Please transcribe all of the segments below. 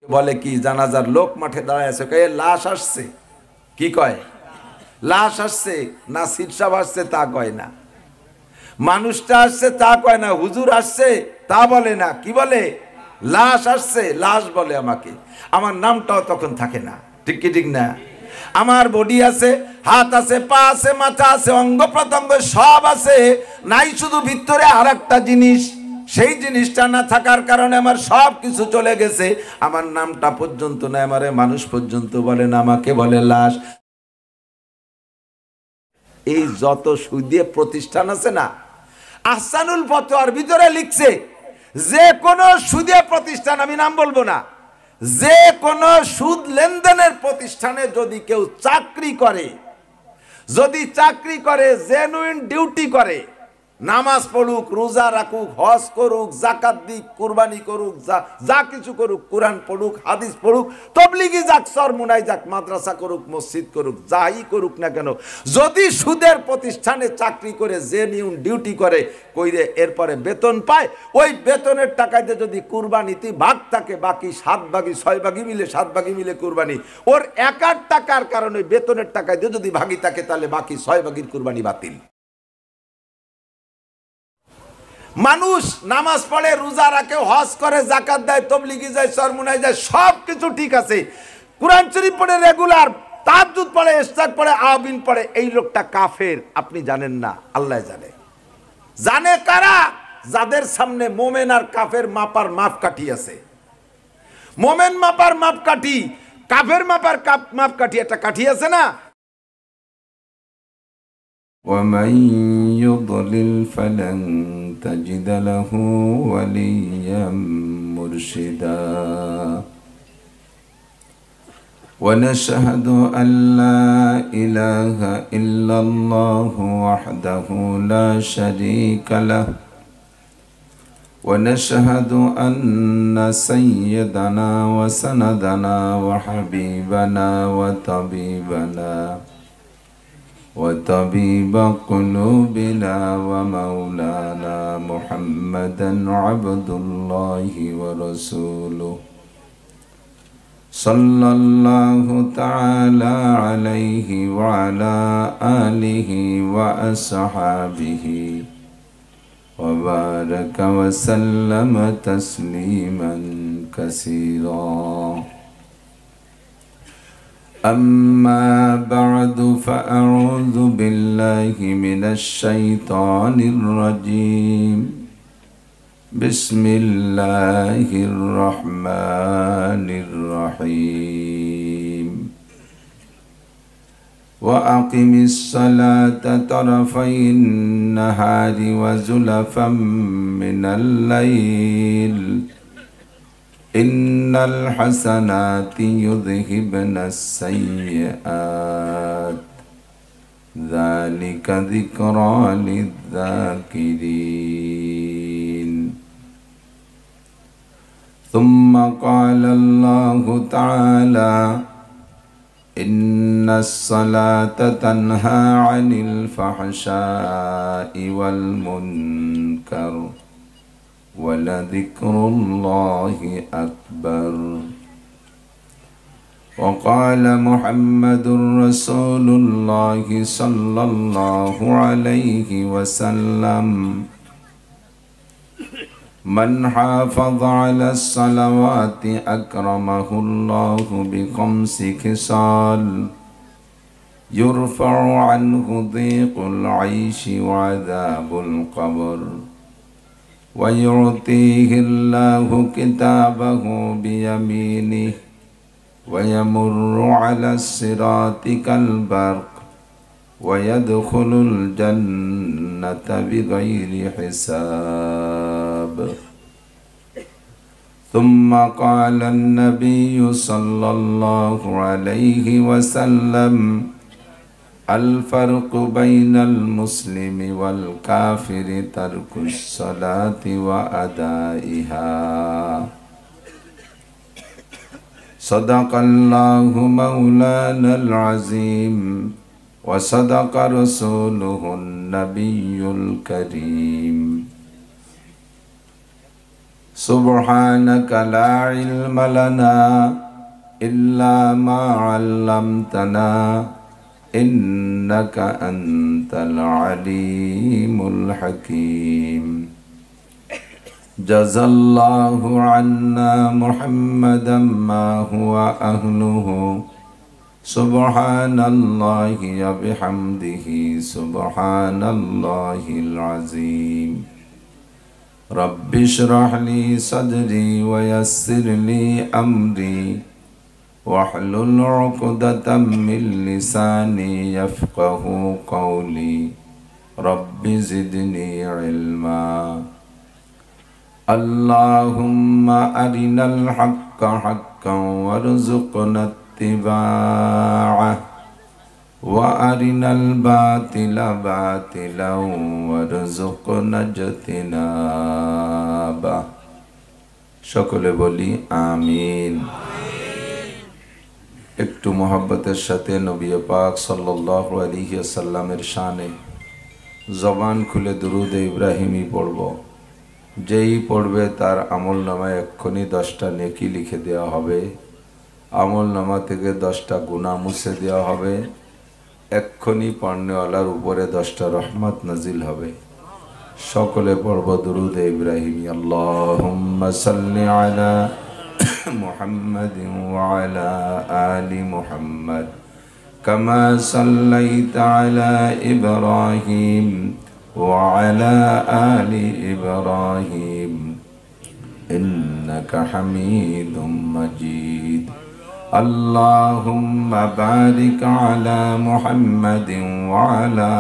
বলে কি জানাজার লোক মাঠে দাঁড়ায় আছে, কয়ে লাশ আসছে, কি কয় লাশ আসছে, না সিরসাব আসছে তা কয় না, মানুষটা আসছে তা কয় না, হুজুর আসছে তা বলে না, কি বলে লাশ আসছে, লাশ বলে আমাকে, আমার নামটাও তখন থাকে না, ঠিক কি ঠিক না? আমার বডি আছে, হাত আছে, পা আছে, মাথা আছে, অঙ্গ প্রত্যঙ্গ সব আছে, নাই শুধু ভিতরে আর একটা জিনিস, সেই জিনিসটা না থাকার কারণে আমার সব কিছু চলে গেছে, আমার নামটা পর্যন্ত না, আমারে মানুষ পর্যন্ত বলে না, আমাকে বলে লাশ। এই যত সুদীয় প্রতিষ্ঠান আছে না, আহসানুল ফতোয়ার ভিতরে লিখছে যে কোনো সুদীয় প্রতিষ্ঠান, আমি নাম বলবো না, যে কোনো সুদ লেনদেনের প্রতিষ্ঠানে যদি কেউ চাকরি করে, যদি চাকরি করে, জেনুইন ডিউটি করে, নামাজ পড়ুক, রোজা রাখুক, হজ করুক, জাকাত দিক, কুরবানি করুক, যা কিছু করুক, কোরআন পড়ুক, হাদিস পড়ুক, তবলিগি যাক, সরমুনাই যাক, মাদ্রাসা করুক, মসজিদ করুক, যাই করুক না কেন, যদি সুদের প্রতিষ্ঠানে চাকরি করে, জেনুইন ডিউটি করে, কইরে এরপরে বেতন পায়, ওই বেতনের টাকায় দিয়ে যদি কুরবানিতে ভাগ থাকে, বাকি 7 ভাগই 6 ভাগই মিলে 7 ভাগই মিলে কুরবানি, ওর একার টাকার কারণে বেতনের টাকায় দিয়ে যদি ভাগই থাকে, তাহলে বাকি 6 ভাগের কুরবানি বাতিল। মানুষ নামাজ পড়ে, রোজা রাখে, হজ করে, জাকাত দেয়, তবলিগি যায়, সরমুনাই যায়, সব কিছু ঠিক আছে, কুরআন শরীফ পড়ে রেগুলার, তাহাজ্জুদ পড়ে, ইশরাক পড়ে, আওয়াবিন পড়ে, এই লোকটা কাফের, আপনি জানেন না, আল্লাহ জানে। জানে কারা? যাদের সামনে মোমেন আর কাফের মাপার মাপকাঠি আছে। মোমেন মাপার মাপকাঠি, কাফের মাপার মাপকাঠি, একটা কাঠি আছে না? ومن يضلل فلن تجد له وليا مرشدا ونشهد أن لا إله إلا الله وحده لا شريك له ونشهد أن سيدنا وسندنا وحبيبنا وطبيب قلوبنا ومولانا محمدا عبد الله ورسوله صلى الله تعالى عليه وعلى آله وأصحابه وبارك وسلم تسليما كثيرا. أما بعد فأعوذ بالله من الشيطان الرجيم. بسم الله الرحمن الرحيم. وأقم الصلاة طرفي النهار وزلفا من الليل إن الحسنات يذهبن السيئات ذلك ذكرى للذاكرين. ثم قال الله تعالى إن الصلاة تنهى عن الفحشاء والمنكر ولذكر الله أكبر. وقال محمد رسول الله صلى الله عليه وسلم من حافظ على الصلوات أكرمه الله ب5 خصال يرفع عنه ضيق العيش وعذاب القبر ويعطيه الله كتابه بيمينه ويمر على الصراط كالبرق ويدخل الجنة بغير حساب. ثم قال النبي صلى الله عليه وسلم الفرق بين المسلم والكافر ترك الصلاة وأدائها. صدق الله مولانا العظيم وصدق رسوله النبي الكريم سبحانك لا علم لنا إلا ما علمتنا إنك أنت العليم الحكيم جزى الله عنا محمدا ما هو أهله سبحان الله وبحمده سبحان الله العظيم رب اشرح لي صدري ويسر لي أمري واحلل عقدة من لساني يفقه قولي رب زدني علما اللهم أرنا الحق حقا وارزقنا اتباعه وأرنا الباطل باطلا وارزقنا اجتنابه সকলে বলি আমিন। একটু মোহাব্বতের সাথে নবী পাক সাল্লাল্লাহু আলাইহি ওয়াসাল্লামের শানে জবান খুলে দুরূদ ইব্রাহিমী পড়ব। যেই পড়বে তার আমলনামায় এক্ষুনি 10টা নেকি লিখে দেওয়া হবে, আমলনামা থেকে 10টা গুনাহ মুছে দেওয়া হবে, এক্ষুনি পড়নেওয়ালার উপরে 10টা রহমত নাজিল হবে। সকলে পড়ব দুরূদ ইব্রাহিমী। আল্লাহুম্মা সাল্লি আলা মুহাম্মাদিন ওয়া আলা আলি মুহাম্মাদ কামা সাল্লাইতা আলা ইব্রাহিম ওয়া আলা আলি ইব্রাহিম ইন্নাকা হামিদুম মাজিদ। اللهم بارك على محمد وعلى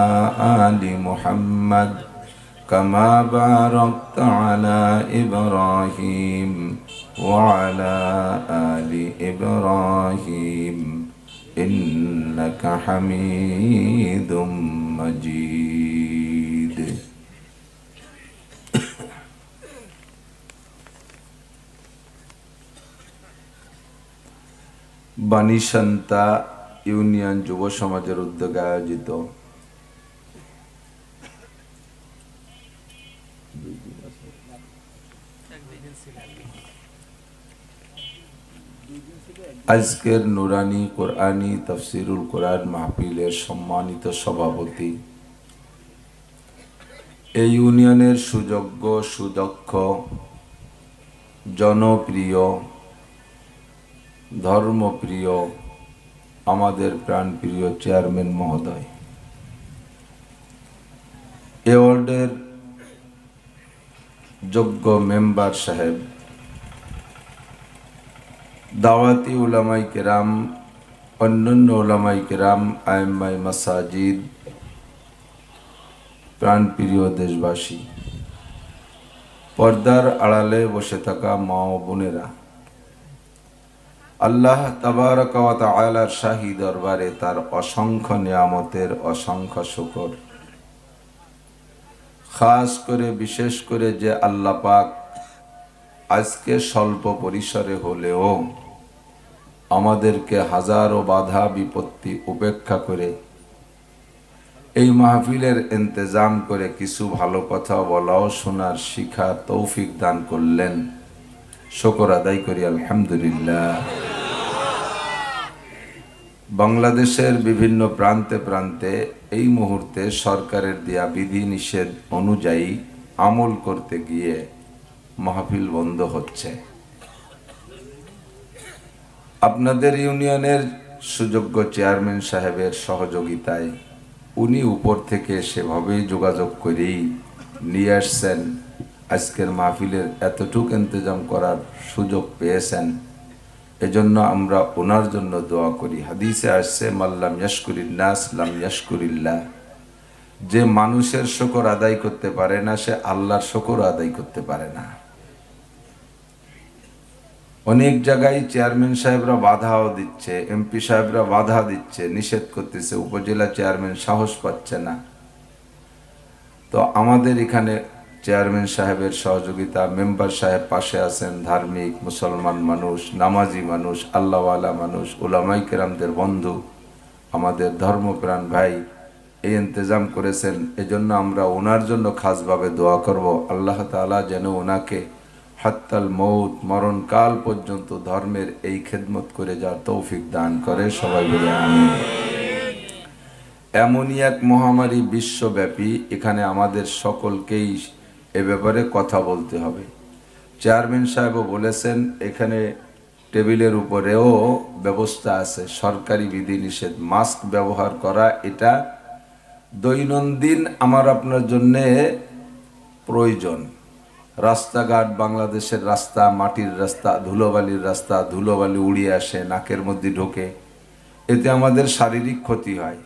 آل محمد كما باركت على إبراهيم وعلى آل إبراهيم إنك حميد مجيد। বাণীশান্তা ইউনিয়ন যুব সমাজের উদ্যোগে আয়োজিত আজকের নুরানি কোরআনী তাফসিরুল কোরআন মাহফিলের সম্মানিত সভাপতি, এই ইউনিয়নের সুযোগ্য সুদক্ষ জনপ্রিয় ধর্মপ্রিয় আমাদের প্রাণপ্রিয় চেয়ারম্যান মহোদয়, এ ওয়ার্ডের যোগ্য মেম্বার সাহেব, দাওয়াতি উলামায়ে কেরাম, অন্যান্য উলামায়ে কেরাম, আইম্মায়ে মাসাজিদ, প্রাণপ্রিয় দেশবাসী, পর্দার আড়ালে বসে থাকা মা ও বোনেরা, আল্লাহ তাবারক ওয়া তাআলার শাহী দরবারে তার অসংখ্য নিয়ামতের অসংখ্য শুকর। খাস করে বিশেষ করে যে আল্লাহ পাক আজকে স্বল্প পরিসরে হলেও আমাদেরকে হাজারো বাধা বিপত্তি উপেক্ষা করে এই মাহফিলের ইন্তজাম করে কিছু ভালো কথা বলাও শোনার শিখা তৌফিক দান করলেন, শুকর আদায় করি আলহামদুলিল্লাহ। বাংলাদেশের বিভিন্ন প্রান্তে প্রান্তে এই মুহূর্তে সরকারের দেয়া বিধি নিষেধ অনুযায়ী আমল করতে গিয়ে মাহফিল বন্ধ হচ্ছে। আপনাদের ইউনিয়নের সুযোগ্য চেয়ারম্যান সাহেবের সহযোগিতায় উনি উপর থেকে সেভাবেই যোগাযোগ করেই নিয়ে আসছেন, আজকের মাহফিলের এতটুক ইন্তজাম করার সুযোগ পেয়েছেন। এজন্য আমরা ওনার জন্য দোয়া করি। হাদিসে আসছে মাল্লাম ইয়াশকুরিন নাস লাম ইয়াশকুরিল্লাহ, যে মানুষের শুকর আদায় করতে পারে না সে আল্লাহর শুকর আদায় করতে পারে না। অনেক জায়গায় চেয়ারম্যান সাহেবরা বাধাও দিচ্ছে, এমপি সাহেবরা বাধা দিচ্ছে, নিষেধ করতেছে, উপজেলা চেয়ারম্যান সাহস পাচ্ছে না। তো আমাদের এখানে চেয়ারম্যান সাহেবের সহযোগিতা, মেম্বার সাহেব পাশে আছেন, ধার্মিক মুসলমান মানুষ, নামাজি মানুষ, আল্লাহওয়ালা মানুষ, উলামায়ে কেরামদের বন্ধু, আমাদের ধর্মপ্রাণ ভাই এই ইন্তজাম করেছেন। এজন্য আমরা ওনার জন্য খাসভাবে দোয়া করব, আল্লাহ তাআলা যেন ওনাকে হাত্তাল মৌত, মরণকাল পর্যন্ত ধর্মের এই খেদমত করে যাওয়ার তৌফিক দান করে। সবাই বলে আমিন। এমনই এক মহামারী বিশ্বব্যাপী, এখানে আমাদের সকলকেই এ ব্যাপারে কথা বলতে হবে। চেয়ারম্যান সাহেবও বলেছেন, এখানে টেবিলের উপরেও ব্যবস্থা আছে, সরকারি বিধিনিষেধ মাস্ক ব্যবহার করা এটা দৈনন্দিন আমার আপনার জন্যে প্রয়োজন। রাস্তাঘাট, বাংলাদেশের রাস্তা মাটির রাস্তা, ধুলোবালির রাস্তা, ধুলোবালি উড়িয়ে আসে, নাকের মধ্যে ঢোকে, এতে আমাদের শারীরিক ক্ষতি হয়।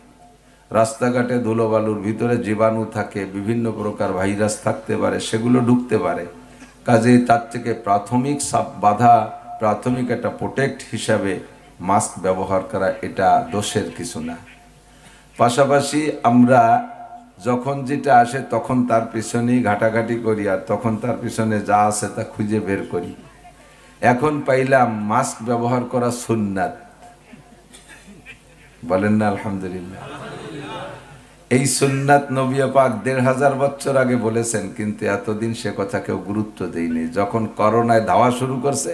রাস্তাঘাটে ধুলোবালুর ভিতরে জীবাণু থাকে, বিভিন্ন প্রকার ভাইরাস থাকতে পারে, সেগুলো ঢুকতে পারে। কাজেই তার থেকে প্রাথমিক প্রাথমিক একটা প্রোটেক্ট হিসাবে মাস্ক ব্যবহার করা এটা দোষের কিছু না। পাশাপাশি আমরা যখন যেটা আসে তখন তার পিছনেই ঘাটাঘাটি করি, আর তখন তার পিছনে যা আছে তা খুঁজে বের করি। এখন পাইলাম মাস্ক ব্যবহার করা সুন্নাত, বলেন না আলহামদুলিল্লাহ। এই সুন্নাত নবী পাক ১৫০০ বছর আগে বলেছেন, কিন্তু এতদিন সে কথা কেউ গুরুত্ব দেয়নি। যখন করোনায় ধাওয়া শুরু করছে,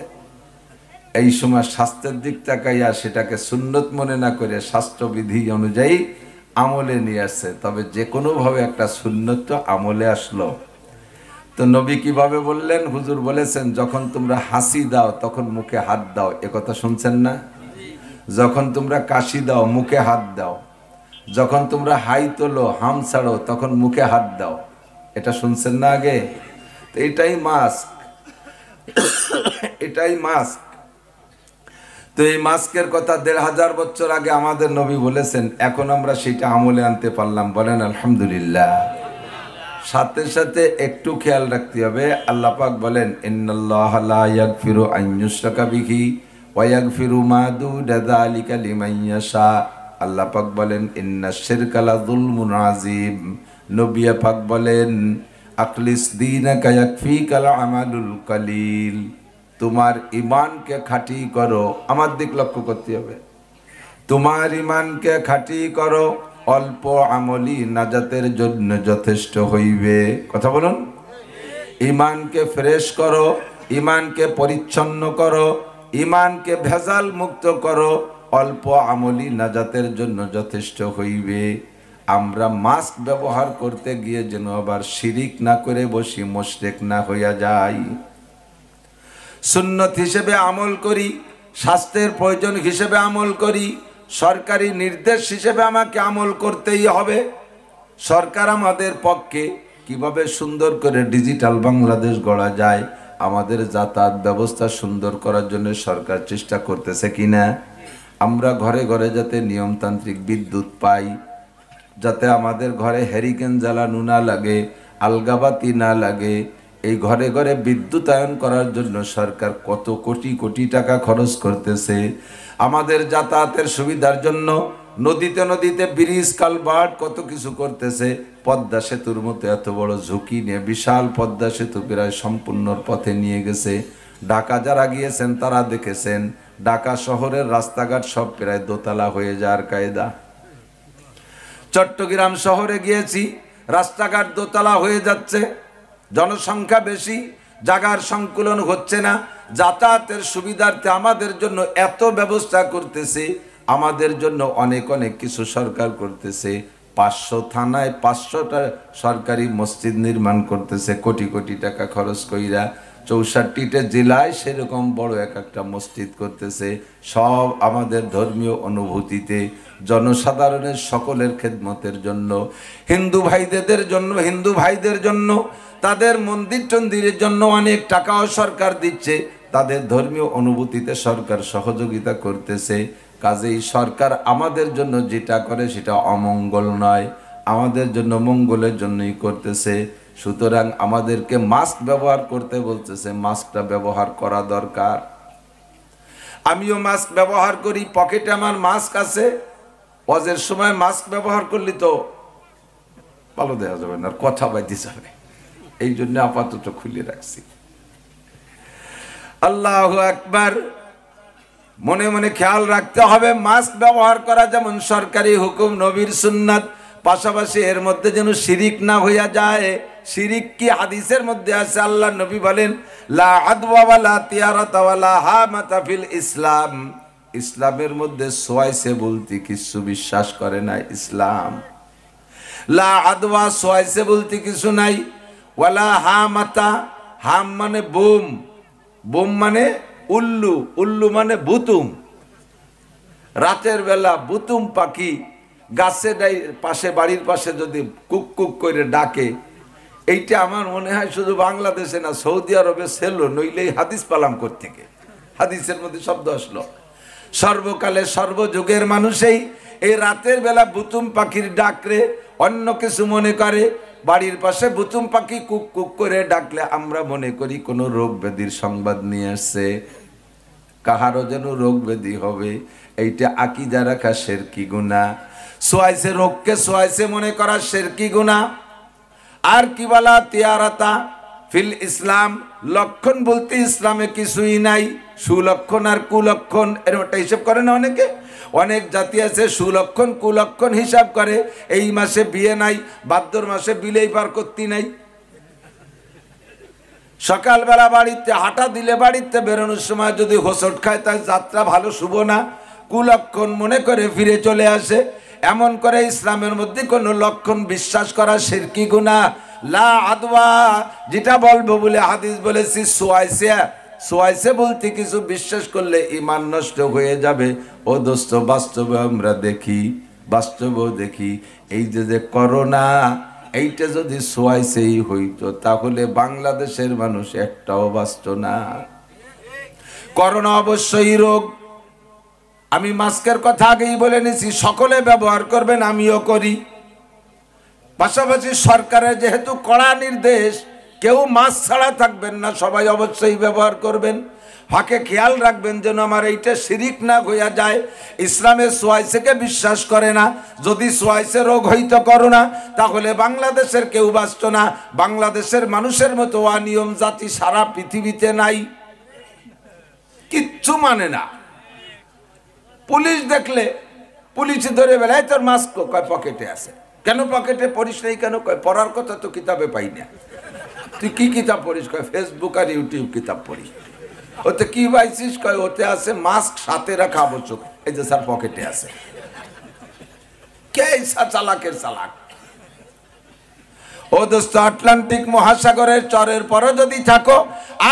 এই সময় স্বাস্থ্যের দিক তাকাইয়া সেটাকে সুন্নত মনে না করে স্বাস্থ্যবিধি অনুযায়ী আমলে নিয়ে আসছে। তবে যে কোনোভাবে একটা সুন্নত তো আমলে আসলো। তো নবী কিভাবে বললেন? হুজুর বলেছেন, যখন তোমরা হাসি দাও তখন মুখে হাত দাও, এ কথা শুনছেন না? যখন তোমরা কাশি দাও মুখে হাত দাও, যখন তোমরা হাই তোলো, হাম ছাড়ো, তখন মুখে হাত দাও, এটা শুনছেন না আগে? তো এটাই মাস্ক, এটাই মাস্ক। তো এই মাস্কের কথা ১৫০০ বছর আগে আমাদের নবী বলেছেন, এখন আমরা সেটা আমলে আনতে পারলাম, বলেন আলহামদুলিল্লাহ। সাথে সাথে একটু খেয়াল রাখতে হবে, আল্লাহ পাক বলেন, ইন্নাল্লাহা লা ইয়াগফিরু আন ইউশরাকা বিহি ওয়া ইয়াগফিরু মা দুনা যালিকা লিমান ইয়াশা। আল্লাহ পাক বলেন, ইন্নাশ শিরকা লাযুলমুন আযীম। নবী পাক বলেন, আখলিস দীনাকা ইয়াকফিকাল আমালুল কলিল। তোমার ইমানকে খাঁটি করো, আমার দিক লক্ষ্য করতে হবে। তোমার ইমানকে খাঁটি করো, অল্প আমলি নাজাতের জন্য যথেষ্ট হইবে। কথা বলুন। ইমানকে ফ্রেশ করো, ইমানকে পরিচ্ছন্ন করো, ইমানকে ভেজাল মুক্ত করো, অল্প আমলি নাজাতের জন্য যথেষ্ট হইবে। আমরা মাস্ক ব্যবহার করতে গিয়ে যেন আবার শিরিক না করে বসি, মুশরিক না হইয়া যাই। সুন্নত হিসেবে আমল করি, স্বাস্থ্যের প্রয়োজন হিসেবে আমল করি, সরকারি নির্দেশ হিসেবে আমাকে আমল করতেই হবে। সরকার আমাদের পক্ষে কিভাবে সুন্দর করে ডিজিটাল বাংলাদেশ গড়া যায়, আমাদের যাতায়াত ব্যবস্থা সুন্দর করার জন্য সরকার চেষ্টা করতেছে কিনা। আমরা ঘরে ঘরে যাতে নিয়মতান্ত্রিক বিদ্যুৎ পাই, যাতে আমাদের ঘরে হ্যারিকেন জ্বালানো না লাগে, আলগাবাতি না লাগে, এই ঘরে ঘরে বিদ্যুতায়ন করার জন্য সরকার কত কোটি কোটি টাকা খরচ করতেছে। আমাদের যাতায়াতের সুবিধার জন্য নদীতে নদীতে ব্রিজ, কালভার্ট কত কিছু করতেছে। পদ্মা সেতুর মতো এত বড় ঝুঁকি নিয়ে বিশাল পদ্মা সেতু প্রায় সম্পূর্ণ পথে নিয়ে গেছে। ঢাকা যারা গিয়েছেন তারা দেখেছেন, ঢাকা শহরের রাস্তাঘাট সব প্রায় দোতলা হয়ে যাওয়ার কায়দা। চট্টগ্রাম শহরে গিয়েছি, রাস্তাঘাট দোতলা হয়ে যাচ্ছে, জনসংখ্যা বেশি, জায়গার সংকুলন হচ্ছে না। যাতায়াতের সুবিধার্থে আমাদের জন্য এত ব্যবস্থা করতেছে, আমাদের জন্য অনেক অনেক কিছু সরকার করতেছে। 500 থানায় 500টা সরকারি মসজিদ নির্মাণ করতেছে কোটি কোটি টাকা খরচ কইরা। 64টা জেলায় সেরকম বড় এক একটা মসজিদ করতেছে, সব আমাদের ধর্মীয় অনুভূতিতে, জনসাধারণের সকলের খেদমতের জন্য। হিন্দু ভাইদের জন্য তাদের মন্দির টন্দিরের জন্য অনেক টাকাও সরকার দিচ্ছে, তাদের ধর্মীয় অনুভূতিতে সরকার সহযোগিতা করতেছে। কাজেই সরকার আমাদের জন্য যেটা করে সেটা অমঙ্গল নয়, আমাদের জন্য মঙ্গলের জন্যই করতেছে। সুতরাং আমাদেরকে মাস্ক ব্যবহার করতে বলতেছে, মাস্কটা ব্যবহার করা দরকার। আমিও মাস্ক ব্যবহার করি, পকেটে আমার মাস্ক আছে। ওয়াজের সময় মাস্ক ব্যবহার করলে তো ভালো দেওয়া যাবে না, কথা বাইতে যাবে, এই জন্য আপাতত খুলে রাখছি। আল্লাহু আকবার। মনে মনে খেয়াল রাখতে হবে, মাস্ক ব্যবহার করা যেমন সরকারি হুকুম, নবীর সুন্নাত, পাশাপাশি এর মধ্যে যেন শিরিক না হইয়া যায়। শিরিক কি হাদিসের মধ্যে আছে। আল্লাহ নবী বলেন লা আদওয়া ওয়ালা তিয়ারাতা ওয়ালা হামাতা ফিল ইসলাম। ইসলামের মধ্যে সোয়াইছে বলতে কিছু বিশ্বাস করে না ইসলাম। লা আদওয়া সোয়াইছে বলতে কিছু নাই, ওয়ালা হামাতা, হাম মানে বোম, বোম মানে উল্লু, উল্লু মানে বুতুম। রাতের বেলা বুতুম পাখি গাছের পাশে, বাড়ির পাশে যদি কুক কুক করে ডাকে, এইটা আমার মনে হয় শুধু বাংলাদেশে না, সৌদি আরবে ছিল, নইলেই হাদিস পালাম করতে। হাদিসের মধ্যে শব্দ আসলো সর্বকালে সর্বযুগের মানুষই এই রাতের বেলা বুতুম পাখির ডাকরে অন্য কিছু মনে করে। বাড়ির পাশে বুতুম পাখি কুক কুক করে ডাকলে আমরা মনে করি কোনো রোগ ব্যাধির সংবাদ নিয়ে আসছে, কাহারও যেন রোগ ব্যাধি হবে। এইটা আকীদা রাখা শিরকি গুনাহ। সোয়াইছে রোগকে সোয়াইছে মনে করা শিরকি গুনাহ। আর কি বলা তিয়ারাতা ফিল ইসলাম, লক্ষণ বলতে ইসলামে কিছুই নাই। সুলক্ষণ আর কুলক্ষণ এরকমটা হিসাব করে না অনেকে, অনেক জাতি আছে সুলক্ষণ কুলক্ষণ হিসাব করে। এই মাসে বিয়ে নাই, ভাদ্র মাসে বিলেই পার করতে নাই। সকালবেলা বাড়িতে হাঁটা দিলে বাড়িতে বেরোনোর সময় যদি হোঁচট খায় তাই যাত্রা ভালো শুভ না, কুলক্ষণ মনে করে ফিরে চলে আসে। এমন করে ইসলামের মধ্যে কোন লক্ষণ বিশ্বাস করা শিরকি গুনাহ। লা আদওয়া, যেটা বলবো বলে হাদিস বলেছি সোয়াইছে, সোয়াইছে বলতে কিছু বিশ্বাস করলে ঈমান নষ্ট হয়ে যাবে। ও দোস্ত, বাস্তবে আমরা দেখি, বাস্তবেও দেখি, এই যে করোনা, এইটা যদি সোয়াইছেই হইতো তাহলে বাংলাদেশের মানুষ একটাও বাঁচত না। করোনা অবশ্যই রোগ। আমি মাস্কের কথা আগেই বলে নিছি, সকলে ব্যবহার করবেন, আমিও করি। পাশাপাশি সরকারের যেহেতু কড়া নির্দেশ, কেউ মাস্ক ছাড়া থাকবেন না, সবাই অবশ্যই ব্যবহার করবেন। ফাঁকে খেয়াল রাখবেন যেন আমার এইটা শিরিক না হইয়া যায়। ইসলামে সোয়াইসেকে বিশ্বাস করে না। যদি সোয়াইসে রোগ হইতো করোনা, তাহলে বাংলাদেশের কেউ বাঁচত না। বাংলাদেশের মানুষের মতো অনিয়ম জাতি সারা পৃথিবীতে নাই, কিচ্ছু মানে না। পুলিশ দেখলে পুলিশ ধরে বেলায় তোর মাস্ক কয় পকেটে আছে, কেন পকেটে পড়িস নাই কেন? কয় পড়ার কথা তো কিতাবে পাই না। তুই কি কিতাব পড়িস? কয় ফেসবুক আর ইউটিউব কিতাব পড়ি। ওতে কি পাইছিস? কয় ওতে আছে মাস্ক সাথে রাখা আবশ্যক। এই যে স্যার পকেটে আছে। কে চালাকের চালাক? ও দোস্ত, আটলান্টিক মহাসাগরের চরের পরে যদি থাকো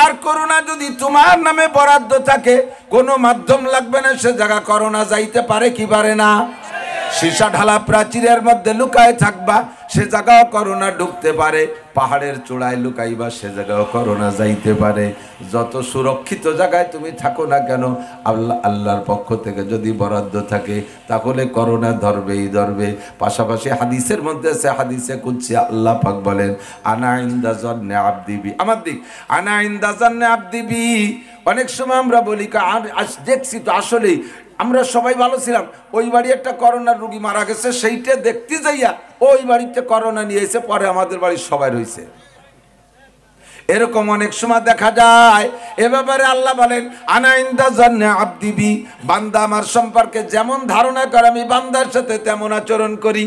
আর করোনা যদি তোমার নামে বরাদ্দ থাকে, কোনো মাধ্যম লাগবে না, সে জায়গা করোনা যাইতে পারে কি পারে না? সীসা ঢালা প্রাচীরের মধ্যে লুকায় থাকবা, সে জায়গাও করোনা ঢুকতে পারে। পাহাড়ের চূড়ায় লুকাইবা, সে জায়গাও করোনা যাইতে পারে। যত সুরক্ষিত জায়গায় তুমি থাকো না কেন, আল্লাহর পক্ষ থেকে যদি বরাদ্দ থাকে তাহলে করোনা ধরবেই ধরবে। পাশাপাশি হাদিসের মধ্যে আছে, হাদিসে কুদসি আল্লাহ পাক বলেন আনা ইনদা জন্নে আবদি বি, আমার দিক আনা ইনদা জন্নে আবদি বি। অনেক সময় আমরা বলি দেখছি তো, আসলেই আমরা সবাই ভালো ছিলাম, ওই বাড়ি একটা করোনার রোগী মারা গেছে, সেইটা দেখতে যাইয়া ওই বাড়িতে করোনা নিয়ে এসে পরে আমাদের বাড়ির সবাই রয়েছে। এরকম অনেক সময় দেখা যায়। এ ব্যাপারে আল্লাহ বলেন আনা ইনদা জন্নে আবদি বি, বান্দা আমার সম্পর্কে যেমন ধারণা করে আমি বান্দার সাথে তেমন আচরণ করি।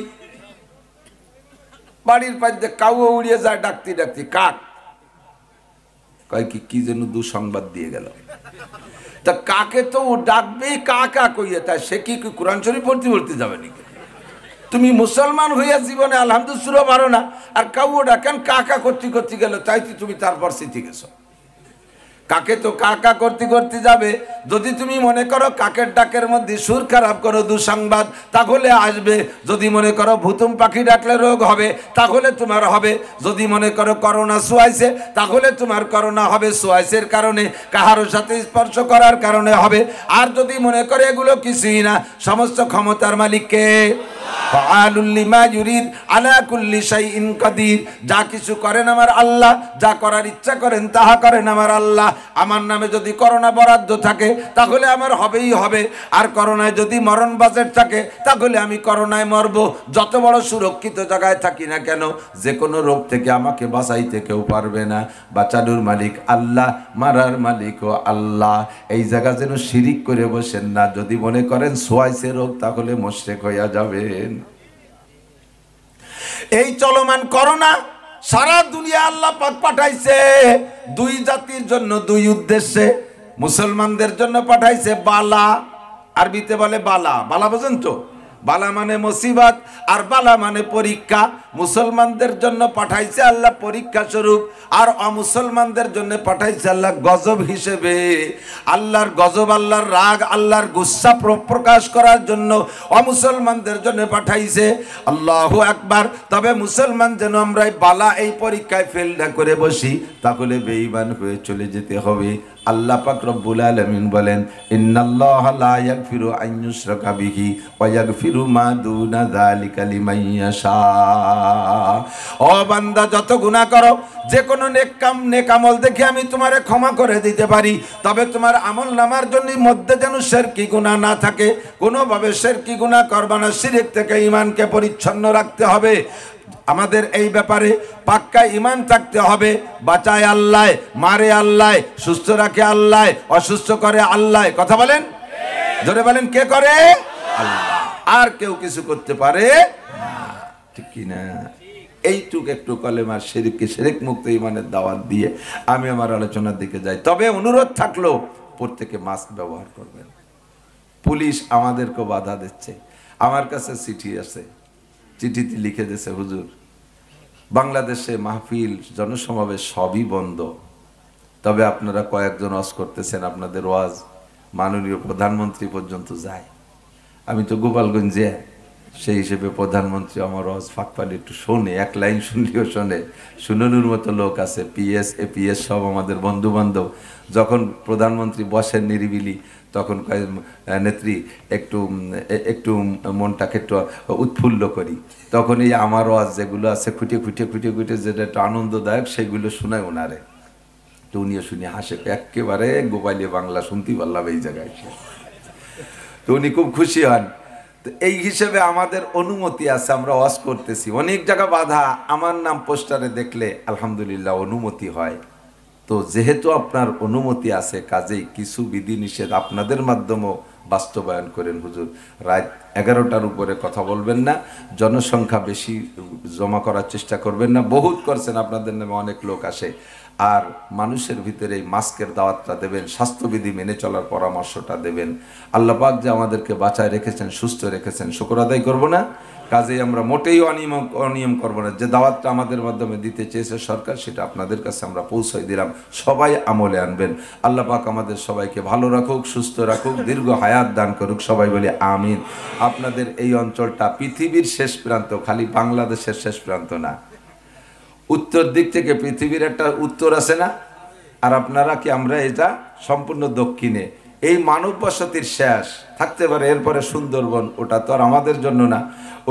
বাড়ির পাশে কাউ উড়িয়ে যায় ডাকতে ডাকতে, কাক কয় কি যেন দুঃসংবাদ দিয়ে গেল। তা কাকে তো ডাকবেই, কাকা কইয়ে, তাই সে কি কোরআন শরীফ পড়তে যাবে নাকি? তুমি মুসলমান হইয়া জীবনে আলহামদুলিল্লাহ পারো না, আর কাউ ডাকেন কাকা করতে গেল, তাই তুমি তারপর শিখে গেছো। কাকে তো কাকা করতে যাবে। যদি তুমি মনে করো কাকের ডাকের মধ্যে সুর খারাপ করো দুঃসংবাদ, তাহলে আসবে। যদি মনে করো ভুতুম পাখি ডাকলে রোগ হবে, তাহলে তোমার হবে। যদি মনে করো করোনা সোয়াইছে, তাহলে তোমার করোনা হবে সোয়াইসের কারণে, কাহারোর সাথে স্পর্শ করার কারণে হবে। আর যদি মনে করে এগুলো কিছুই না, সমস্ত ক্ষমতার মালিককে ফাআলুল লিমা ইউরিদ আলা কুল্লি শাইইন কাদির, যা কিছু করেন আমার আল্লাহ, যা করার ইচ্ছা করেন তাহা করেন আমার আল্লাহ। আমার নামে যদি করোনা বরাদ্দ থাকে তাহলে আমার হবেই হবে, আর করোনায় যদি মরণ বাজেট থাকে তাহলে আমি করোনায় মরব। যত বড় সুরক্ষিত জায়গায় থাকি না কেন, যে কোনো রোগ থেকে আমাকে বাঁচাইতে কেউ পারবে না। বাঁচানোর মালিক আল্লাহ, মারার মালিকও আল্লাহ। এই জায়গা যেন শিরিক করে বসেন না। যদি মনে করেন সোয়াইছে রোগ তাহলে মুশরিক হইয়া যাবেন। এই চলমান করোনা সারা দুনিয়া আল্লাহ পাক পাঠাইছে দুই জাতির জন্য, দুই উদ্দেশ্যে। মুসলমানদের জন্য পাঠাইছে বালা, আরবিতে বলে বালা। বালা বোঝেন তো? বালা মানে মুসিবত, আর বালা মানে পরীক্ষা। মুসলমানদের জন্য পাঠাইছে আল্লাহ পরীক্ষা স্বরূপ, আর অমুসলমানদের জন্য পাঠাইছে আল্লাহ গজব হিসেবে। আল্লাহর গজব, আল্লাহর রাগ, আল্লাহর গুসা প্রকাশ করার জন্য অমুসলমানদের জন্য পাঠাইছে। আল্লাহু আকবার। তবে মুসলমান যেন আমরা এই বালা, এই পরীক্ষায় ফেল না করে বসি, তাহলে বেঈমান হয়ে চলে যেতে হবে। আল্লাহ পাক রব্বুল আলামিন বলেন, ইন্নাল্লাহা লা ইয়াগফিরু আন ইউশরাকা বিহি ওয়া ইয়াগফিরু মা দুনা যালিকা লিমান ইয়াশা। ও বান্দা, যত গুনাহ করো, যে কোনো নেক কাম, নেক আমল দেখে আমি তোমারে ক্ষমা করে দিতে পারি, তবে তোমার আমল নামার জন্য মধ্যে যেন শিরকি গুনাহ না থাকে। কোনোভাবে শিরকি গুনাহ করবা না। শিরক থেকে ঈমানকে পরিচ্ছন্ন রাখতে হবে। আমাদের এই ব্যাপারে পাক্কা ঈমান থাকতে হবে। বাঁচায় আল্লাহ, মারে আল্লাহ, সুস্থ রাখে আল্লাহ, অসুস্থ করে আল্লাহ। কথা বলেন, জোরে বলেন, কে করে? আল্লাহ। আর কেউ কিছু করতে পারে না, ঠিক কি না? এইটুক একটু কলেমার শিরকে, শিরক মুক্ত ঈমানের দাওয়াত দিয়ে আমি আমার আলোচনার দিকে যাই। তবে অনুরোধ থাকলো, প্রত্যেকে মাস্ক ব্যবহার করবেন। পুলিশ আমাদেরকে বাধা দিচ্ছে। আমার কাছে চিঠি আছে, চিঠিতে লিখে দিয়েছে, হুজুর বাংলাদেশে মাহফিল, জনসমাবেশ সবই বন্ধ, তবে আপনারা কয়েকজন ওয়াজ করতেছেন, আপনাদের ওয়াজ মাননীয় প্রধানমন্ত্রী পর্যন্ত যায়। আমি তো গোপালগঞ্জে, সেই হিসেবে প্রধানমন্ত্রী আমার ওয়াজ ফাঁকপালে একটু শোনে, এক লাইন শুনলেও শোনে। শুনানোর মতো লোক আছে, পিএস, এপিএস সব আমাদের বন্ধু বান্ধব। যখন প্রধানমন্ত্রী বসেন নিরিবিলি, তখন নেত্রী একটু একটু মনটাকে একটু উৎফুল্ল করি, তখন এই আমার ওয়াজ যেগুলো আছে খুঁটে খুঁটে খুঁটে খুঁটে যেটা একটু আনন্দদায়ক, সেগুলো শোনায় ওনারে। তো উনিও শুনে হাসে, একেবারে গোপালীয় বাংলা শুনতে পারলাম এই জায়গায়। তো উনি খুব খুশি হন। তো এই হিসেবে আমাদের অনুমতি আছে, আমরা ওয়াজ করতেছি। অনেক জায়গা বাধা, আমার নাম পোস্টারে দেখলে আলহামদুলিল্লাহ অনুমতি হয়। তো যেহেতু আপনার অনুমতি আছে, কাজেই কিছু বিধিনিষেধ আপনাদের মাধ্যমেও বাস্তবায়ন করেন। হুজুর রাত 11টার উপরে কথা বলবেন না, জনসংখ্যা বেশি জমা করার চেষ্টা করবেন না। বহুত করছেন, আপনাদের নামে অনেক লোক আসে। আর মানুষের ভিতরে এই মাস্কের দাওয়াতটা দেবেন, স্বাস্থ্যবিধি মেনে চলার পরামর্শটা দেবেন। আল্লাহ পাক যে আমাদেরকে বাঁচায় রেখেছেন, সুস্থ রেখেছেন, শুকর আদায় করবো না? কাজেই আমরা মোটেই অনিয়ম করবো না। যে দাওয়াতটা আমাদের মাধ্যমে দিতে চেয়েছে সরকার, সেটা আপনাদের কাছে আমরা পৌঁছাই দিলাম। সবাই আমলে আনবেন। আল্লাহ পাক আমাদের সবাইকে ভালো রাখুক, সুস্থ রাখুক, দীর্ঘ হায়াত দান করুক। সবাই বলি আমিন। আপনাদের এই অঞ্চলটা পৃথিবীর শেষ প্রান্ত, খালি বাংলাদেশের শেষ প্রান্ত না। উত্তর দিক থেকে পৃথিবীর একটা উত্তর আছে না? আর আপনারা কি, আমরা এটা সম্পূর্ণ দক্ষিণে। এই মানব বসতির শেষ থাকতে পারে, এরপরে সুন্দরবন, ওটা তো আর আমাদের জন্য না,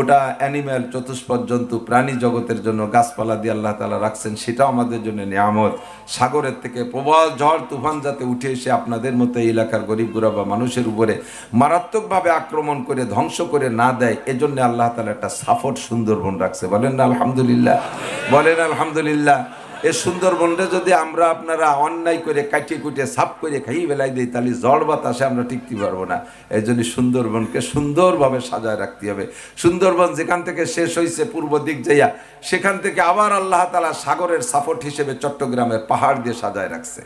ওটা অ্যানিম্যাল, চতুষ্পদ জন্তু, প্রাণী জগতের জন্য গাছপালা দিয়ে আল্লাহ তাআলা রাখছেন, সেটাও আমাদের জন্য নিয়ামত। সাগরের থেকে প্রবল ঝড় তুফান যাতে উঠে এসে আপনাদের মতো এই এলাকার গরিব গুরাবা মানুষের উপরে মারাত্মকভাবে আক্রমণ করে ধ্বংস করে না দেয়, এজন্য আল্লাহ তাআলা একটা সাফট সুন্দরবন রাখছে। বলেন না আলহামদুলিল্লাহ? বলেন আলহামদুলিল্লাহ। এই সুন্দরবনটা যদি আমরা আপনারা অন্যায় করে কাটিয়ে কুটিয়ে সাফ করে খাইয়ে বেলাই দিই, তাহলে ঝড় বাতাসে আমরা টিকতে পারবো না। এই জন্য সুন্দরবনকে সুন্দরভাবে সাজায় রাখতে হবে। সুন্দরবন যেখান থেকে শেষ হয়েছে পূর্ব দিক যাইয়া, সেখান থেকে আবার আল্লাহ তাআলা সাগরের সাপোর্ট হিসেবে চট্টগ্রামের পাহাড় দিয়ে সাজায় রাখছে।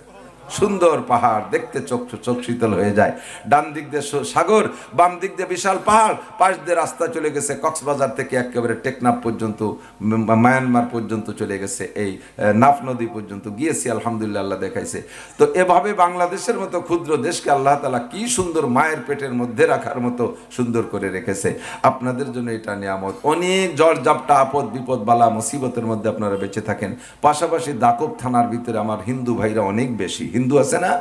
সুন্দর পাহাড়, দেখতে চোখ শীতল হয়ে যায়। ডান দিক দিয়ে সাগর, বাম দিক দিয়ে বিশাল পাহাড়, পাশ দিয়ে রাস্তা চলে গেছে কক্সবাজার থেকে একেবারে টেকনাফ পর্যন্ত, মায়ানমার পর্যন্ত চলে গেছে, এই নাফ নদী পর্যন্ত গিয়েছি আলহামদুলিল্লাহ, আল্লাহ দেখাইছে। তো এভাবে বাংলাদেশের মতো ক্ষুদ্র দেশকে আল্লাহ তাআলা কি সুন্দর মায়ের পেটের মধ্যে রাখার মতো সুন্দর করে রেখেছে। আপনাদের জন্য এটা নিয়ামত। অনেক ঝড় ঝাপটা, আপদ বিপদ, বালা মুসিবতের মধ্যে আপনারা বেঁচে থাকেন। পাশাপাশি দাকব থানার ভিতরে আমার হিন্দু ভাইরা অনেক বেশি, হিন্দু আছে না?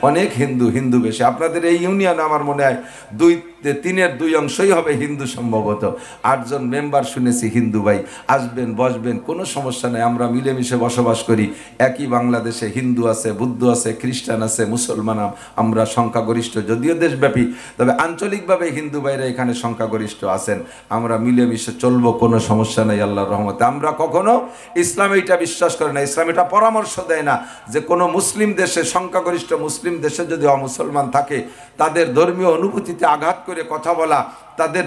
অনেক হিন্দু বেশি। আপনাদের এই ইউনিয়ন আমার মনে হয় 2-3 অংশই হবে হিন্দু, সম্ভবত 8 জন মেম্বার শুনেছি হিন্দু ভাই। আসবেন, বসবেন, কোনো সমস্যা নেই। আমরা মিলেমিশে বসবাস করি। একই বাংলাদেশে হিন্দু আছে, বুদ্ধ আছে, খ্রিস্টান আছে, মুসলমান, আমরা সংখ্যাগরিষ্ঠ যদিও দেশব্যাপী, তবে আঞ্চলিকভাবে হিন্দু ভাইরা এখানে সংখ্যাগরিষ্ঠ আছেন। আমরা মিলেমিশে চলবো, কোনো সমস্যা নেই আল্লাহর রহমতে। আমরা কখনো ইসলাম এটা বিশ্বাস করি না, ইসলাম এটা পরামর্শ দেয় না যে কোনো মুসলিম দেশে, সংখ্যাগরিষ্ঠ মুসলিম দেশে যদি অমুসলমান থাকে, তাদের ধর্মীয় অনুভূতিতে আঘাত করে করে কথা বলা, তাদের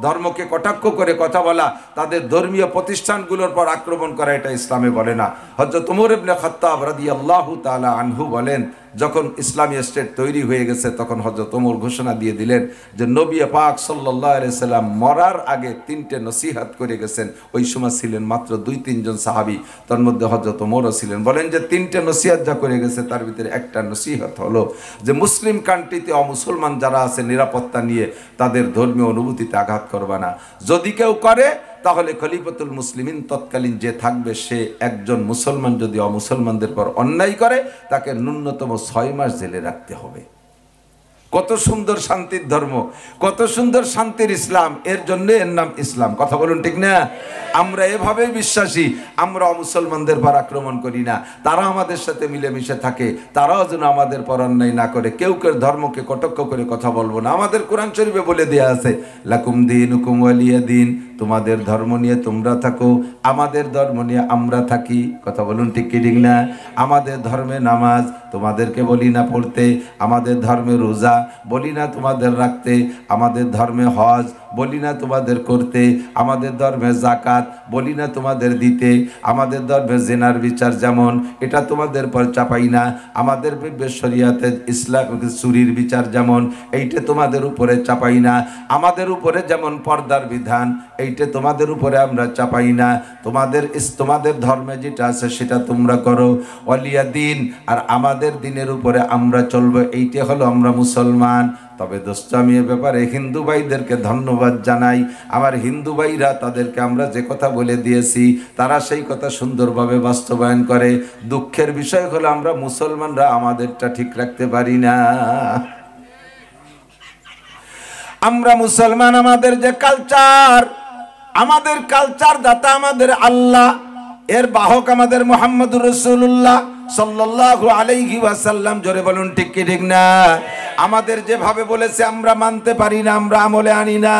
ধর্মকে কটাক্ষ করে কথা বলা, তাদের ধর্মীয় প্রতিষ্ঠানগুলোর পর আক্রমণ করা, এটা ইসলামে বলে না। হযরত ওমর ইবনে খাত্তাব রাদিয়াল্লাহু তাআলা আনহু বলেন, যখন ইসলামী স্টেট তৈরি হয়ে গেছে তখন হযরত ওমর ঘোষণা দিয়ে দিলেন যে নবী পাক সাল্লাল্লাহু আলাইহি সাল্লাম মরার আগে 3টে নসিহত করে গেছেন। ওই সময় ছিলেন মাত্র 2-3 জন সাহাবী, তার মধ্যে হযরত ওমরও ছিলেন। বলেন যে 3টে নসিহত যা করে গেছে তার ভিতরে একটা নসিহত হলো যে মুসলিম কান্ট্রিতে অমুসলমান যারা আছে নিরাপত্তা নিয়ে তাদের ধর্মীয় অনুভূতিতে আঘাত করবা না। যদি কেউ করে তাহলে খলিফাতুল মুসলিমিন তৎকালীন যে থাকবে সে একজন মুসলমান যদি অমুসলমানদের পর অন্যায় করে তাকে ন্যূনতম 6 মাস জেলে রাখতে হবে। কত সুন্দর শান্তির ধর্ম, কত সুন্দর শান্তির ইসলাম, এর জন্য এর নাম ইসলাম। কথা বলুন ঠিক না? আমরা এভাবেই বিশ্বাসী, আমরা মুসলমানদের পর আক্রমণ করি না, তারা আমাদের সাথে মিলেমিশে থাকে, তারাও যেন আমাদের পর অন্যায় না করে, কেউ কেউ ধর্মকে কটাক্ষ করে কথা বলবো না। আমাদের কোরআন শরীফে বলে দেয়া আছে লাকুম দীনুকুম ওয়ালিয়া দিন, তোমাদের ধর্ম নিয়ে তোমরা থাকো, আমাদের ধর্ম নিয়ে আমরা থাকি। কথা বলুন ঠিক কি ঠিক না? আমাদের ধর্মে নামাজ তোমাদেরকে বলি না পড়তে, আমাদের ধর্মে রোজা বলি না তোমাদের রাখতে, আমাদের ধর্মে হজ বলি না তোমাদের করতে, আমাদের ধর্মে যাকাত বলি না তোমাদের দিতে, আমাদের ধর্মে জিনার বিচার যেমন এটা তোমাদের পর চাপাই না, আমাদের শরিয়াতে ইসলাম চুরির বিচার যেমন এইটা তোমাদের উপরে চাপাই না, আমাদের উপরে যেমন পর্দার বিধান এইটা তোমাদের উপরে আমরা চাপাই না, তোমাদের ধর্মে যেটা আছে সেটা তোমরা করো, ওয়ালিয়া দিন, আর আমাদের দিনের উপরে আমরা চলবো, এইটা হলো আমরা মুসলমান। তবে দোস্ত আমি এ ব্যাপারে হিন্দু ভাইদেরকে ধন্যবাদ জানাই, আমার হিন্দু ভাইরা তাদেরকে আমরা যে কথা বলে দিয়েছি তারা সেই কথা সুন্দরভাবে বাস্তবায়ন করে। দুঃখের বিষয় হলো আমরা মুসলমানরা আমাদেরটা ঠিক রাখতে পারি না। আমরা মুসলমান, আমাদের যে কালচার, আমাদের কালচার দাতা আমাদের আল্লাহ, এর বাহক আমাদের মুহাম্মদুর রাসূলুল্লাহ সাল্লাল্লাহু আলাইহি ওয়াসাল্লাম। জোরে বলুন ঠিক কি ঠিক না? আমাদের যেভাবে বলেছে আমরা মানতে পারি না, আমরা আমলে আনি না।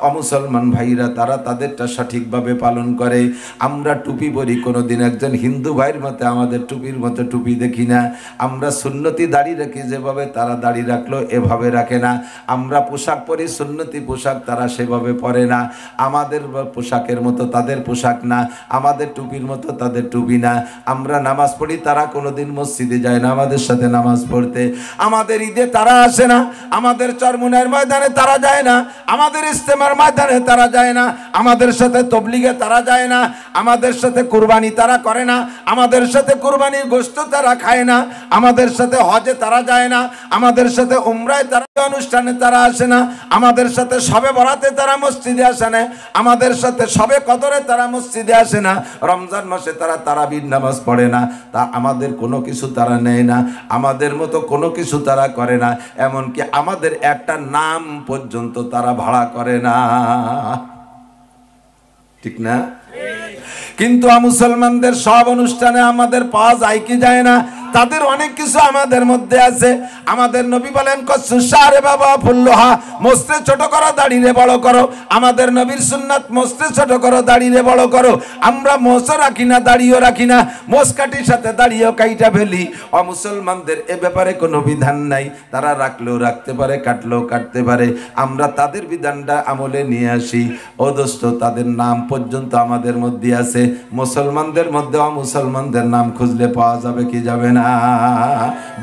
অমুসলমান ভাইরা তারা তাদেরটা সঠিকভাবে পালন করে। আমরা টুপি পরি, কোনোদিন একজন হিন্দু ভাইয়ের মতে আমাদের টুপির মতো টুপি দেখি না। আমরা সুন্নতি দাড়ি রাখি, যেভাবে তারা দাড়ি রাখলো এভাবে রাখে না। আমরা পোশাক পরি সুন্নতি পোশাক, তারা সেভাবে পরে না। আমাদের পোশাকের মতো তাদের পোশাক না, আমাদের টুপির মতো তাদের টুপি না। আমরা নামাজ পড়ি, তারা কোনোদিন মসজিদে যায় না আমাদের সাথে নামাজ পড়তে। আমাদের ঈদে তারা আসে না, আমাদের চরমুনের ময়দানে তারা যায় না, আমাদের ইস্তেমার ময়দানে তারা যায় না, আমাদের সাথে তবলিগে তারা যায় না, আমাদের সাথে কুরবানি তারা করে না, আমাদের সাথে কুরবানির গোশত তারা খায় না, আমাদের সাথে হজে তারা যায় না, আমাদের সাথে উমরায় তারা অনুষ্ঠানে তারা আসে না, আমাদের সাথে শবে বরাতে তারা মসজিদে আসে না, আমাদের সাথে শবে কদরে তারা মসজিদে আসে না, রমজান মাসে তারা তারাবির নামাজ পড়ে না, তা আমাদের কোনো কিছু তারা নেয় না, আমাদের মতো কোনো কিছু তারা করে না, এমনকি আমাদের একটা নাম পর্যন্ত তারা ভাড়া করে না। ঠিক না? কিন্তু মুসলমানদের সব অনুষ্ঠানে আমাদের পাওয়া যায় কি যায় না? তাদের অনেক কিছু আমাদের মধ্যে আছে। আমাদের নবী বলেন কসুসারে বাবা ফুল্লোহা, মস্তে ছোট করো দাড়িরে বড় করো। আমাদের নবীর সুন্নাত মস্তে ছোট করো দাড়িরে বড় করো। আমরা মোছও রাখি না, দাড়িও রাখি না, মোছ কাটির সাথে দাড়িও কাইটা ফেলি। অমুসলমানদের এ ব্যাপারে কোনো বিধান নাই, তারা রাখলেও রাখতে পারে, কাটলেও কাটতে পারে। আমরা তাদের বিধানটা আমলে নিয়ে আসি। ও দোস্ত, তাদের নাম পর্যন্ত আমাদের মধ্যে আছে। মুসলমানদের মধ্যে অমুসলমানদের নাম খুঁজলে পাওয়া যাবে কি যাবে না?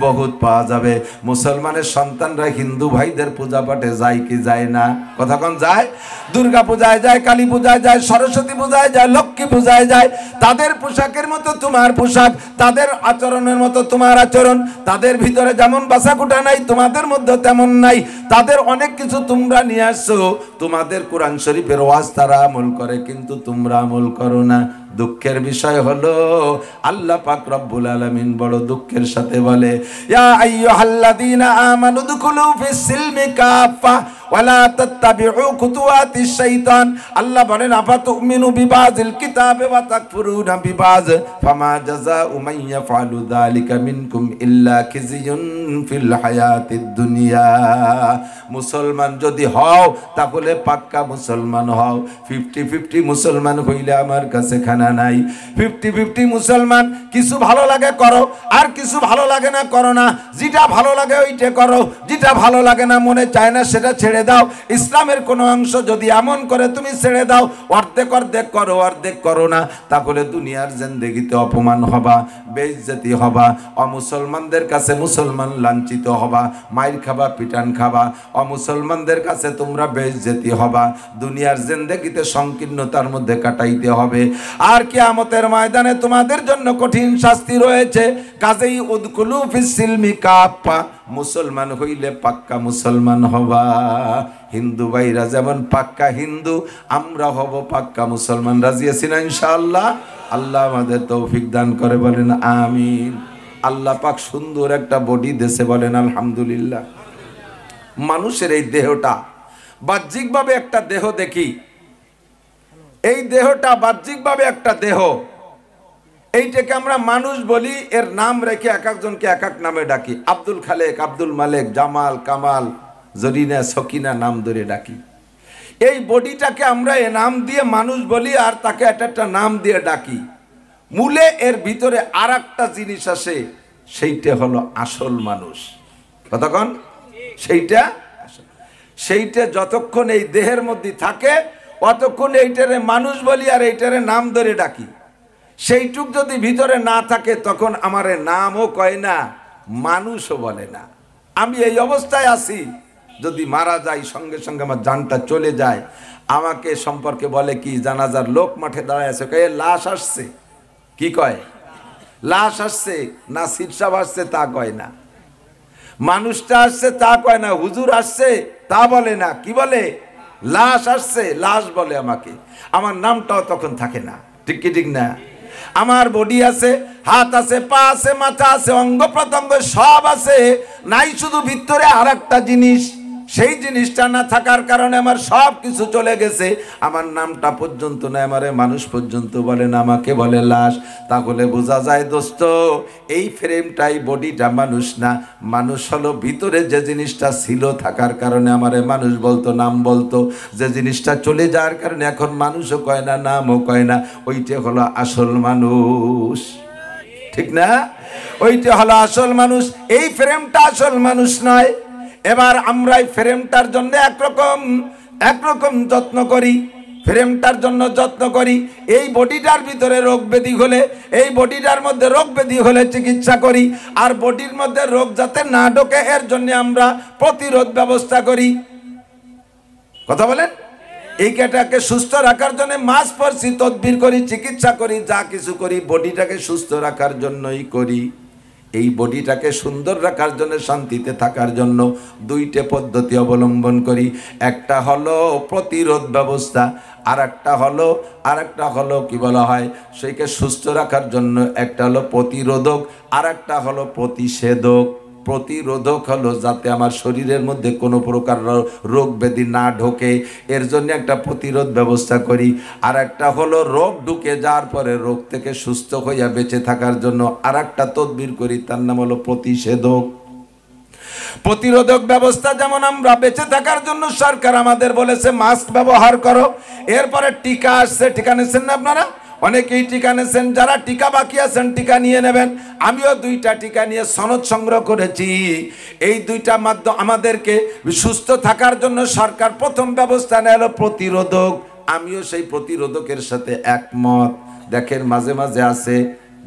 বহুত পাওয়া যাবে। মুসলমানের সন্তানরা হিন্দু ভাইদের পূজা পাঠে যায় কি যায় না? কথা কোন যায়? দুর্গা পূজায় যায়, কালী পূজায় যায়, সরস্বতী পূজায় যায়, লক্ষ্মী পূজায় যায়। তাদের পোশাকের মতো তোমার পোশাক, তাদের আচরণের মতো তোমার আচরণ, তাদের ভিতরে যেমন বাসাকুটা নাই তোমাদের মধ্যে তেমন নাই। তাদের অনেক কিছু তোমরা নিয়ে আসছো, তোমাদের কোরআন শরীফের ওয়াজ তারা আমল করে, কিন্তু তোমরা আমল করো না। দুঃখের বিষয় হলো আল্লাহ পাক রব্বুল আলামিন বড় দুঃখের সাথে বলে, ইয়া আইয়ুহাল্লাযীনা আমানু দুখুলু ফিস সিলমি কাফা ওয়ালা তাত্তাবিউ খুতুওয়াতিশ শাইতান। আল্লাহ বলেন আফাতুমিনু বিবাযিল কিতাবে ওয়া তাকফুরুনা বিবায ফামা জাযাউ মান ইয়াফআলু যালিকা মিনকুম ইল্লা খিজিয়ুন ফিল হায়াতিদ দুনিয়া। মুসলমান যদি হও তাহলে পাক্কা মুসলমান হও। 50-50 মুসলমান হইলে আমার কাছে খানা নাই। 50-50 মুসলমান, কিছু ভালো লাগে করো আর কিছু ভালো লাগে না করো না। যেটা ভালো লাগে ওইটা করো, যেটা ভালো লাগে না মনে চায় না সেটা ছেড়ে দাও। ইসলামের কোনো অংশ যদি এমন করে তুমি ছেড়ে দাও, অর্ধেক অর্ধেক করো অর্ধেক করো না, তাহলে দুনিয়ার জিন্দেগিতে অপমান হবা, বেইজ্জতি হবা, অমুসলমানদের কাছে মুসলমান লাঞ্ছিত হবা, মাইর খাবা, পিটান খাবা, অমুসলমানদের কাছে তোমরা বেইজ্জতি হবা, দুনিয়ার জিন্দেগিতে সংকীর্ণতার মধ্যে কাটাইতে হবে। আর কিয়ামতের ময়দানে তোমাদের জন্য কঠিন শাস্তি রয়েছে। কাজেই উদকুলু ফিস সিলমি কাফা, মুসলমান হইলে পাক্কা মুসলমান হবা। হিন্দু ভাইরা যেমন পাক্কা হিন্দু, আমরা হব পাক্কা মুসলমান। রাজি আছি না ইনশাআল্লাহ? আল্লাহ আমাদের তৌফিক দান করে, বলেন আমিন। আল্লাহ পাক সুন্দর একটা বডি দেশে, বলেন আলহামদুলিল্লাহ। মানুষের এই দেহটা বাহ্যিকভাবে একটা দেহ দেখি, এই দেহটা বাহ্যিকভাবে একটা দেহ, এইটাকে আমরা মানুষ বলি। এর নাম রেখে এক একজনকে এক এক নামে ডাকি। আব্দুল খালেক, আব্দুল মালেক, জামাল, কামাল, জরিনা, সকিনা নাম ধরে ডাকি। এই বডিটাকে আমরা এ নাম দিয়ে মানুষ বলি আর তাকে একটা নাম দিয়ে ডাকি। মূলে এর ভিতরে আর একটা জিনিস আসে, সেইটা হলো আসল মানুষ। কতক্ষণ? সেইটা যতক্ষণ এই দেহের মধ্যে থাকে অতক্ষণ এইটারে মানুষ বলি আর এইটারে নাম ধরে ডাকি। সেইটুক যদি ভিতরে না থাকে তখন আমারে নামও কয় না, মানুষও বলে না। আমি এই অবস্থায় আছি, যদি মারা যাই সঙ্গে সঙ্গে আমার জানটা চলে যায়, আমাকে সম্পর্কে বলে কি, জানাজার লোক মাঠে দাঁড়ায় আছে, কয়ে লাশ আসছে। কি কয়? লাশ আসছে। না শিরসাব আসছে তা কয় না, মানুষটা আসছে তা কয় না, হুজুর আসছে তা বলে না, কি বলে? লাশ আসছে, লাশ বলে আমাকে। আমার নামটাও তখন থাকে না। ঠিক কি ঠিক না? আমার বডি আছে, হাত আছে, পা আছে, মাথা আছে, অঙ্গ প্রত্যঙ্গ সব আছে, নাই শুধু ভিতরে আর একটা জিনিস। সেই জিনিসটা না থাকার কারণে আমার সব কিছু চলে গেছে। আমার নামটা পর্যন্ত না, আমারে মানুষ পর্যন্ত বলে না, আমাকে বলে লাশ। তাহলে বোঝা যায় দোস্ত, এই ফ্রেমটাই, বডিটা মানুষ না। মানুষ হলো ভিতরে যে জিনিসটা ছিল থাকার কারণে আমারে মানুষ বলতো, নাম বলতো। যে জিনিসটা চলে যাওয়ার কারণে এখন মানুষও কয় না, নামও কয় না। ওইটা হলো আসল মানুষ। ঠিক না? ওইটা হলো আসল মানুষ। এই ফ্রেমটা আসল মানুষ নয়। এবার আমরা এই ফ্রেমটার জন্য একরকম যত্ন করি, ফ্রেমটার জন্য যত্ন করি। এই বডিটার ভিতরে রোগ ব্যাধি হলে, এই বডিটার মধ্যে রোগ ব্যাধি হলে চিকিৎসা করি। আর বডির মধ্যে রোগ যাতে না ঢোকে এর জন্য আমরা প্রতিরোধ ব্যবস্থা করি। কথা বলেন? এইটাকে সুস্থ রাখার জন্য মাস পড়ছি, তদবির করি, চিকিৎসা করি, যা কিছু করি বডিটাকে সুস্থ রাখার জন্যই করি। এই বডিটাকে সুন্দর রাখার জন্য, শান্তিতে থাকার জন্য দুইটা পদ্ধতি অবলম্বন করি। একটা হলো প্রতিরোধ ব্যবস্থা, আর একটা হলো কি বলা হয়, সেইকে সুস্থ রাখার জন্য একটা হলো প্রতিরোধক, আর একটা হলো প্রতিষেধক। প্রতিরোধক হলো যাতে আমার শরীরের মধ্যে কোনো প্রকার রোগ ব্যাধি না ঢোকে, এর জন্য একটা প্রতিরোধ ব্যবস্থা করি। আর একটা হলো রোগ ঢুকে যাওয়ার পরে রোগ থেকে সুস্থ হইয়া বেঁচে থাকার জন্য আর একটা তদবির করি, তার নাম হলো প্রতিষেধক। প্রতিরোধক ব্যবস্থা যেমন আমরা বেঁচে থাকার জন্য সরকার আমাদের বলেছে মাস্ক ব্যবহার করো। এরপরে টিকা আসছে, টিকা নিচ্ছেন না আপনারা? অনেকেই টিকা নিয়েছেন, যারা টিকা বাকি আছেন টিকা নিয়ে নেবেন। আমিও 2টা টিকা নিয়ে সনদ সংগ্রহ করেছি। এই 2টা মাধ্যম আমাদেরকে সুস্থ থাকার জন্য সরকার প্রথম ব্যবস্থা নেয় হলো প্রতিরোধক। আমিও সেই প্রতিরোধকের সাথে একমত। দেখেন মাঝে মাঝে আছে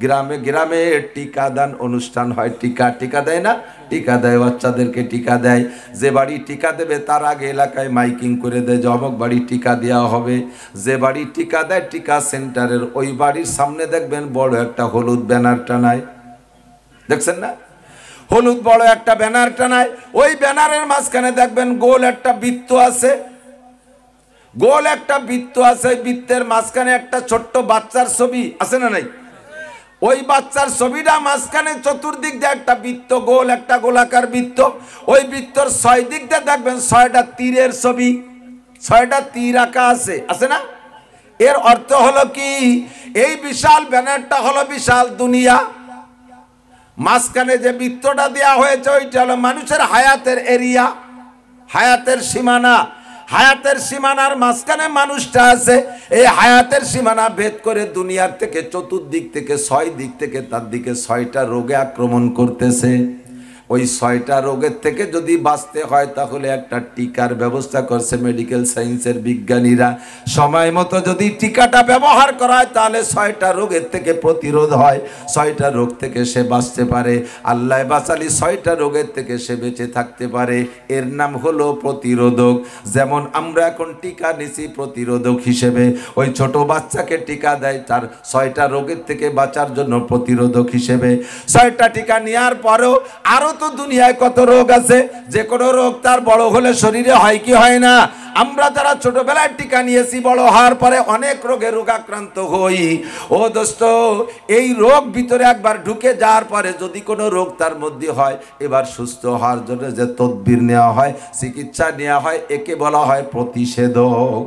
গ্রামে গ্রামে টিকাদান অনুষ্ঠান হয়, টিকা দেয় না, টিকা দেয়, বাচ্চাদেরকে টিকা দেয়। যে বাড়ি টিকা দেবে তার আগে এলাকায় মাইকিং করে দেয় যে অমুক বাড়ি টিকা দেওয়া হবে। যে বাড়ি টিকা দেয় টিকা সেন্টারের ওই বাড়ির সামনে দেখবেন বড় একটা হলুদ ব্যানার টানায়, দেখছেন না? হলুদ বড় একটা ব্যানার টানায়। ওই ব্যানারের মাঝখানে দেখবেন গোল একটা বৃত্ত আছে, বৃত্তের মাঝখানে একটা ছোট্ট বাচ্চার ছবি আছে না নাই? ওই বাচ্চার ছবিটা মাঝখানে চতুর্দিক দিয়ে একটা বৃত্ত, গোল একটা গোলাকার বৃত্ত, ওই বৃত্তর 6 দিক দিয়ে দেখবেন 6টা তীরের ছবি, 6টা তীর আঁকা আছে, আছে না? এর অর্থ হলো কি, এই বিশাল ব্যানারটা হলো বিশাল দুনিয়া, মাঝখানে যে বৃত্তটা দেওয়া হয়েছে ওইটা হলো মানুষের হায়াতের এরিয়া, হায়াতের সীমানা। হায়াতের সীমানার মাঝখানে মানুষটা আছে। এই হায়াতের সীমানা ভেদ করে দুনিয়ার থেকে চতুর্দিক থেকে 6 দিক থেকে তার দিকে 6টা রোগে আক্রমণ করতেছে। ওই 6টা রোগের থেকে যদি বাঁচতে হয় তাহলে একটা টিকার ব্যবস্থা করছে মেডিকেল সায়েন্সের বিজ্ঞানীরা। সময় মতো যদি টিকাটা ব্যবহার করা হয় তাহলে 6টা রোগের থেকে প্রতিরোধ হয়, 6টা রোগ থেকে সে বাঁচতে পারে। আল্লাহ বাঁচালি 6টা রোগের থেকে সে বেঁচে থাকতে পারে। এর নাম হলো প্রতিরোধক। যেমন আমরা এখন টিকা নিছি প্রতিরোধক হিসেবে, ওই ছোট বাচ্চাকে টিকা দেয় তার 6টা রোগের থেকে বাঁচার জন্য প্রতিরোধক হিসেবে। 6টা টিকা নেওয়ার পরেও আরো তো দুনিয়ায় কত রোগ আছে, যে কোনো রোগ তার বড় হলে শরীরে হয় কি হয় না? আমরা যারা ছোটবেলায় টিকা নিয়েছি বড় হওয়ার পরে অনেক রোগে রোগাক্রান্ত হই। ও দোস্ত, এই রোগ ভিতরে একবার ঢুকে যাওয়ার পরে যদি কোনো রোগ তার মধ্যে হয়, এবার সুস্থ হওয়ার জন্য যে তদবির নেওয়া হয়, চিকিৎসা নেওয়া হয়, একে বলা হয় প্রতিষেধক।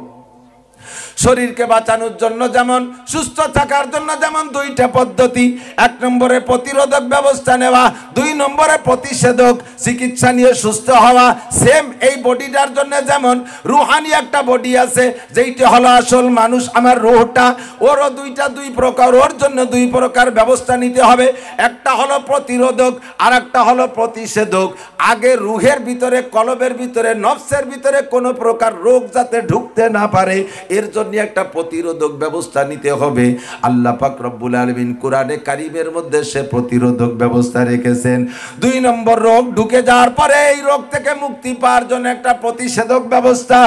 শরীরকে বাঁচানোর জন্য যেমন, সুস্থ থাকার জন্য যেমন 2টা পদ্ধতি, 1 নম্বরে প্রতিরোধক ব্যবস্থা নেওয়া, 2 নম্বরে প্রতিষেধক চিকিৎসা নিয়ে সুস্থ হওয়া। সেম এই বডিটার জন্য যেমন রুহানি একটা বডি আছে, যেইটা হলো আসল মানুষ, আমার রুহটা, ওরও 2 প্রকার, ওর জন্য 2 প্রকার ব্যবস্থা নিতে হবে। একটা হলো প্রতিরোধক আর একটা হলো প্রতিষেধক। আগে রুহের ভিতরে, কলবের ভিতরে, নফসের ভিতরে কোনো প্রকার রোগ যাতে ঢুকতে না পারে, এর জন্য একটা প্রতিরোধক ব্যবস্থা নিতে হবে। আল্লাহ পাক রব্বুল আলামিন কোরআনে কারীমের মধ্যে সে প্রতিরোধক ব্যবস্থা রেখেছেন। 2 নম্বর রোগ ঢুকে যাওয়ার পরে এই রোগ থেকে মুক্তি পাওয়ার জন্য একটা প্রতিষেধক ব্যবস্থা।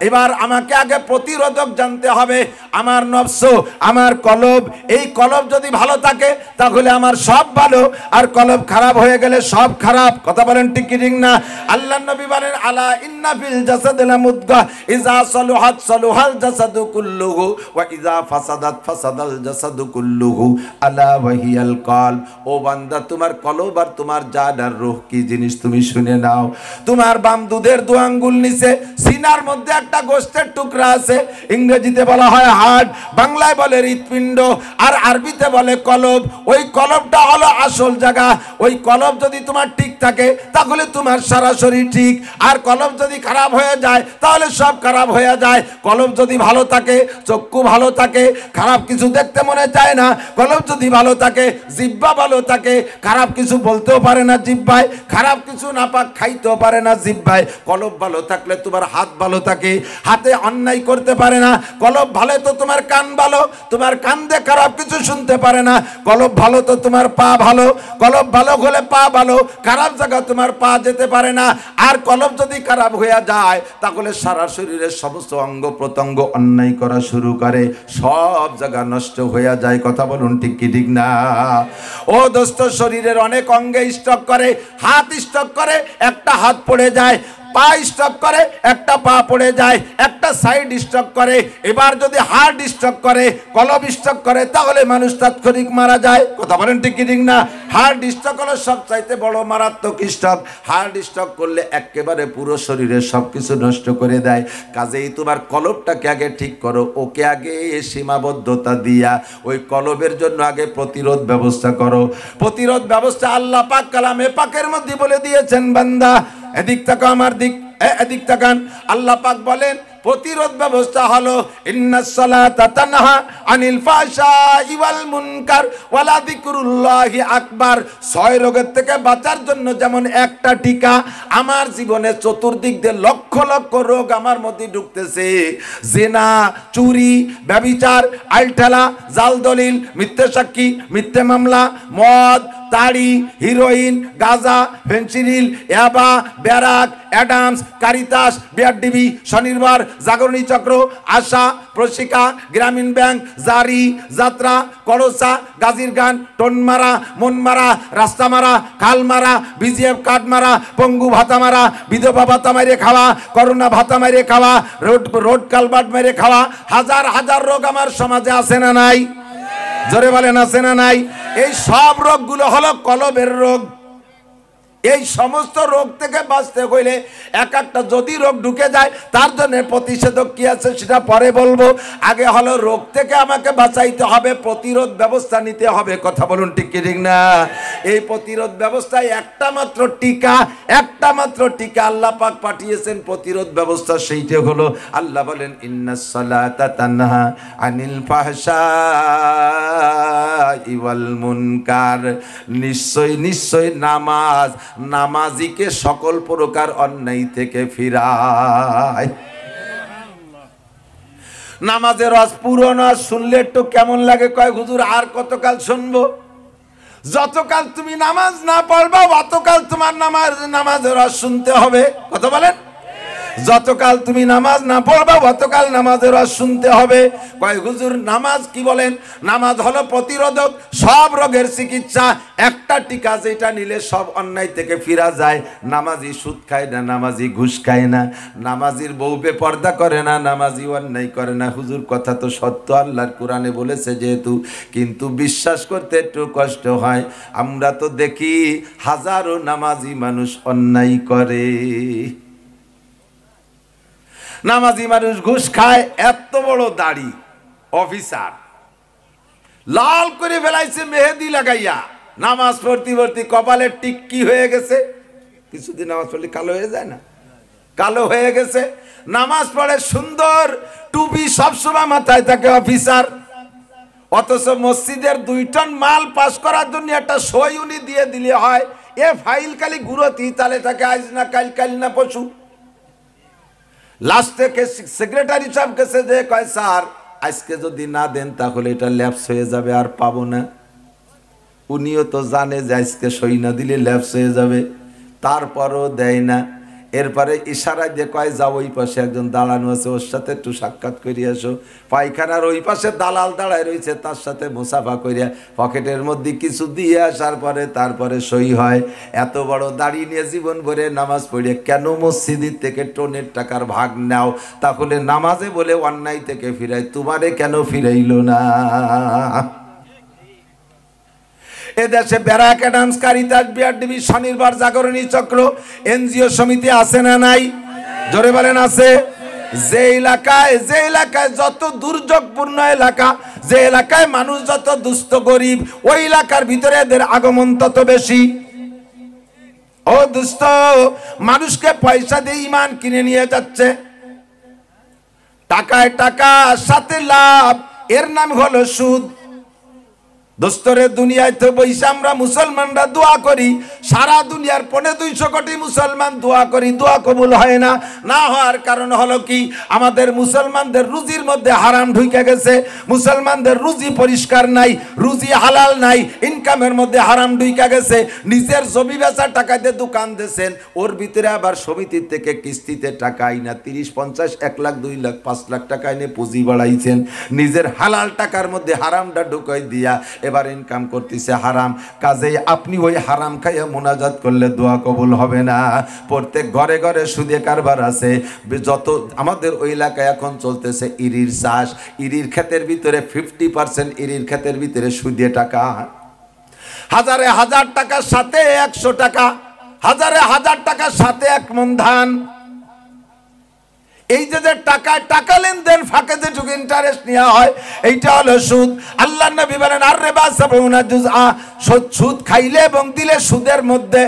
এবার আমাকে আগে প্রতিরোধক জানতে হবে। আমার নফস, আমার কলব, এই কলব যদি ভালো থাকে তাহলে আমার সব ভালো, আর কলব খারাপ হয়ে গেলে সব খারাপ। কথা বলেন ঠিক কি ঠিক না? আল্লাহর নবী বলেন, আলা ইন্না ফিল জাসাদি লামুদগা ইযা সালুহাত সালুহাল জাসাদু কুল্লুহু ওয়া ইযা ফাসাদাত ফাসাদাল জাসাদু কুল্লুহু আলা ওয়াহিয়াল কলব। ও বান্দা, তোমার কলব আর তোমার জান আর রূহ কি জিনিস তুমি শুনে নাও। তোমার বাম দুধের 2 আঙ্গুল নিচে সিনার মধ্যে একটা গোশতের টুকরা আছে, ইংরেজিতে বলা হয় হার্ট, বাংলায় বলে হৃৎপিণ্ড, আর আরবিতে বলে কলব। ওই কলবটা হলো আসল জায়গা। ওই কলব যদি তোমার ঠিক থাকে তাহলে তোমার সারা শরীর ঠিক, আর কলব যদি খারাপ হয়ে যায় তাহলে সব খারাপ হয়ে যায়। কলব যদি ভালো থাকে, চক্ষু ভালো থাকে, খারাপ কিছু দেখতে মনে চায় না। কলব যদি ভালো থাকে, জিহ্বা ভালো থাকে, খারাপ কিছু বলতেও পারে না জিহ্বায়, খারাপ কিছু নাপাক খাইতেও পারে না জিহ্বায়। কলব ভালো থাকলে তোমার হাত ভালো থাকে, হাতে অন্যায় করতে পারে না। কলব ভালো তো তোমার কান ভালো, তোমার কান দিয়ে খারাপ কিছু শুনতে পারে না। কলব ভালো তো তোমার পা ভালো, কলব ভালো হলে পা ভালো, খারাপ জায়গা তোমার পা যেতে পারে না। আর কলব যদি খারাপ হয়ে যায় তাহলে সারা শরীরের সমস্ত অঙ্গ প্রত্যঙ্গ অন্যায় করা শুরু করে, সব জায়গা নষ্ট হয়ে যায়। কথা বলুন ঠিক কি ঠিক না? ও দোস্ত, শরীরের অনেক অঙ্গে স্ট্রোক করে। হাত স্ট্রোক করে, একটা হাত পড়ে যায়। পা স্ট্রোক করে, একটা পা পড়ে যায়, একটা সাইড স্ট্রোক করে। এবার যদি হার্ট স্ট্রোক করে, কলব স্ট্রোক করে, তাহলে মানুষ তাৎক্ষণিক মারা যায়। কথা বলেন ঠিক কি ঠিক না? হার্ট স্ট্রোক হলো সবচাইতে বড় মারাত্মক স্ট্রোক। হার্ট স্ট্রোক করলে একেবারে পুরো শরীরের সবকিছু নষ্ট করে দেয়। কাজেই তোমার কলবটাকে আগে ঠিক করো, ওকে আগে সীমাবদ্ধতা দিয়া ওই কলবের জন্য আগে প্রতিরোধ ব্যবস্থা করো। প্রতিরোধ ব্যবস্থা আল্লাহ পাক কালামে পাকের মধ্যে বলে দিয়েছেন, বান্দা এদিক তাকা, আমার দিক, এদিক তাকান। আল্লাহ পাক বলেন প্রতিরোধ ব্যবস্থা হলো ইন্নাস সালাতা তানহা আনিল ফাহশাই ওয়াল মুনকার ওয়ালা যিকরুল্লাহি আকবার। 6 রোগের থেকে বাঁচার জন্য যেমন একটা টিকা, আমার জীবনে চতুর্দিক দিয়ে লক্ষ লক্ষ রোগ আমার মধ্যে ঢুকতেছে। জিনা, চুরি, ব্যভিচার, আলঠেলা, জাল দলিল, মিথ্যে সাক্ষী, মিথ্যে মামলা, মদ, তাড়ি, হিরোইন, গাঁজা, ফেন্সিডিল, ইয়াবা, ব্যারাক, অ্যাডামস, কারিতাস, বিআরডিবি, শনিবার, জাগরণী চক্র, আশা, প্রশিকা, গ্রামীণ ব্যাংক, জারি, যাত্রা, কলসা, গাজীর গান, টনমারা, মনমারা, রাস্তামারা, খালমারা, বিজিএফ কার্ড মারা, পঙ্গু ভাতা মারা, বিধবা ভাতা মেরে খাওয়া, করোনা ভাতা মেরে খাওয়া, রোড কালবার্ট মেরে খাওয়া, হাজার হাজার রোগ আমার সমাজে আছে না নাই? জোরে বলেন আছে না নাই? এই সব রোগগুলো হলো কলবের রোগ। এই সমস্ত রোগ থেকে বাঁচতে হইলে এক একটা যদি রোগ ঢুকে যায় তার জন্য প্রতিষেধক কি আছে সেটা পরে বলবো। আগে হলো রোগ থেকে আমাকে বাঁচাইতে হবে, প্রতিরোধ ব্যবস্থা নিতে হবে। কথা বলুন ঠিক কি ঠিক না? এই প্রতিরোধ ব্যবস্থায় একটা মাত্র টিকা আল্লাহ পাক পাঠিয়েছেন প্রতিরোধ ব্যবস্থা, সেইটা হলো আল্লাহ বলেন ইন্নাস সালাতা তানহা আনিল ফাহশাই ওয়াল মুনকার। নিশ্চয় নামাজিকে সকল প্রকার অন্যায় থেকে ফিরায়। নামাজের রস পুরনো শুনলে একটু কেমন লাগে, কয় হুজুর আর কতকাল শুনবো? যতকাল তুমি নামাজ না পড়বা অতকাল তোমার নামাজের রস শুনতে হবে। কথা বলেন, যতকাল তুমি নামাজ না পড়বা অতকাল নামাজের রস শুনতে হবে। কয় হুজুর নামাজ কি বলেন? নামাজ হলো প্রতিরোধক, সব রোগের চিকিৎসা। একটা টিকা যেটা নিলে সব অন্যায় থেকে ফিরা যায়। নামাজি সুদ খায় না, নামাজি ঘুষ খায় না, নামাজির বউ বেপর্দা করে না, নামাজি অন্যায় করে না। হুজুর কথা তো সত্য, আল্লাহর কোরআনে বলেছে যেহেতু, কিন্তু বিশ্বাস করতে একটু কষ্ট হয়। আমরা তো দেখি হাজারো নামাজি মানুষ অন্যায় করে। নামাজি মানুষ ঘুষ খায়, এত বড় দাড়ি অফিসার লাল করে ফেলাইছে মেহেদি লাগাইয়া, নামাজ পড়তে পড়তে কপালের টিক্কি হয়ে গেছে। কিছুদিন নামাজ পড়লে কালো হয়ে যায় না? কালো হয়ে গেছে। নামাজ পড়ে সুন্দর, টুপি সবসময় মাথায় থাকে অফিসার, অথচ মসজিদের 2 টন মাল পাস করার জন্য একটা সই উনি দিয়ে দিলে হয়, এ ফাইল খালি গুরতি তালে থাকে আজ না কাল না পশু। লাস্টে সেক্রেটারি সাহেব কাছে যে কয় স্যার আজকে যদি না দেন তাহলে এটা ল্যাপস হয়ে যাবে, আর পাবো না। উনিও তো জানে যে আজকে সই না দিলে ল্যাপস হয়ে যাবে, তারপরও দেয় না। এরপরে ইশারায় দিয়ে কয় যাও ওই পাশে একজন দাঁড়ানো আছে, ওর সাথে একটু সাক্ষাৎ করিয়া আসো। পায়খানার ওই পাশে দালাল দাঁড়ায় রয়েছে, তার সাথে মুসাফা করিয়া পকেটের মধ্যে কিছু দিয়ে আসার পরে তারপরে সই হয়। এত বড় দাড়ি নিয়ে জীবন ভরে নামাজ পড়িয়ে কেন মসজিদের থেকে টোনের টাকার ভাগ নাও? তাহলে নামাজে বলে অন্যায় থেকে ফিরাই, তোমারে কেন ফিরাইল না? এদেশে ব্যারাক ডান্স, কারিতাস, বিআরডিবি, স্বনির্ভর জাগরণী চক্র, এনজিও সমিতি আছে না নাই? জোরে বলেন আছে। যে এলাকায় যত দুর্যোগপূর্ণ এলাকা, যে এলাকায় মানুষ যত দুস্থ গরিব, ওই এলাকার ভিতরে এদের আগমন তত বেশি। ও দুস্থ মানুষকে পয়সা দিয়ে ইমান কিনে নিয়ে যাচ্ছে, টাকায় টাকা সাথে লাভ, এর নাম হলো সুদ। দোস্তরে দুনিয়ায় তো বৈশা আমরা মুসলমানরা দোয়া করি, সারা দুনিয়ার 250 কোটি মুসলমান দোয়া করি, দোয়া কবুল হয় না। না হওয়ার কারণ হলো কি? আমাদের মুসলমানদের রুজির মধ্যে হারাম ঢুকে গেছে, মুসলমানদের রুজি পরিষ্কার নাই, রুজি হালাল নাই, ইনকামের মধ্যে হারাম ঢুকে গেছে। নিজের জমি বেচার টাকা দিয়ে দোকান দিয়েছেন, ওর ভিতরে আবার সমিতির থেকে কিস্তিতে টাকা আইনা 30, 50, 1 লাখ, 2 লাখ, 5 লাখ টাকা এনে পুঁজি বাড়াইছেন। নিজের হালাল টাকার মধ্যে হারামটা ঢুকাই দিয়া এবার ইনকাম করতেছে হারাম। কাজেই আপনি ওই হারাম খাইয়া মুনাজাত করলে দোয়া কবুল হবে না। প্রত্যেক ঘরে ঘরে সুদে কারবার আছে। যত আমাদের ওই এলাকায় এখন চলতেছে ইরির চাষ, ইরির ক্ষেতের ভিতরে 50% ইরির ক্ষেতের ভিতরে সুদে টাকা। হাজারে হাজার টাকার সাথে 100 টাকা, হাজারে হাজার টাকার সাথে 1 মণ ধান। এই যে টাকা লেনদেন ফাঁকে যেটুকু ইন্টারেস্ট নেওয়া হয়, এইটা হলো সুদ। আল্লাহ নবী বলেন আর রিবা সাবউনা জুজআ, সুদ খাইলে এবং দিলে সুদের মধ্যে,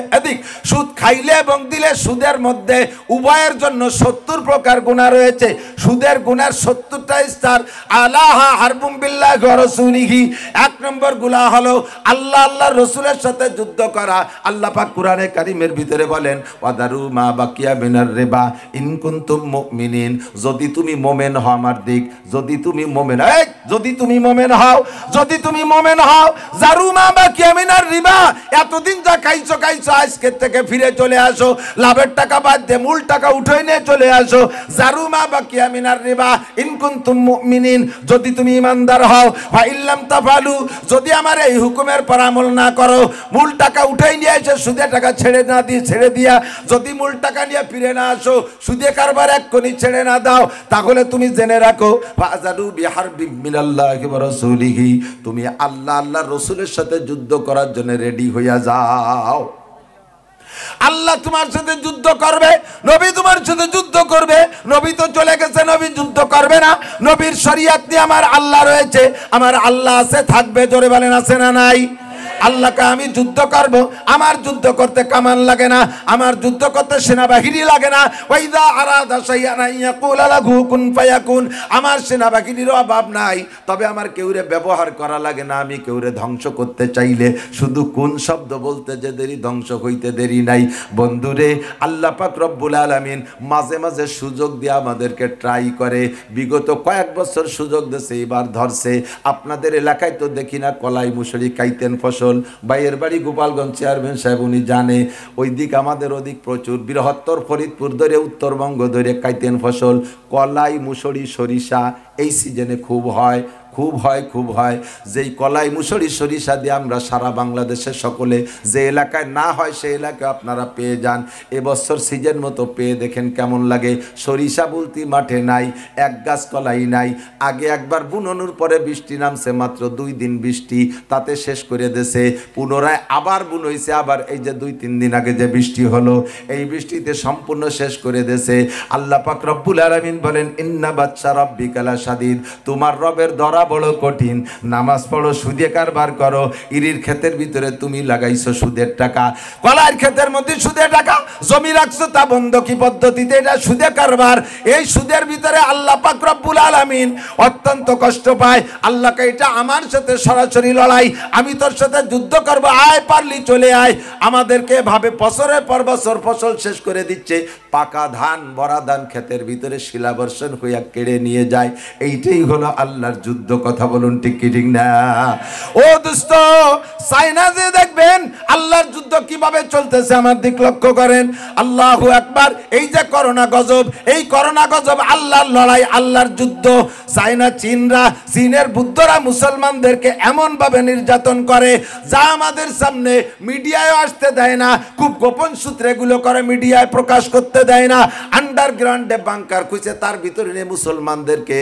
সুদ খাইলে এবং দিলে সুদের মধ্যে উভয়ের জন্য 70 প্রকার গুনাহ রয়েছে। সুদের গুনার 70টা স্তর। আলাহা হারবুম বিল্লাহি ওয়া রাসূলিহি, 1 নম্বর গুনাহ হলো আল্লাহর রাসূলের সাথে যুদ্ধ করা। আল্লাহ পাক কোরআনে কারীমের ভিতরে বলেন ওয়াদারু মা বাকিয়া মিনার রিবা ইন কুনতুম মুমিনিন, যদি তুমি মোমেন হও, আমার দিক, যদি তুমি মোমেন, যদি তুমি মোমেন হও, জারুমা বাকিয়া মিনার রিবা, এতদিন যা খাইছো আজকে থেকে ফিরে চলে আসো, লাভের টাকা বাদ দিয়ে মূল টাকা উঠে নিয়ে চলে আসো। জারুমা বাকিয়া মিনার রিবা ইন কুনতুম মুমিনিন, যদি তুমি ইমানদার হও। ফা ইল্লাম তাফালু, যদি আমার এই হুকুমের পর আমল না করো, মূল টাকা উঠে নিয়ে এসে সুদে টাকা ছেড়ে দিয়া যদি মূল টাকা নিয়ে ফিরে না আসো, সুদে কারবার এক কোনি ছেড়ে না দাও, তাহলে তুমি জেনে রাখো ফাজাদু বিহারবিম মিনাল্লাহি ওয়া রাসূলিহি, তুমি আল্লাহ আল্লাহর রাসূলের সাথে যুদ্ধ করার জন্য রেডি হইয়া যাও। আল্লাহ তোমার সাথে যুদ্ধ করবে, নবী তোমার সাথে যুদ্ধ করবে। নবী তো চলে গেছে, নবী যুদ্ধ করবে না। নবীর শরীয়ত নিয়ে আমার আল্লাহ রয়েছে, আমার আল্লাহ আছে, থাকবে। জোরে বলেন আছে না নাই? আল্লাহকে আমি যুদ্ধ করব, আমার যুদ্ধ করতে কামান লাগে না, আমার যুদ্ধ করতে সেনাবাহিনী লাগে না। ওয়াইদা আরাদা শাইআন ইয়াকুলা লাহু কুন ফায়াকুন, আমার সেনাবাহিনীর অভাব নাই, তবে আমার কেউরে ব্যবহার করা লাগে না। আমি কেউরে ধ্বংস করতে চাইলে শুধু কোন শব্দ বলতে যে দেরি, ধ্বংস হইতে দেরি নাই। বন্ধুরে, আল্লাহ পাক রব্বুল আলামিন মাঝে মাঝে সুযোগ দিয়ে আমাদেরকে ট্রাই করে। বিগত কয়েক বছর সুযোগ দিয়েছে, এবার ধরছে। আপনাদের এলাকায় তো দেখি না কলাই মুসুরি কাইতেন ফসল। ভাইয়ের বাড়ি গোপালগঞ্জ, চেয়ারম্যান সাহেব উনি জানে, ওই দিক আমাদের ওদিক প্রচুর, বৃহত্তর ফরিদপুর ধরে উত্তরবঙ্গ ধরে কাইতেন ফসল, কলাই মুসুরি সরিষা এই সিজনে খুব হয়, খুব হয়, খুব হয়। যেই কলাই মুসুরি সরিষা দিয়ে আমরা সারা বাংলাদেশে সকলে, যে এলাকায় না হয় সেই এলাকায় আপনারা পেয়ে যান। এবছর সিজন মতো পেয়ে দেখেন কেমন লাগে। সরিষা বলতে মাঠে নাই, এক গাছ কলাই নাই। আগে একবার বুননুর পরে বৃষ্টি নামছে, মাত্র 2 দিন বৃষ্টি, তাতে শেষ করে দেছে। পুনরায় আবার বুন হয়েছে, আবার এই যে 2-3 দিন আগে যে বৃষ্টি হলো, এই বৃষ্টিতে সম্পূর্ণ শেষ করে দেছে। আল্লাহ পাক রব্বুল আলামিন বলেন, ইন্না বাচ্চা রাব্বিকা লাশাদীদ, তোমার রবের ধরা বড় কঠিন। নামাজ পড়ো, সুদে কারবার করো। ইরির ক্ষেতের ভিতরে তুমি লাগাইছো সুদের টাকা, কলার ক্ষেতের মধ্যে সুদের টাকা, জমি রাখছো তা বন্ধকি পদ্ধতিতে, এটা সুদে কারবার। এই সুদের ভিতরে আল্লাহ পাক রব্বুল আলামিন অত্যন্ত কষ্ট পায়। আল্লাহকে এটা আমার সাথে সরাসরি লড়াই, আমি তোর সাথে যুদ্ধ করবো, আয় পারলি চলে আয়। আমাদেরকে ভাবে বছরের পর বছর ফসল শেষ করে দিচ্ছে, পাকা ধান ভরা ধান ক্ষেতের ভিতরে শিলাবর্ষণ হইয়া কেড়ে নিয়ে যায়। এইটাই হলো আল্লাহর যুদ্ধ। কথা বলুন ঠিক কি ঠিক না? ও দোস্ত, চায়না যে দেখবেন আল্লাহর যুদ্ধ কিভাবে চলতেছে, আমার দিক লক্ষ্য করেন। আল্লাহু আকবার। এই যে করোনা গজব, এই করোনা গজব আল্লাহর লড়াই, আল্লাহর যুদ্ধ। চায়না, চীনরা, চীনের বুদ্ধরা মুসলমানদেরকে এমন ভাবে নির্যাতন করে যা আমাদের সামনে মিডিয়ায় আসতে দেয় না, খুব গোপন সূত্রে এগুলো করে, মিডিয়ায় প্রকাশ করতে দেয় না। আন্ডারগ্রাউন্ডে বাংকার খুঁজে তার ভিতরে নিয়ে মুসলমানদেরকে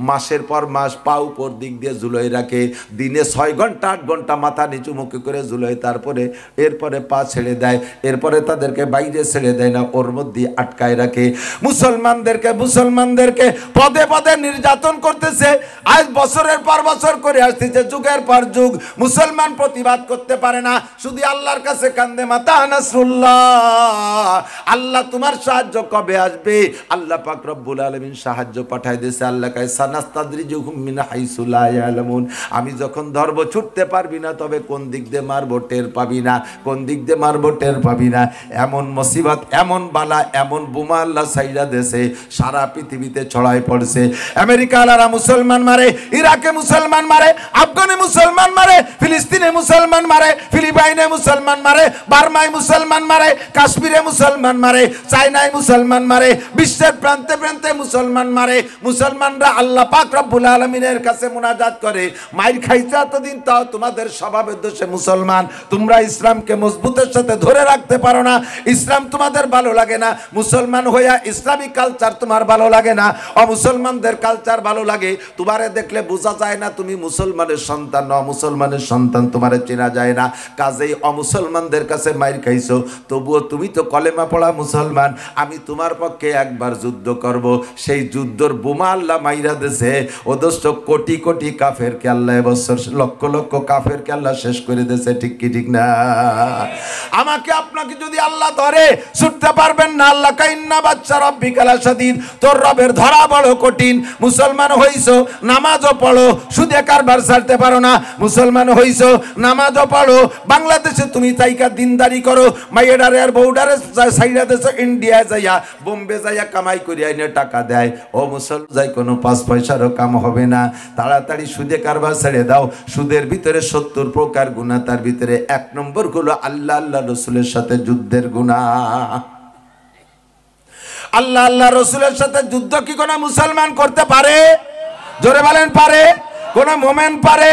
মাসের পর মাস পা উপর দিক দিয়ে ঝুলোয় রাখে। দিনে 6 ঘন্টা 8 ঘন্টা মাথা নিচু মুখে করে ঝুলোয়, তারপরে এরপরে পা ছেড়ে দেয়, এরপরে তাদেরকে বাইরে ছেড়ে দেয় না, ওর মধ্যে আটকায় রাখে। মুসলমানদেরকে পদে পদে নির্যাতন করতেছে। আজ বছরের পর বছর করে আসতেছে, যুগের পর যুগ। মুসলমান প্রতিবাদ করতে পারে না, শুধু আল্লাহর কাছে কান্দে, মাতা নাসরুল্লাহ, আল্লাহ তোমার সাহায্য কবে আসবে? আল্লাহ পাক রব্বুল আলামিন সাহায্য পাঠায় দিয়েছে। আল্লাহ কয়, সানাস্তাদরিজুহুম মিন হাইসু লা ইয়ালামুন, আমি যখন ধরবো ছুটতে পারবি না, তবে কোন দিক দিয়ে মারবো টের পাবি না, কোন দিক দিয়ে মারবো টের পাবি না। এমন মুসিবত, এমন বালা, এমন বোমা আল্লাহ সাইরা দেশে সারা পৃথিবীতে ছড়ায় পড়ছে। আমেরিকালারা মুসলমান মারে, ইরাকে মুসলমান মারে, আফগানে মুসলমান মারে, ফিলিস্তিনে মুসলমান মারে, ফিলিপাইনে মুসলমান মারে, বার্মায় মুসলমান মারে, কাশ্মীরে মুসলমান মারে, চায়নায় মুসলমান মারে, বিশ্বের প্রান্তে প্রান্তে মুসলমান মারে। মুসলমানরা আল্লাহ পাক রব্বুল আলামিনের কাছে মুনাজাত করে, মাইর খাইছে এতদিন, তাও তোমাদের স্বভাবের দোষে মুসলমান, তোমরা ইসলামকে মজবুতের সাথে ধরে রাখতে পারো না, ইসলাম তোমাদের ভালো লাগে না, মুসলমান হইয়া ইসলামিক কালচার তোমার ভালো লাগে না, অমুসলমানদের কালচার ভালো লাগে। তোমারে দেখলে বোঝা যায় না তুমি মুসলমানের সন্তান, অমুসলমানের সন্তান তোমারে চেনা যায় না। কাজেই অমুসলমানদের কাছে মাইর খাইছো, তবুও তুমি তো কলেমা পড়া মুসলমান, আমি তোমার পক্ষে একবার যুদ্ধ করব। সেই যুদ্ধর বোমা আল্লাহ মাইরা দেছে। ও দোস্ত, কোটি কোটি কাফেরকে আল্লাহ এবছর, লক্ষ লক্ষ কাফেরকে আল্লাহ শেষ করে দেছে। ঠিক কি ঠিক না? আমাকে আপনাকে যদি আল্লাহ ধরে, ছুটতে পারবেন না। আল্লাহ কাইন্না বাচ্চা রাব্বিকা লাশাদীদ, তোর রবের ধরা বড় কঠিন। মুসলমান হইছো, নামাজও পড়ো, সুদে কারবার ছাড়তে পারো না। মুসলমান হইছো, নামাজও পড়ো, বাংলাদেশে তুমি তাইকা দিনদারি করো, মাইয়েডারে আর বউডারে সাইডা দেশো, ইন্ডিয়ায় যাইয়া, বোম্বে যাইয়া কামাই করে আইনে টাকা দেয়। ও মুসলমান যাই, কোনো 5 পয়সারও কাম হবে না। তাড়াতাড়ি সুদে কারবার ছেড়ে দাও। সুদের ভিতরে 70 প্রকার গুনাহ, তার ভিতরে 1 নম্বর হলো আল্লাহ আল্লাহ রসুলের সাথে যুদ্ধের গুনাহ। আল্লাহ আল্লাহ রসুলের সাথে যুদ্ধ কি কোনো মুসলমান করতে পারে? জোরে বলেন, পারে? কোন মোমেন পারে?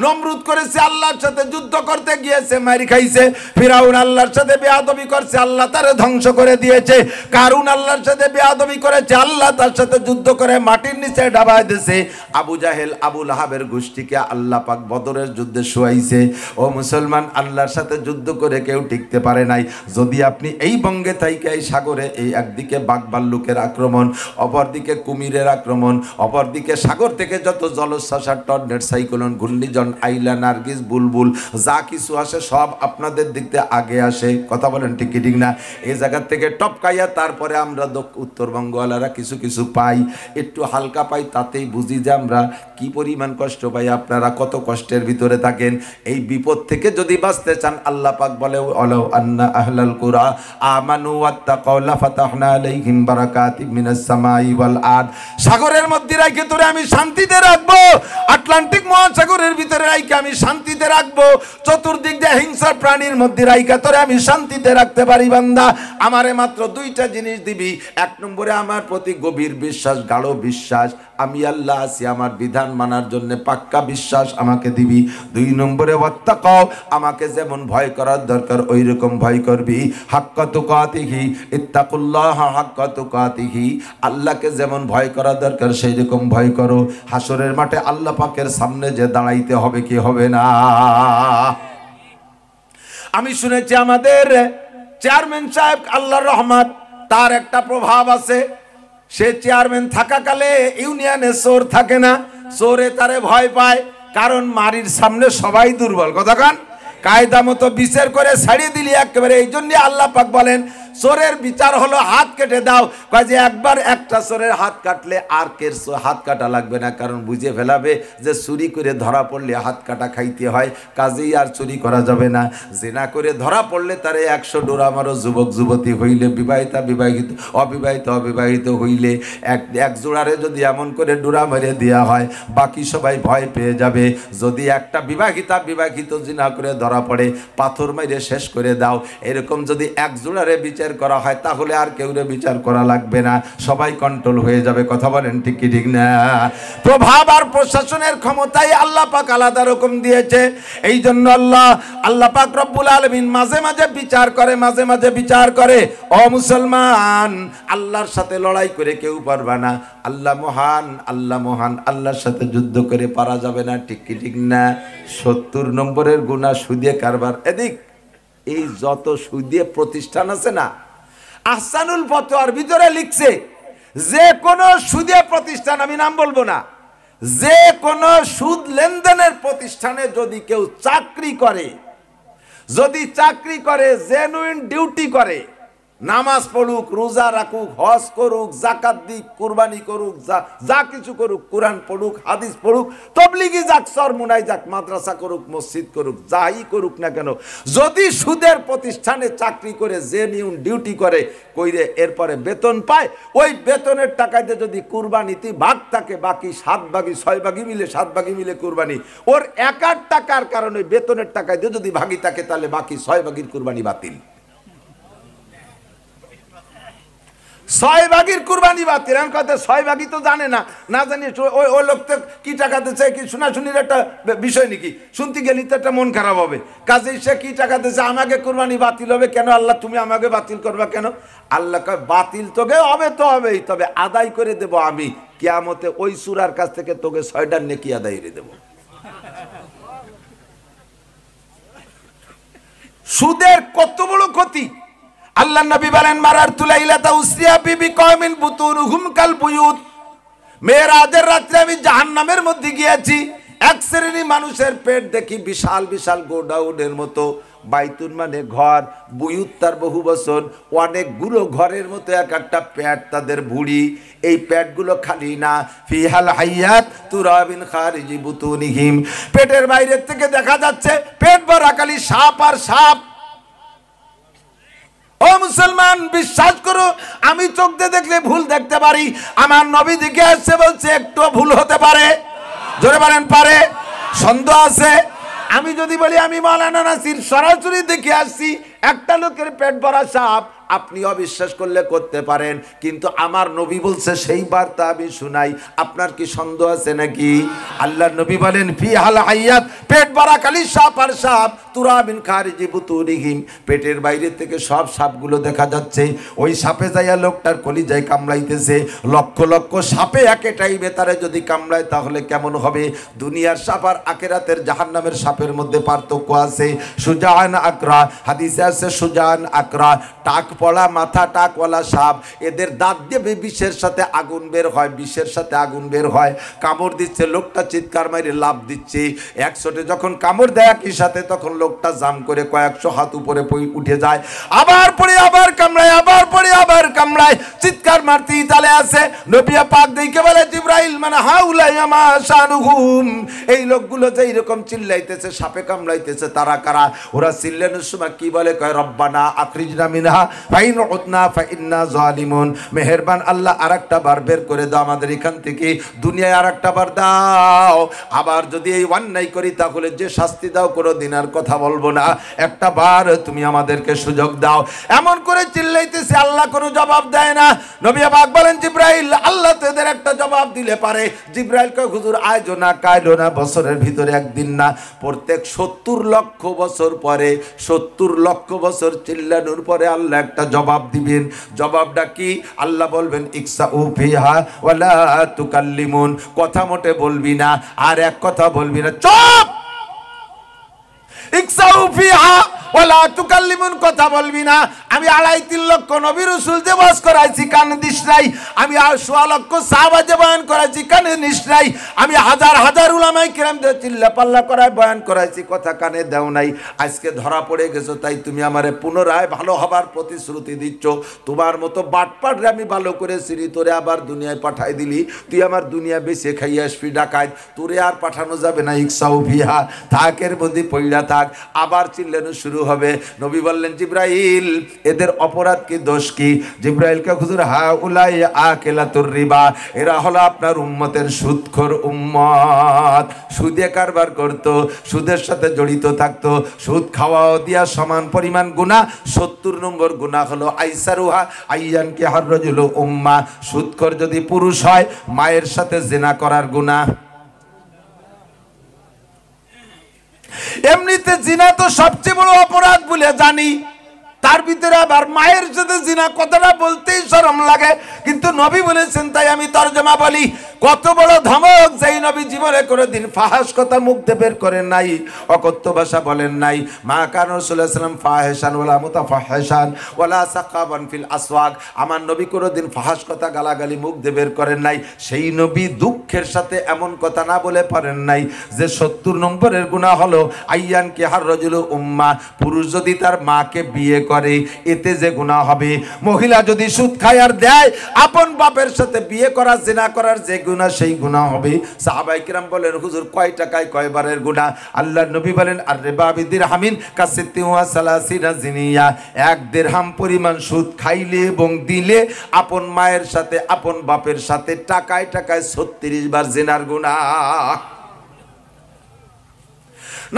নমরুদ করেছে আল্লাহর সাথে যুদ্ধ করতে গিয়েছে, মারি খাইছে। ফিরাউন আল্লাহর সাথে বেয়াদবি করছে, আল্লাহ তারে ধ্বংস করে দিয়েছে। কারুন আল্লাহর সাথে বেয়াদবি করেছে, আল্লাহ তার সাথে যুদ্ধ করে মাটির নিচে ডাবায় দিয়েছে। আবু জাহেল আবু লাহাবের গোষ্ঠীকে আল্লাহ পাক বদরের যুদ্ধে শোয়াইছে। ও মুসলমান, আল্লাহর সাথে যুদ্ধ করে কেউ টিকতে পারে নাই। যদি আপনি এই বঙ্গে থাইকে এই সাগরে, এই একদিকে বাঘ ভাল্লুকের আক্রমণ, অপরদিকে কুমিরের আক্রমণ, অপরদিকে সাগর থেকে যত জলোচ্ছ্বাস, টর্নেডো, সাইক্লোন, ঘূর্ণিঝড়, আইলা, নার্গিস, বুলবুল যা কিছু আসে সব আপনাদের দিক থেকে আগে আসে। কথা বলেন ঠিক কি ঠিক না? এই জায়গা থেকে টপকাইয়া তারপরে আমরা উত্তরবঙ্গওয়ালারা কিছু কিছু পাই, একটু হালকা পাই, তাতেই বুঝি যে আমরা কি পরিমাণ কষ্ট পাই, আপনারা কত কষ্টের ভিতরে থাকেন। এই বিপদ থেকে যদি বাঁচতে চান, আল্লাহ পাক বলে ওয়ালাউ আন্না আহলাল কুরা আমানু ওয়াত্তাকাউ লাফাতাহনা আলাইহিম বারাকাতিম মিনাস সামাই ওয়াল আরদ। সাগরের মধ্যে রাখে তোরে আমি শান্তিতে রাখবো, আটলান্টিক মহাসাগরের ভিতরে রাইকে আমি শান্তিতে রাখবো, চতুর্দিক দিয়ে হিংসার প্রাণীর মধ্যে রাইকা তোরে আমি শান্তিতে রাখতে পারি। বান্দা, আমারে মাত্র দুইটা জিনিস দিবি। এক নম্বরে আমার প্রতি গভীর বিশ্বাস, গাঢ় বিশ্বাস, আমি আল্লাহ আছি, আমার বিধান মানার জন্য পাক্কা বিশ্বাস আমাকে দিবি। দুই নম্বরে ওয়াত্তাকাও, আমাকে যেমন ভয় করার দরকার ওই রকম ভয় করবি। হাক্কা তুকাতিহি, ইত্তাকুল্লাহ হাক্কা তুকাতিহি, আল্লাহকে যেমন ভয় করা দরকার সেই রকম ভয় করো। হাসরের মাঠে আল্লাহ পাকের সামনে যে দাঁড়াইতে হবে, কি হবে না? আমি শুনেছি আমাদের চেয়ারম্যান সাহেব আল্লাহর রহমত, তার একটা প্রভাব আছে। সে চেয়ারম্যান থাকাকালে ইউনিয়নে চোর থাকে না, চোরে তারে ভয় পায়, কারণ মারির সামনে সবাই দুর্বল। কথা কান, কায়দা মতো বিচার করে ছাড়িয়ে দিলি একেবারে। এই জন্য আল্লাহ পাক বলেন চোরের বিচার হলো হাত কেটে দাও। কয় যে একবার একটা চোরের হাত কাটলে আর কের হাত কাটা লাগবে না, কারণ বুঝে ফেলাবে যে চুরি করে ধরা পড়লে হাত কাটা খাইতে হয়, কাজেই আর চুরি করা যাবে না। জিনা করে ধরা পড়লে তারে 100 ডোরা মারো। যুবক যুবতী হইলে, বিবাহিতা বিবাহিত, অবিবাহিত অবিবাহিত হইলে এক জোড়ারে যদি এমন করে ডোরা মেরে দেওয়া হয়, বাকি সবাই ভয় পেয়ে যাবে। যদি একটা বিবাহিতা বিবাহিত জিনা করে ধরা পড়ে, পাথর মেরে শেষ করে দাও। এরকম যদি এক জোড়ারে বিচার করা হয়, তাহলে আর কেউরে বিচার করা লাগবে না, সবাই কন্ট্রোল হয়ে যাবে। কথা বলেন ঠিক কি ঠিক না? প্রভাব আর প্রশাসনের ক্ষমতাই আল্লাহ পাক আলাদা রকম দিয়েছে। এই জন্য আল্লাহ পাক রব্বুল আলামিন মাঝে মাঝে বিচার করে, মাঝে মাঝে বিচার করে। ও মুসলমান, আল্লাহর সাথে লড়াই করে কেউ পারবে না। আল্লাহ মহান, আল্লাহ মহান, আল্লাহর সাথে যুদ্ধ করে পারা যাবে না। ঠিক কি ঠিক না? 70 নম্বরের গুনাহ সুদে কারবার। এদিক এই যত সুদীয় প্রতিষ্ঠান আছে না, আহসানুল ফতোয়ার ভিতরে লিখছে যে কোনো সুদীয় প্রতিষ্ঠান, আমি নাম বলবো না, যে কোনো সুদ লেনদেনের প্রতিষ্ঠানে যদি কেউ চাকরি করে, যদি চাকরি করে, জেনুইন ডিউটি করে, নামাজ পড়ুক, রোজা রাখুক, হজ করুক, জাকাত দিক, কুরবানি করুক, যা কিছু করুক, কোরআন পড়ুক, হাদিস পড়ুক, তবলিগি যাক, সরমুনাই যাক, মাদ্রাসা করুক, মসজিদ করুক, যাই করুক না কেন, যদি সুদের প্রতিষ্ঠানে চাকরি করে, জেনুইন ডিউটি করে, কইরে এরপরে বেতন পায়, ওই বেতনের টাকাতে যদি কুরবানিতে ভাগ থাকে, বাকি 7 ভাগই 6 ভাগই মিলে 7 ভাগই মিলে কুরবানি, ওর একার টাকার কারণে বেতনের টাকায় যদি ভাগই থাকে, তাহলে বাকি 6 ভাগের কুরবানি বাতিল। 6 ভাগের কুরবানি বাতিল। এমন কথা 6 ভাগই তো জানে না, না জানি ওই লোক তো কি টাকা দিচ্ছে, কি শোনাশুনির একটা বিষয় নাকি, শুনতে গেলি তো একটা মন খারাপ হবে। কাজে সে কি টাকা দিচ্ছে, আমাকে কুরবানি বাতিল হবে কেন? আল্লাহ তুমি আমাকে বাতিল করবা কেন? আল্লাহ কয় বাতিল তোকে হবে তো হবেই, তবে আদায় করে দেব আমি কিয়ামতে। ওই সূরার কাছ থেকে তোকে 6টার নেকি আদায় করে দেব। সুদের কত বড় ক্ষতি! আল্লাহ নবী বলেন মারারতু লাইলাতা উসরিয়া বিবি কওমিন বুতুরুহুম কাল বুয়ুত, মেরাজের রাতে আমি জাহান্নামের মধ্যে গিয়েছি, এক শ্রেণী মানুষের পেট দেখি বিশাল বিশাল গোডাউনের মতো। বাইতুন মানে ঘর, বুয়ুত তার বহু বচন, অনেকগুলো ঘরের মতো এক একটা পেট তাদের ভুঁড়ি। এই পেটগুলো খালি না, ফিহাল হাইয়াত তুরাবিন খারিজি বুতুনিহিম, পেটের বাইরের থেকে দেখা যাচ্ছে পেট ভরা খালি সাপ আর সাপ। ও মুসলমান, বিশ্বাস করো, আমি চোখ দিয়ে দেখলে ভুল দেখতে পারি, আমার নবী দিকে আসছে বলছে একটু ভুল হতে পারে। জোরে বলেন পারে? সন্দেহ আছে? আমি যদি বলি আমি মাওলানা নাসির সরাসরি দেখে আসছি একটা লোকের পেট ভরা সাপ, আপনি অবিশ্বাস করলে করতে পারেন, কিন্তু আমার নবী বলছে সেই বার্তা আমি শুনাই। আপনার কি সন্দেহ আছে নাকি? আল্লাহর নবী বলেন ফিহাল হায়াত, পেট ভরা খালি সাপ আর সাপ, তুরা মিন খারিজি বুতুনিহিম, পেটের বাইরে থেকে সব সাপগুলো দেখা যাচ্ছে। ওই সাপে যাইয়া লোকটার কলিজায় কামড়াইতেছে। লক্ষ লক্ষ সাপে একে টাইমে তারে যদি কামড়ায় তাহলে কেমন হবে? দুনিয়ার সাপ আর আখিরাতের জাহান্নামের সাপের মধ্যে পার্থক্য আছে। সুজান আকরা, হাদিসে আছে সুজান আকরা, টাক পড়া মাথা টাকওয়ালা সাপ, এদের দাঁত দিয়ে বিষের সাথে আগুন বের হয়, বিষের সাথে আগুন বের হয়। কামড় দিচ্ছে, লোকটা চিৎকার মারে লাভ দিচ্ছে। একশোটে যখন কামড় দেয় একই সাথে, তখন লোকটা জাম করে কয়েকশো হাত উপরে উঠে যায়। আবার পরে আবার কামড়ায়, আবার পরে আবার কামড়ায়, চিৎকার মারতেই তালে আছে। নবী পাক দেখে বলে জিবরাইল মানে হাউলাই আমা শানুহুম, এই লোকগুলো যে এইরকম চিল্লাইতেছে, সাপে কামড়াইতেছে, তারা কারা? ওরা চিল্লানোর সময় কি বলে? কয় রব্বানা আখরিজনা মিনহা ফাইন উতনা ফাইন্না জালিমুন, মেহেরবান আল্লাহ আরেকটা বার বের করে দাও আমাদের এখান থেকে, দুনিয়ায় আরেকটা বার দাও। আবার যদি এই অন্যায় করি তাহলে যে শাস্তি দাও কোনোদিন আর কথা বলবো না, একটা বার তুমি আমাদেরকে সুযোগ দাও। এমন করে চিল্লাইতেছে, আল্লাহ কোনো জবাব দেয় না। নবী পাক বলেন জিবরাইল আল্লাহ তো এদের একটা জবাব দিলে পারে। জিবরাইল কয় হুজুর আজও না কাইলো না, বছরের ভিতরে একদিন না, প্রত্যেক 70 লক্ষ বছর পরে, 70 লক্ষ বছর চিল্লানোর পরে আল্লাহ একটা জবাব দিবেন। জবাবটা কি? আল্লাহ বলবেন ইকসাউ ফিহা ওয়ালা তুকাল্লিমুন, কথা মোটে বলবি না, আর এক কথা বলবি না, চুপ। ইকসাউ ফিহা ওয়ালা তুকাল্লিমুন, কথা বলবি না। আমি 2.5-3 লক্ষ নবী রাসূল যে ওয়াজ করাইছি কানে দিস নাই, আমি 1.25 লক্ষ সাহাবা যে বয়ান করাইছি কানে দিস নাই, আমি হাজার হাজার উলামায়ে কিরামদের চিল্লা পাল্লা করায় বয়ান করাইছি, কথা কানে দাও নাই। আজকে ধরা পড়ে গেছো, তাই তুমি আমারে পুনরায় ভালো হবার প্রতিশ্রুতি দিচ্ছ। তোমার মতো বাটপাড়রে আমি ভালো করে চিনি, তোরে আবার দুনিয়ায় পাঠাই দিলি, তুই আমার দুনিয়া বেঁচে খাই আসবি ডাকাত, তোরে আর পাঠানো যাবে না। ইকসাউ ফিহা, থাকের মধ্যে পইড়া থাক। আবার চিল্লানো শুরু হবে। নবী বললেন জিবরাইল এদের অপরাধ কি, দোষ কি? জিবরাইলকে হুজুর হাউলাই আকিলাতুর রিবা, এরা হলো আপনার উম্মতের সুদখোর উম্মত, সুদে কারবার করত, সুদের সাথে জড়িত থাকতো, সুদ খাওয়াও দিয়া সমান পরিমাণ গুনাহ। 70 নম্বর গুনাহ হলো আইসারুহা আইয়ান কে হার রাজুল উম্মা, সুদখোর যদি পুরুষ হয় মায়ের সাথে জিনা করার গুনাহ। এমনিতে জিনা তো সবচেয়ে বড় অপরাধ বলে জানি, তার ভিতরে আবার মায়ের সাথে জিনা কথাটা বলতেই শরম লাগে, কিন্তু নবী বলেছেন তাই আমি তরজমা বলি। কত বড় ধমক, যেই নবী জীবনে কোনোদিন ফাহাশ কথা মুখ দিয়ে বের করেন নাই, অকথ্য ভাষা বলেন নাই। মা কান রাসূলুল্লাহ সাল্লাল্লাহু আলাইহি ওয়াসাল্লাম ফাহিশান ওয়ালা মুতাফাহিশান ওয়ালা সাকাবান ফিল আসওয়াক, আমার নবী কোনোদিন ফাহাশ কথা গালাগালি মুখ দিয়ে বের করেন নাই। সেই নবী দুঃখের সাথে এমন কথা না বলে পারেন নাই যে 70 নম্বরের গুনাহ হলো আইয়ান কে হার রাজুল উম্মা, পুরুষ যদি তার মাকে বিয়ে করে এতে যে গুনাহ হবে। মহিলা যদি সুদ খায় আর দেয়, আপন বাপের সাথে বিয়ে করা, জিনা করার যে গুনাহ সেই গুনাহ হবে। সাহাবায়ে কিরাম বলেন হুজুর কয় টাকায় কয়বারের গুনাহ? আল্লাহর নবী বলেন আর রিবা বিদিরহামিন কাসিত্তি ওয়া সালাসিনা জিনিয়া, 1 দিরহাম পরিমাণ সুদ খাইলে এবং দিলে আপন মায়ের সাথে আপন বাপের সাথে টাকায় টাকায় 36 বার জিনার গুনাহ।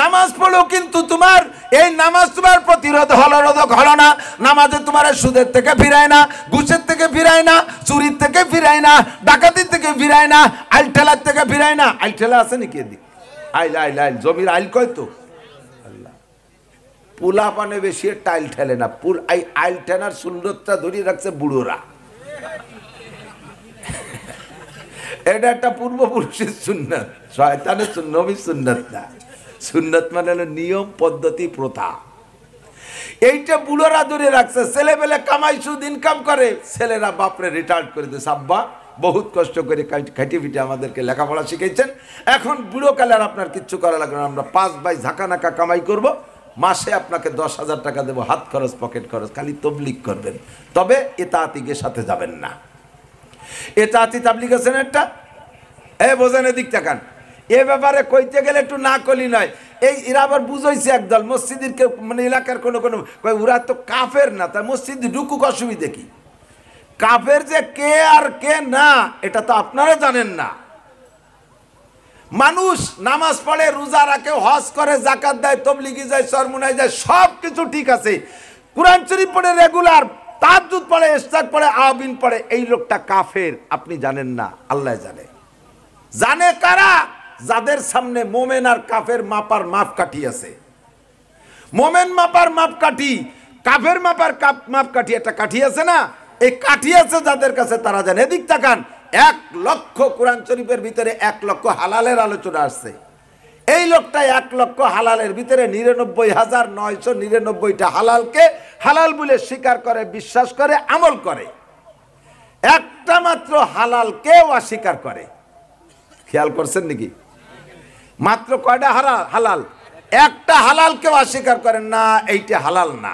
নামাজ পড়ো, কিন্তু তোমার এই নামাজ তোমার প্রতিরোধ হলো না। নামাজে তোমার সুদের থেকে ফিরায় না, ঘুষের থেকে ফিরায় না, চুরির থেকে ফিরায় না, ডাকাতির থেকে ফিরায় না, আইল ঠেলার থেকে ফিরায় না। আইল ঠেলা আছে নাকি এদিক? আইল আইল আইল জমির আইল কয় তো আল্লাহ, পোলা পানে বেশি টাইল ঠেলে না, আইল ঠেলার সুন্নতটা ধরিয়ে রাখছে বুড়োরা। এটা একটা পূর্বপুরুষের সুন্নত, শয়তানের নবীর সুন্নত না। সুন্নত মানে হলো নিয়ম, পদ্ধতি, প্রথা। এইটা বুড়োরা ধরে রাখছে। ছেলেবেলে কামাই সুদ ইনকাম করে, ছেলেরা বাপরে রিটায়ার্ড করে দিয়েছে। আব্বা বহুত কষ্ট করে খাটি পিটে আমাদেরকে লেখাপড়া শিখেছেন, এখন বুড়ো কালে আর আপনার কিচ্ছু করা লাগবে না, আমরা 5 ভাই ঝাঁকানাকা কামাই করব, মাসে আপনাকে 10,000 টাকা দেবো, হাত খরচ পকেট খরচ, খালি তবলিগ করবেন, তবে এতাআতিকের সাথে যাবেন না। এতাআতি তাবলিগ আছেন একটা, বোঝেন এদিক তাকান। এ ব্যাপারে কইতে গেলে একটু না কলি নয়। এই এরা আবার বুঝাইছে একদল মসজিদের মানে এলাকার কোনো ওরা তো কাফের না, তার মসজিদে ঢুকুক অসুবিধে কি? কাফের যে কে আর কে না এটা তো আপনারা জানেন না। মানুষ নামাজ পড়ে, রোজা রাখে, হজ করে, জাকাত দেয়, তবলিগি যায়, চরমুনায় যায়, সব কিছু ঠিক আছে, কোরআন শরীফ পড়ে রেগুলার, তাহাজ্জুদ পড়ে, ইশরাক পড়ে, আবিন পড়ে, এই লোকটা কাফের। আপনি জানেন না, আল্লাহ জানে। জানে কারা? যাদের সামনে মোমেন আর কাফের মাপার মাপকাঠি আছে। মোমেন মাপার মাপকাঠি, কাফের মাপার মাপকাঠি, একটা কাঠি আছে না, এই কাঠি আছে যাদের কাছে, তারা জানে। এদিক তাকান, 1 লক্ষ কোরআন শরীফের ভিতরে 1 লক্ষ হালালের আলোচনা আসছে। এই লোকটা 1 লক্ষ হালালের ভিতরে 99,999টা হালালকে হালাল বলে স্বীকার করে, বিশ্বাস করে, আমল করে। একটা মাত্র হালালকে অস্বীকার করে। খেয়াল করছেন নাকি? মাত্র কয়টা হালাল? একটা হালালকে অস্বীকার করেন না, এইটা হালাল না।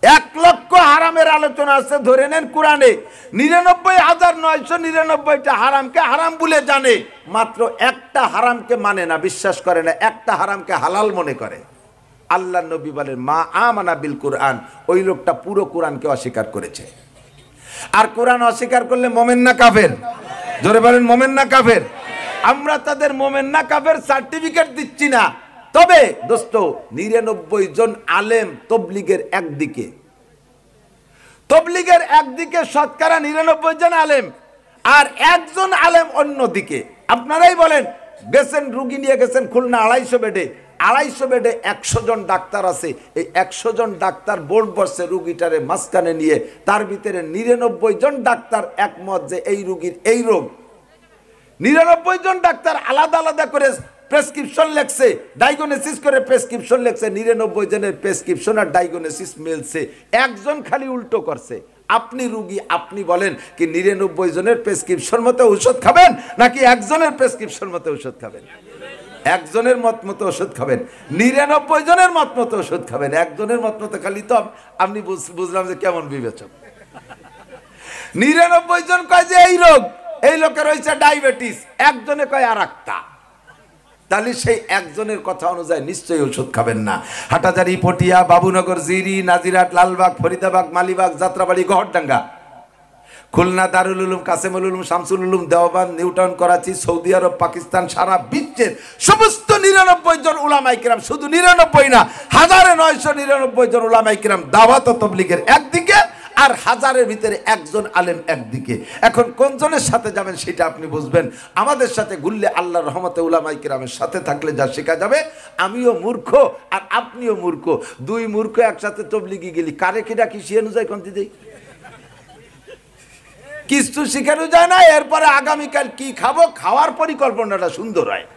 1 লক্ষ হারামের আলোচনা আছে ধরে নেন কোরআনে, 99,999টা হারামকে হারাম বলে জানে, মাত্র একটা হারামকে মানে না, বিশ্বাস করে না, একটা হারামকে হালাল মনে করে। আল্লাহ নবী বলেন, মা আমানা বিল কুরআন, ওই লোকটা পুরো কোরআনকে অস্বীকার করেছে। আর কোরআন অস্বীকার করলে মোমেন না কাফের? জোরে বলেন, মোমেন না কাফের? আমরা তাদের মোমেন না কাফের সার্টিফিকেট দিচ্ছি না। তবে দোস্ত, 99 জন আলেম তবলিগের একদিকে, তবলিগের একদিকে শতকরা 99 জন আলেম, আর একজন আলেম অন্যদিকে। আপনারাই বলেন, গেছেন রুগী নিয়ে গেছেন খুলনা 250 বেডে, 250 বেডে 100 জন ডাক্তার আছে। এই 100 জন ডাক্তার বোর্ড বসছে রুগীটারে মাঝখানে নিয়ে, তার ভিতরে 99 জন ডাক্তার একমত যে এই রুগীর এই রোগ। 99 জন ডাক্তার আলাদা আলাদা করে প্রেসক্রিপশন লেখছে, ডায়াগনোসিস করে প্রেসক্রিপশন লেখছে, 99 জনের প্রেসক্রিপশন আর ডায়াগনোসিস মিলছে, একজন খালি উল্টো করছে। আপনি রুগী, আপনি বলেন কি 99 জনের প্রেসক্রিপশন মতো ঔষধ খাবেন নাকি একজনের প্রেসক্রিপশন মতো ঔষধ খাবেন? একজনের মত মতো ওষুধ খাবেন। 99 জনের মত মতো ওষুধ খাবেন, একজনের মত মতো খালি তো আপনি বুঝলাম যে কেমন বিবেচক। 99 জন কয় যে এই রোগ, এই লোকের হয়েছে ডায়াবেটিস, একজনে কয় আর একটা। তাহলে সেই একজনের কথা অনুযায়ী নিশ্চয়ই ওষুধ খাবেন না। হাটাজারি, পটিয়া, বাবুনগর, জিরি, নাজিরাট, লালবাগ, ফরিদাবাগ, মালিবাগ, যাত্রাবাড়ি, গহরডাঙ্গা, খুলনা, দারুল উলুম, কাসেমুল উলুম, শামসুল উলুম, দেওবান্দ, নিউটাউন, করাচি, সৌদি আরব, পাকিস্তান, সারা বিশ্বের সমস্ত 99 জন উলামায়ে কেরাম, শুধু 99 না, 1999 জন উলামায়ে কেরাম দাওয়াত ও তাবলীগের একদিকে, আর হাজারের ভিতরে একজন আলেম একদিকে। এখন কোন জনের সাথে যাবেন সেটা আপনি বুঝবেন। আমাদের সাথে ঘুরলে আল্লাহর রহমতে উলামায়ে কেরামের সাথে থাকলে যা শেখা যাবে। আমিও মূর্খ আর আপনিও মূর্খ, দুই মূর্খ একসাথে তবলিগি গেলি, কারে কিটা কি শিখানো যায়? কমতি দেই কিছু শিখানো যায় না। এরপরে আগামীকাল কি খাবো, খাওয়ার পরিকল্পনাটা সুন্দর হয়।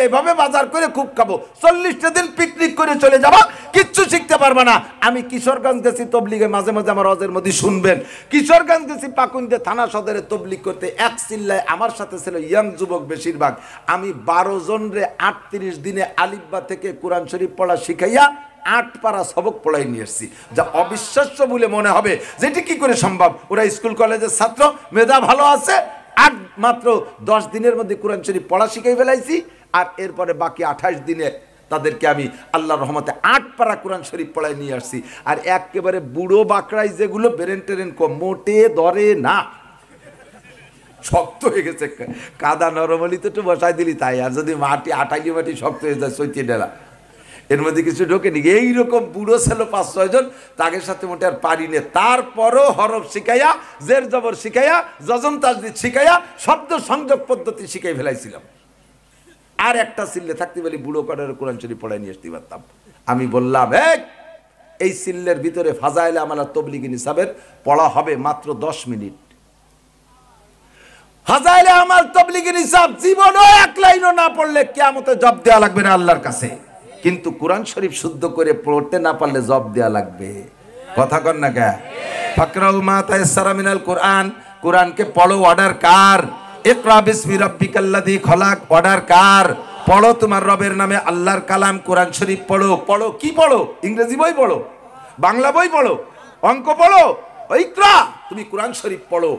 এইভাবে বাজার করে খুব খাবো, 40টা দিন পিকনিক করে চলে যাবো, কিচ্ছু শিখতে পারবে না। আমি কিশোরগঞ্জ গেছি তবলিগে, মাঝে মাঝে আমার অজের মধ্যে শুনবেন। কিশোরগঞ্জ গেছি পাকুন্দে থানা সদরে তবলিগ করতে, এক চিল্লায় আমার সাথে ছিল ইয়াং যুবক বেশিরভাগ। আমি 12 জন রে 38 দিনে আলিফবা থেকে কোরআন শরীফ পড়া শিখাইয়া 8 পারা সবক পড়াই নিয়ে এসেছি, যা অবিশ্বাস্য বলে মনে হবে। যেটি কি করে সম্ভব? ওরা স্কুল কলেজের ছাত্র, মেধা ভালো আছে, আর মাত্র 10 দিনের মধ্যে কোরআন শরীফ পড়া শিখাই ফেলাইছি। আর এরপরে বাকি 28 দিনে তাদেরকে আমি আল্লাহর রহমতে 8 পারা কোরআন শরীফ পড়াই নিয়ে আসছি। আর একেবারে বুড়ো বাকড়াই যেগুলো বেরেন টেরেন কম, মোটে ধরে না, শক্ত হয়ে গেছে। কাদা নরমালি তো একটু বসাই দিলি তাই, আর যদি মাটি আটাইলি মাটি শক্ত হয়ে যায় সইতে ডেলা, এর মধ্যে কিছু ঢোকেনি। এইরকম বুড়ো ছিল 5-6 জন, তাদের সাথে মোটে আর পারি নে। তারপরও হরফ শিখাইয়া, জের জবর শিখাইয়া, যজন তাজদিদ শিখাইয়া, শব্দ সংযোগ পদ্ধতি শিখাই ফেলাইছিলাম। আর একটা সিল্লে থাকতে বলি বুড়ো কটার কোরআন শরীফ পড়াই নিয়ে আসতে পারতাম। আমি বললাম, এই সিল্লের ভিতরে ফাজাইলে আমালা তবলিগি নিসাবের পড়া হবে মাত্র 10 মিনিট। ফাজাইলে আমার তবলিগি নিসাব জীবনও 1 লাইনও না পড়লে কিয়ামতে জব দেওয়া লাগবে না আল্লাহর কাছে। কিন্তু কোরআন শরীফ শুদ্ধ করে পড়তে না পারলে জব দেওয়া লাগবে। কথা কন না কে? ফাকরাউ মা তায়াসসারা মিনাল কোরআন, কোরআনকে পড়ো, অর্ডার কার? ইকরা বিসমি রাব্বিকাল্লাযী খলাক, অর্ডার কার? পড়ো তোমার রবের নামে, আল্লাহর কালাম কোরআন শরীফ পড়ো। পড়ো কি পড়ো? ইংরেজি বই পড়ো, বাংলা বই পড়ো, অঙ্ক পড়ো, ইকরা, তুমি কোরআন শরীফ পড়ো।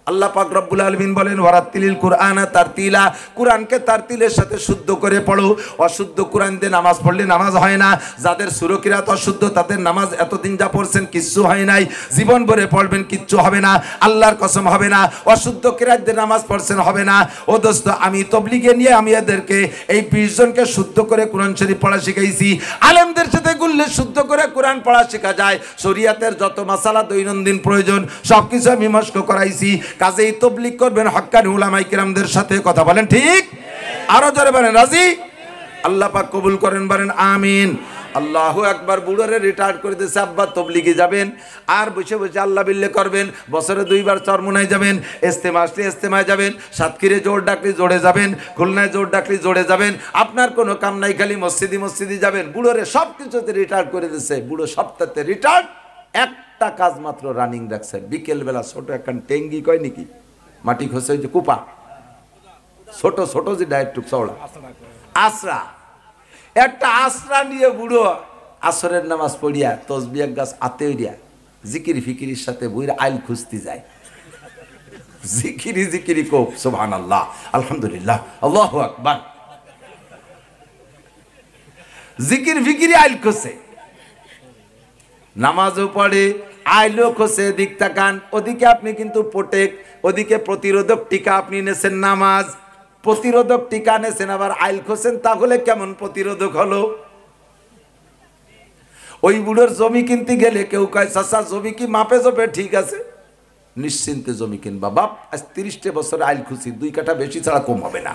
আল্লাহ পাক রব্বুল আলামিন বলেন ওয়ারাতিলিল কুরআনা তারতিলা, কুরআনকে তারতিলের সাথে শুদ্ধ করে পড়ো। অশুদ্ধ কুরআন দিয়ে নামাজ পড়লে নামাজ হয় না। যাদের সুরকিরাত অশুদ্ধ তাদের নামাজ এতদিন যা পড়ছেন কিচ্ছু হয় নাই, জীবন ভরে পড়বেন কিচ্ছু হবে না, আল্লাহর কসম হবে না। অশুদ্ধ কিরাত দিয়ে নামাজ পড়ছেন হবে না। ও দোস্ত, আমি তবলিগে নিয়ে আমি এদেরকে এই 20 জনকে শুদ্ধ করে কোরআন শরীফ পড়া শিখাইছি। আলেমদের সাথে গুললে শুদ্ধ করে কোরআন পড়া শেখা যায়। শরীয়তের যত মাসালা দৈনন্দিন প্রয়োজন সবকিছু আমি মস্ক করাইছি। কাজেই তবলিগ করবেন হক্কানি উলামায়ে কিরামদের সাথে। কথা বলেন ঠিক? আরো জোরে বলেন রাজি? আল্লাহ পাক কবুল করেন, বলেন আমিন। আল্লাহু আকবার। বুড়োরে রিটায়ার্ড করে দিয়েছে, আব্বা তবলিগে যাবেন আর বসে বসে আল্লাহ বিল্লে করবেন। বছরে 2 বার চরমুনায় যাবেন, ইস্তেমা আসলে ইস্তেমায় যাবেন, সাতক্ষীরে জোর ডাকলে জোরে যাবেন, খুলনায় জোর ডাকলে জোরে যাবেন। আপনার কোনো কাম নাই, খালি মসজিদে যাবেন। বুড়োরে সব কিছুতে রিটায়ার্ড করে দিয়েছে। বুড়ো সপ্তাহে রিটায়ার্ড, একটা কাজ মাত্র রানিং রাখছে। বিকেলবেলা ছোট একটা টেঙ্গি কয় নাকি মাটি খসে, যে কুপা ছোট ছোট যে ডায়েটটুক চওড়া আসরা, একটা আসরা নিয়ে বুড়ো আসরের নামাজ পড়িয়া তসবিহ গাছ আতেইয়া জিকির ফিকিরির সাথে বইরা আইল খুঁজতে যায়। জিকিরি কো সুবহানাল্লাহ, আলহামদুলিল্লাহ, আল্লাহু আকবার। জিকির ফিকিরি আইল খুঁজে, নামাজও পড়ে, আইলো খোসে। দিক তাকান, ওদিকে আপনি কিন্তু প্রোটেক, ওদিকে প্রতিরোধক টিকা আপনি নেছেন। নামাজ প্রতিরোধক টিকা নেছেন, আবার আইল খোসেন, তাহলে কেমন প্রতিরোধক হলো? ওই বুড়োর জমি কিনতে গেলে কেউ কয় চাচা জমি কি মাপে জপে ঠিক আছে? নিশ্চিন্তে জমি কিনবা বাপ, আজ 30 বছর আইল খুশি, 2 কাঠা বেশি ছাড়া কম হবে না।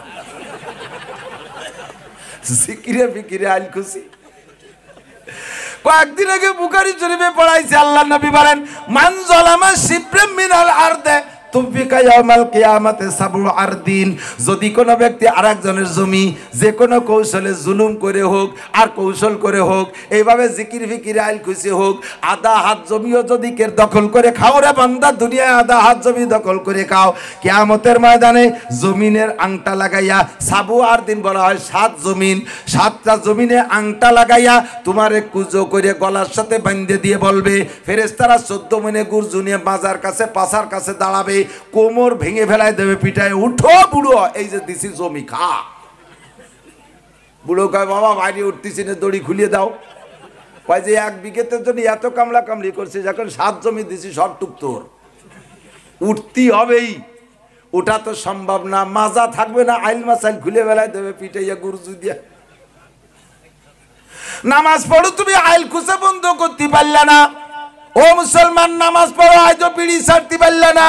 জিকিরে ফিকিরে আইল খুশি। কয়েকদিন আগে বুখারী শরীফে পড়াইছে, আল্লাহ নবী বলেন মান যালামা শিবরাম মিনাল আরদে তুফিকা ইয়াউমাল কিয়ামাতে সাবু আরদিন। যদি কোনো ব্যক্তি আরেকজনের জমি যে কোনো কৌশলে জুলুম করে হোক আর কৌশল করে হোক, এইভাবে জিকির ফিকির আইল খুশি হোক, আধা হাত জমিও যদি কেউ দখল করে খাও রে বান্দা, দুনিয়ায় আধা হাত জমি দখল করে খাও, কিয়ামতের ময়দানে জমিনের আংটা লাগাইয়া, সাবু আরদিন বলা হয় 7 জমিন, 7টা জমিনে আংটা লাগাইয়া তোমারে কুজো করে গলার সাথে বাঁধে দিয়ে বলবে, ফেরেশতারা 14 মনে গুরজু নিয়ে বাজার কাছে পাছার কাছে দাঁড়াবে, কোমর ভেঙে ফেলায় দেবে, পিটায় উঠো বুড়ো, এই যে দিছি জমি খা। বুড়ো কয় বাবা বাইরে উঠতেছি না, দড়ি খুলিয়ে দাও। কয় যে 1 বিঘেতে যদি এত কামলা কামলি করছে, যখন 7 জমি দিছি সব টুক তোর, উঠতি হবেই। ওটা তো সম্ভব না, মাজা থাকবে না, আইল মাসাইল খুলে ফেলায় দেবে, পিটাইয়া গুরজু দিয়া। নামাজ পড়ো, তুমি আইল খুঁজে বন্ধ করতে পারলে না। ও মুসলমান, নামাজ পড়ো, আজও বিড়ি ছাড়তে পারলে না।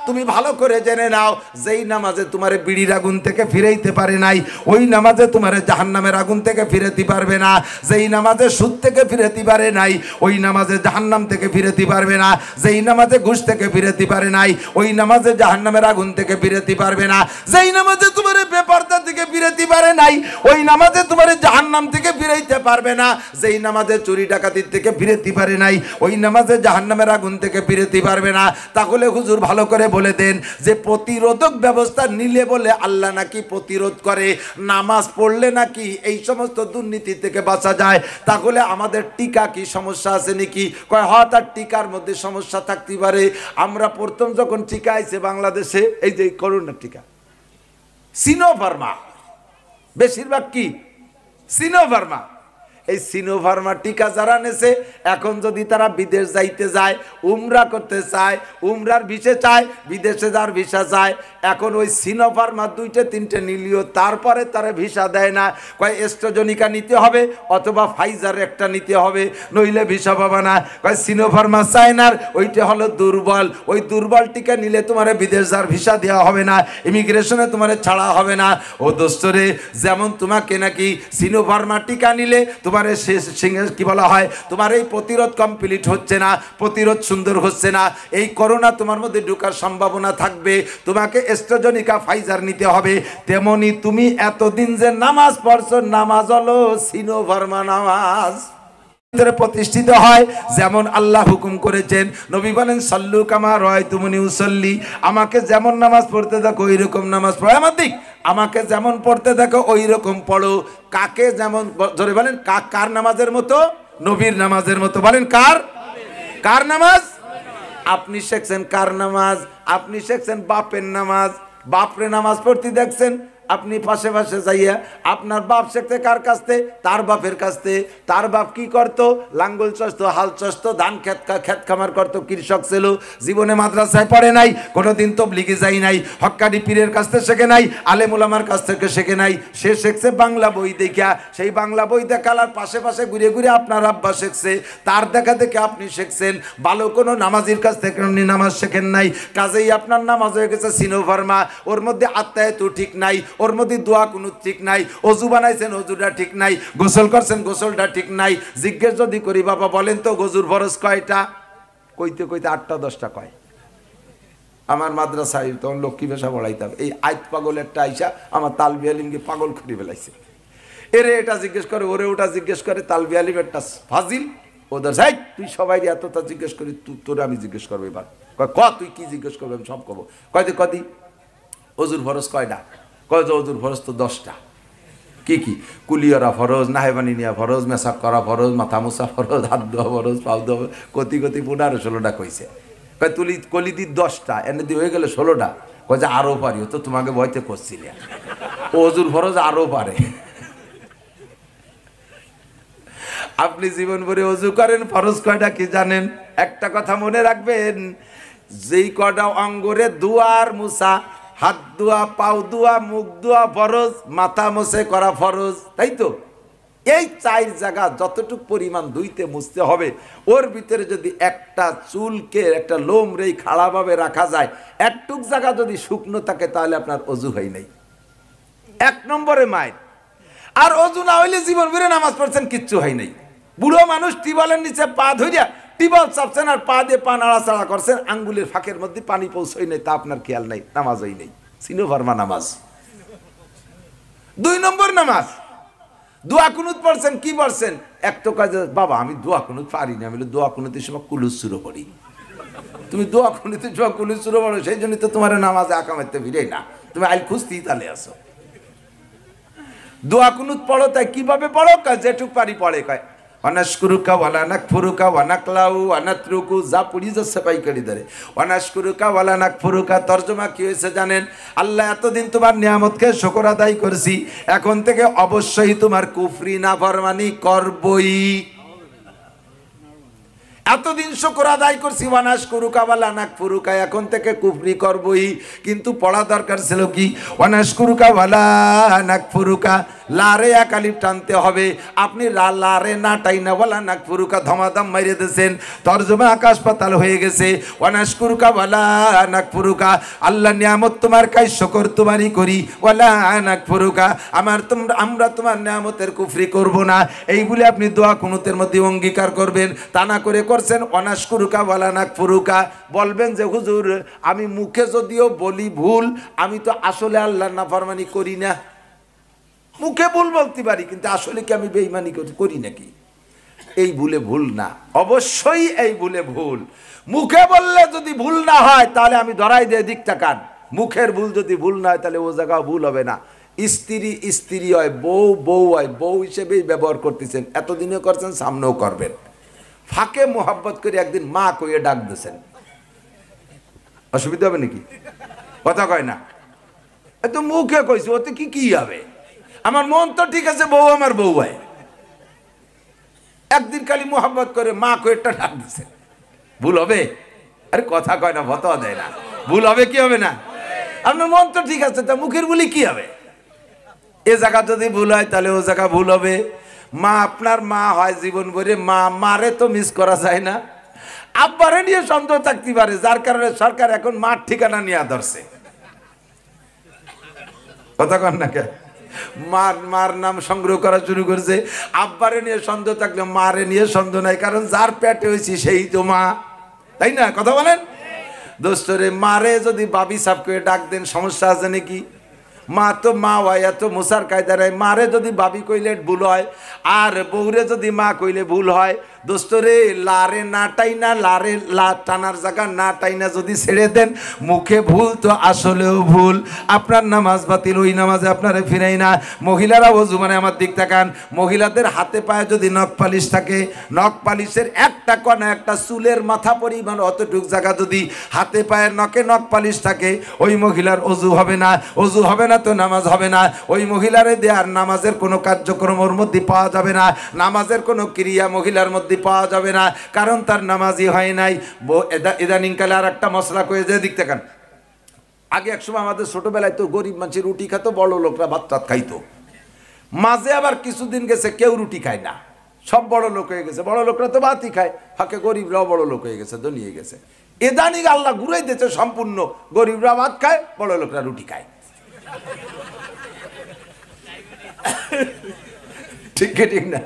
তুমি ভালো করে জেনে নাও, যেই নামাজে তোমার বিড়ির আগুন থেকে ফিরাইতে পারে নাই, ওই নামাজে তোমার জাহান্নামের আগুন থেকে ফিরাতে পারবে না। যেই নামাজে সুদ থেকে ফিরাতে পারে নাই, ওই নামাজে জাহান্নাম থেকে ফিরাতে পারবে না। যেই নামাজে ঘুষ থেকে ফিরাতে পারে নাই, ওই নামাজে জাহান্নামের আগুন থেকে ফিরাতে পারবে না। যেই নামাজে তোমার বেপরদা থেকে ফিরাতে পারে নাই, ওই নামাজে তোমার জাহান্নাম থেকে ফিরাইতে পারবে না। যেই নামাজে চুরি ডাকাতির থেকে ফিরাতে পারে নাই, ওই নামাজে জাহান্নামের আগুন থেকে ফিরাতে পারবে না। তাহলে হুজুর ভালো করে বলে দেন যে প্রতিরোধক ব্যবস্থা নিলে বলে আল্লাহ নাকি প্রতিরোধ করে, নামাজ পড়লে নাকি এই সমস্ত দুর্নীতি থেকে বাঁচা যায়। তাহলে আমাদের টিকা কি সমস্যা আছে নাকি? কয় হ্যাঁ, তার টিকার মধ্যে সমস্যা থাকতে পারে। আমরা প্রথম যখন টিকা আইছে বাংলাদেশে, এই যে করোনার টিকা সিনোফার্মা, বেশিরভাগ কি সিনোফার্মা। এই সিনোফার্মা টিকা যারা নেছে, এখন যদি তারা বিদেশ যাইতে যায়, উমরা করতে চায়, উমরার ভিসা চায়, বিদেশে যার ভিসা চায়, এখন ওই সিনোফার্মা 2-3টে নিলিও তারপরে তারা ভিসা দেয় না। কয় এস্ট্রাজেনিকা নিতে হবে অথবা ফাইজার একটা নিতে হবে, নইলে ভিসা পাবে না। কয় সিনোফার্মা চায়নার ওইটা হলো দুর্বল, ওই দুর্বল টিকা নিলে তোমার বিদেশ যার ভিসা দেওয়া হবে না, ইমিগ্রেশনে তোমার ছাড়া হবে না। ও দোস্তরে, যেমন তোমাকে নাকি সিনোফার্মা টিকা নিলে তোমার কি বলা হয়, তোমার এই প্রতিরোধ কমপ্লিট হচ্ছে না, প্রতিরোধ সুন্দর হচ্ছে না, এই করোনা তোমার মধ্যে ঢোকার সম্ভাবনা থাকবে, তোমাকে এস্ট্রাজেনিকা ফাইজার নিতে হবে। তেমনি তুমি এতদিন যে নামাজ পড়ছো, নামাজ হলো সিনোফার্মা নামাজ প্রতিষ্ঠিত হয়। যেমন আল্লাহ হুকুম করেছেন, নবী বলেন সাল্লু কামা রাআইতুমুনি উসাল্লি, আমাকে যেমন নামাজ পড়তে দেখো ওই রকম নামাজ পড়ো। আমার দিক, আমাকে যেমন পড়তে দেখো ওই রকম পড়ো। কাকে যেমন, জোরে বলেন কার নামাজের মতো? নবীর নামাজের মতো। বলেন কার? কার নামাজ? আপনি শিখছেন কার নামাজ? আপনি শিখছেন বাপের নামাজ। বাপরে নামাজ পড়তে দেখছেন আপনি পাশে পাশে যাইয়া, আপনার বাপ শিখতে কার কাছ থেকে? তার বাপের কাছ থেকে। তার বাপ কি করতো? লাঙ্গল চষতো, হাল চষতো, ধান খেত খামার করতো, কৃষক ছিল। জীবনে মাদ্রাসায় পড়ে নাই, কোনোদিন তবলিগে যাই নাই, হক্কানি পীরের কাছ থেকে শেখে নাই, আলেম ওলামার কাছ থেকে শেখে নাই। সে শিখছে বাংলা বই দেখা। সেই বাংলা বই দেখালার পাশে পাশে ঘুরে ঘুরে আপনার আব্বা শিখছে, তার দেখা দেখে আপনি শিখছেন। ভালো কোনো নামাজির কাছ থেকে আপনি নামাজ শেখেন নাই, কাজেই আপনার নামাজ হয়ে গেছে সিনোভার্মা। ওর মধ্যে আত্মায় তো ঠিক নাই, ওর মধ্যে দোয়া কোনো ঠিক নাই। অজু বানাইছেন, অজুটা ঠিক নাই। গোসল করছেন, গোসলটা ঠিক নাই। জিজ্ঞেস যদি করি, বাবা বলেন তো গজুর ফরজ কয়টা? কইতে কইতে 8টা 10টা কয়। আমার মাদ্রাসায় তখন লক্ষ্মী পেশা পড়াইতাম, এই আইত পাগল একটা আইসা আমার তালবি আলিমকে পাগল করে ফেলাইছে। এরে এটা জিজ্ঞেস করে, ওরে ওটা জিজ্ঞেস করে। তালবি আলিম একটা ফাজিল, ওদের যাই তুই সবাই এতটা জিজ্ঞেস করি, তোরে আমি জিজ্ঞেস করবো এবার। ক তুই কি জিজ্ঞেস করবো? আমি সব কব। কয়দি কদি অজুর ফরজ কয়টা? কয় যে অজুর ফরজ তো 10টা। কি কি? কুলিয়ারা ফরজ, নাহেবানি নেওয়া ফরজ, মেসাক করা ফরজ, মাথা মোছা ফরজ, হাত ধোয়া ফরজ, পাও ধোয়া, কতি 15-16টা কইছে। কয় তুলি কলিদির 10টা, এনে দিয়ে হয়ে গেলে 16টা। কয় যে আরও পারি, ও তো তোমাকে ভয়তে করছিলে। ও অজুর ফরজ আরও পারে। আপনি জীবন ভরে অজু করেন, ফরজ কয়টা কি জানেন? একটা কথা মনে রাখবেন, যেই কটা অঙ্গরে দুয়ার মুসা, হাত ধোয়া, পাও ধোয়া, মুখ ধোয়া ফরজ, মাথা মোছে করা ফরজ, তাই তো? এই 4 জায়গা যতটুকু পরিমাণ ধুইতে মুছতে হবে, ওর ভিতরে যদি একটা চুলকে, একটা লোম রেই খাড়াভাবে রাখা যায়, একটুক জায়গা যদি শুকনো থাকে, তাহলে আপনার অজু হয় নাই। 1 নম্বরে মাইর। আর অজু না হইলে জীবন ভরে নামাজ পড়ছেন, কিচ্ছু হয় নাই। বুড়ো মানুষ টিবলের নিচে পা ধরিয়া টিবল চাপছেন আর পা দিয়ে পা নাড়াচাড়া করছেন, আঙ্গুলের ফাঁকের মধ্যে পানি পৌঁছই নাই, তা আপনার খেয়াল নাই, নামাজ হই নাই। সিনোভার্মা নামাজ। 2 নম্বর নামাজ, দোয়া কুনুত পড়ছেন, কি পড়ছেন? একটা কাজে বাবা আমি দোয়া কুনুত পারি না, আমি দোয়া কুনুতের সময় কুলুস শুরু করি। তুমি দোয়া কুনুতের সময় কুলুস শুরু করো, সেই জন্যই তো তোমার নামাজে আকামাইতে ভিড়ে না, তুমি আইল খুঁজতেই তালে আসো। দোয়া কুনুত পড়ো, তাই কিভাবে পড়ো? যেটুক পারি পড়ে। কয় অনাশকুরুকা ওয়ালা নাকফুরুকা ওয়া নাকলাউ ওয়া নাতরুকু, যা পড়ি যাচ্ছে পাইকারি দরে। অনাশকুরুকা ওয়ালা নাকফুরুকা তর্জমা কি হয়েছে জানেন? আল্লাহ এতদিন তোমার নিয়ামতকে শুকর আদায় করেছি, এখন থেকে অবশ্যই তোমার কুফরি নাফরমানি করবই। এতদিন শুকর আদায় করছি, ওয়ানাশ কুরুকা ওয়ালা নাকফুরুকা, এখন থেকে কুফরি করবই। কিন্তু পড়া দরকার ছিল কি? ওয়ানাশ কুরুকা ওয়ালা নাকফুরুকা, লারে একালিপ টানতে হবে। আপনি লারে না টাইনা ওয়ালা নাকফুরুকা ধমাধম মাইরে দিয়েছেন, তর্জমা আকাশ পাতাল হয়ে গেছে। ওয়ানাশ কুরুকা ওয়ালা নাকফুরুকা, আল্লাহ নিয়ামত তোমার কাজ শুকর তোমারই করি, ওয়ালা নাকফুরুকা, আমরা তোমার নিয়ামতের কুফরি করব না। এই বলে আপনি দোয়া কুনুতের মধ্যে অঙ্গীকার করবেন। তা না করে করছেন অনাশকুরুকা ওয়ালা নাকফুরুকা। বলবেন যে হুজুর আমি মুখে যদিও বলি ভুল, আমি তো আসলে আল্লাহর নাফরমানি করি না। মুখে ভুল বলতে পারি, কিন্তু আসলে কি আমি বেঈমানি করি নাকি? এই ভুলে ভুল না, অবশ্যই এই ভুলে ভুল। মুখে বললে যদি ভুল না হয়, তাহলে আমি ধরাই দিয়ে দিকটা কান। মুখের ভুল যদি ভুল না হয়, তাহলে ও জায়গাও ভুল হবে না। স্ত্রী স্ত্রী হয়, বউ বউ হয়, বউ হিসেবেই ব্যবহার করতেছেন, এতদিনও করছেন, সামনেও করবেন। ফাঁকে মোহাব্বত করে একদিন মা কইয়ে ডাক দিয়েছেন, অসুবিধা হবে নাকি? কথা কয় না, এত মুখে কইছে, ওতে কি কি হবে? আমার মন তো ঠিক আছে, বউ আমার বউ হয়। একদিন খালি মোহাব্বত করে মা কয়েকটা ডাক দিছে, ভুল হবে? আরে কথা কয় না, ফতোয়া দেয় না, ভুল হবে কি হবে না? আপনার মন তো ঠিক আছে, তা মুখের বলি কি হবে? এ জায়গা যদি ভুল হয়, তাহলে ও জায়গা ভুল হবে। মা আপনার মা হয় জীবন ভরে, মারে তো মিস করা যায় না। আব্বারে নিয়ে সন্দেহ থাকতে পারে, যার কারণে সরকার এখন মার ঠিকানা নিয়ে ধরছে। কথা কন না কে? মার নাম সংগ্রহ করা শুরু করছে। আব্বারে নিয়ে সন্দেহ থাকলে মারে নিয়ে সন্দেহ নাই, কারণ যার পেটে হয়েছি সেই তো মা, তাই না? কথা বলেন দোস্তরে। মারে যদি বাবি সাপ করে ডাক দেন, সমস্যা আছে নাকি? মা তো মা হয়, এত মুসার কায়দার। মারে যদি বাবি কইলে ভুল হয়, আর বউরে যদি মা কইলে ভুল হয়, দোস্তরে লারে না টাইনা লারে লা টানার জায়গা না টাইনা যদি ছেড়ে দেন মুখে ভুল তো আসলেও ভুল, আপনার নামাজ বাতিল, ওই নামাজে আপনারা ফিরাই না। মহিলারা ওযু মানে আমার দিক তাকান, মহিলাদের হাতে পায়ে যদি নখ পালিশ থাকে, নখ পালিশের একটা কণা একটা চুলের মাথা পরিমাণ অতটুক জায়গা যদি হাতে পায়ের নখে নখ পালিশ থাকে, ওই মহিলার ওযু হবে না। ওযু হবে না তো নামাজ হবে না। ওই মহিলারে দেয়ার নামাজের কোনো কার্যক্রম ওর মধ্যে পাওয়া যাবে না, নামাজের কোনো ক্রিয়া মহিলার মধ্যে পাওয়া যাবে না, কারণ তার নামাজই হয় নাই। ইদানিংকালে আর একটা মশলা করে যে দিক থাকেন, আগে একসময় আমাদের ছোটবেলায় তো গরিব মানুষের রুটি খেত, বড় লোকরা ভাত টাত খাইতো। মাঝে আবার কিছুদিন গেছে কেউ রুটি খায় না, সব বড় লোক হয়ে গেছে। বড় লোকরা তো ভাতই খায়, ফাঁকে গরিবরাও বড় লোক হয়ে গেছে, ধনী হয়ে গেছে। ইদানিং আল্লাহ ঘুরাই দিয়েছে সম্পূর্ণ, গরিবরা ভাত খায়, বড় লোকরা রুটি খায়। ঠিক ঠিক না?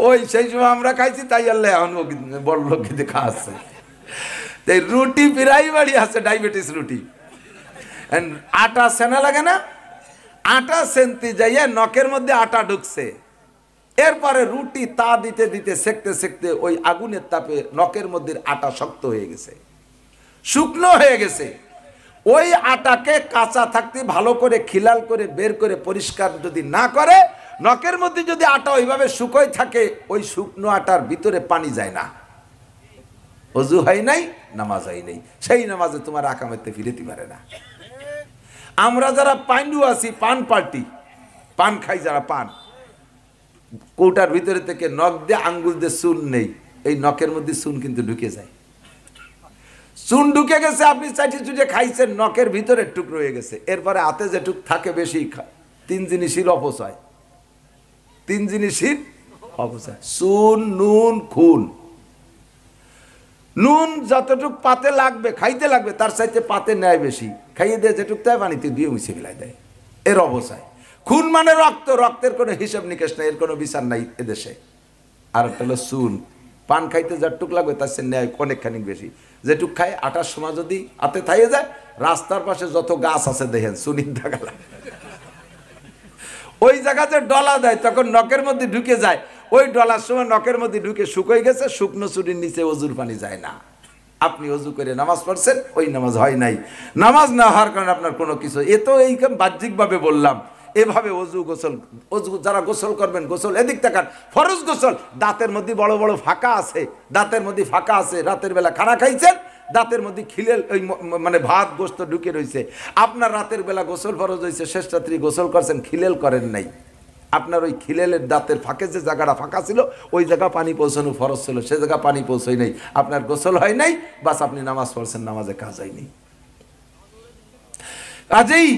ওই সেই সময় আমরা খাইছি, তাই আল্লাহ এখন বড় লোক খেতে খাওয়াচ্ছে। রুটি প্রায় বাড়ি আছে, ডায়াবেটিস রুটি। আটা সেনা লাগে না, আটা সেনতে যাইয়া নখের মধ্যে আটা ঢুকছে, এরপরে রুটি তা দিতে দিতে সেকতে সেকতে ওই আগুনের তাপে নখের মধ্যে আটা শক্ত হয়ে গেছে, শুকনো হয়ে গেছে। ওই আটাকে কাঁচা থাকতে ভালো করে খিলাল করে বের করে পরিষ্কার যদি না করে, নখের মধ্যে যদি আটা ওইভাবে শুকোয় থাকে, ওই শুকনো আটার ভিতরে পানি যায় না, ওযু হয় নাই, নামাজ হয় নাই, সেই নামাজে তোমার আকামেতে ফিরেতে পারে না। আমরা যারা পান্ডু আছি, পান পার্টি, পান খাই যারা, পান কৌটার ভিতরে থেকে নখ দিয়ে আঙ্গুল দিয়ে চুন নেই, এই নখের মধ্যে চুন কিন্তু ঢুকে যায়। চুন ঢুকে গেছে, আপনি চাইতে চুটে খাইছেন, নখের ভিতরে টুকরো হয়ে গেছে। এরপরে হাতে যেটুক থাকে বেশি, তিন জিনিসের অপচয়, তিন জিনিসের অপচয়, চুন, নুন, খুন। নুন যতটুক পাতে লাগবে, খাইতে লাগবে, তার চাইতে পাতে নেয় বেশি, খাইয়ে দিয়ে যেটুক তাই পানিতে দিয়ে মুছে ফেলাই দেয়, এর অবস্থায়। খুন মানে রক্ত, রক্তের কোনো হিসাব নিকেশ নাই, এর কোনো বিচার নাই এদেশে। আর একটা হলো চুন, পান খাইতে যেটুক লাগবে তার সে নেয় অনেকখানি বেশি। যেটুক খায় আটার সময় যদি হাতে থাইয়ে যায়, রাস্তার পাশে যত গাছ আছে দেখেন চুনির দাগা লাগে, ওই জায়গাতে ডলা দেয়, তখন নখের মধ্যে ঢুকে যায়। ওই ডলার সময় নখের মধ্যে ঢুকে শুকিয়ে গেছে, শুকনো চুরির নিচে ওযুর পানি যায় না। আপনি ওযু করে নামাজ পড়ছেন, ওই নামাজ হয় নাই। নামাজ না হওয়ার কারণে আপনার কোনো কিছু, এ তো এই বাহ্যিকভাবে বললাম। এভাবে ওযু গোসল, ওযু যারা গোসল করবেন, গোসল এদিক তাকান, ফরজ গোসল। দাঁতের মধ্যে বড় বড় ফাঁকা আছে, দাঁতের মধ্যে ফাঁকা আছে, রাতের বেলা খানা খাইছেন, দাঁতের মধ্যে খিলেল ওই মানে ভাত গোস্ত ঢুকে রয়েছে, আপনার রাতের বেলা গোসল ফরজ হয়েছে, শেষ রাত্রি গোসল করছেন, খিলেল করেন নাই, আপনার ওই খিলেলের দাঁতের ফাঁকে যে জায়গাটা ফাঁকা ছিল, ওই জায়গা পানি পৌঁছানো ফরজ ছিল, সে জায়গা পানি পৌঁছাই নাই, আপনার গোসল হয় নাই, বাস আপনি নামাজ পড়ছেন, নামাজে কাজ হয়নি। কাজেই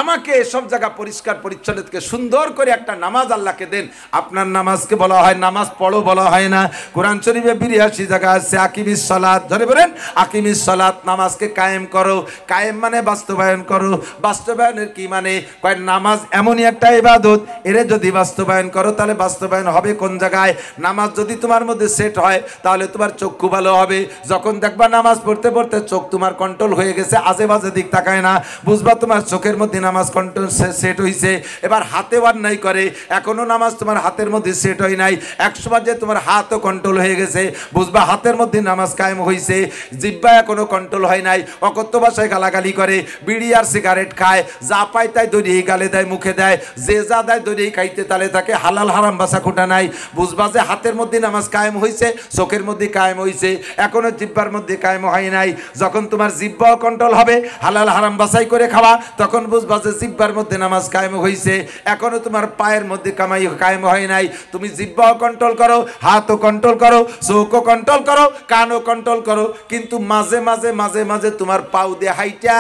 আমাকে সব জায়গা পরিষ্কার পরিচ্ছন্নতাকে সুন্দর করে একটা নামাজ আল্লাহকে দেন। আপনার নামাজকে বলা হয় নামাজ পড়ো, বলা হয় না। কোরআন শরীফে 82 জায়গা আছে আকিমিস সালাত, ধরে বলেন আকিমিস সালাত, নামাজকে কায়েম করো। কায়েম মানে বাস্তবায়ন করো। বাস্তবায়নের কি মানে? কয় নামাজ এমনই একটা ইবাদত, এরে যদি বাস্তবায়ন করো তাহলে বাস্তবায়ন হবে কোন জায়গায়? নামাজ যদি তোমার মধ্যে সেট হয় তাহলে তোমার চক্ষু ভালো হবে। যখন দেখবা নামাজ পড়তে পড়তে চোখ তোমার কন্ট্রোল হয়ে গেছে, আজে বাজে দিক তাকায় না, বুঝবা তোমার চোখের মধ্যে নামাজ কন্ট্রোল সেট হইছে। এবার হাতে অন্যায় করে, এখনো নামাজ তোমার হাতের মধ্যে সেট হয় নাই, একসময় যে তোমার হাতও কন্ট্রোল হয়ে গেছে, বুঝবা হাতের মধ্যে নামাজ কায়েম হইছে। জিহ্বা এখনো কন্ট্রোল হয় নাই, অকথ্য ভাষায় গালাগালি করে, বিড়ি আর সিগারেট খায়, যা পায় তাই দড়িয়ে গালে দেয়, মুখে দেয়, যে যা দেয় দড়িয়ে খাইতে তালে তাকে হালাল হারাম বাসা খুঁটা নাই। বুঝবা যে হাতের মধ্যে নামাজ কায়েম হইছে, চোখের মধ্যে কায়েম হইছে, এখনো জিহ্বার মধ্যে কায়েম হয় নাই। যখন তোমার জিহ্বাও কন্ট্রোল হবে, হালাল হারাম বাছাই করে খাওয়া, তখন বুঝবা যে জিহ্বার মধ্যে নামাজ কায়েম হইছে। এখনো তোমার পায়ের মধ্যে কায়েম হয় নাই। তুমি জিহ্বাও কন্ট্রোল করো, হাতও কন্ট্রোল করো, চোখও কন্ট্রোল করো, কানও কন্ট্রোল করো, কিন্তু মাঝে মাঝে মাঝে মাঝে তোমার পাও দিয়ে হাইটা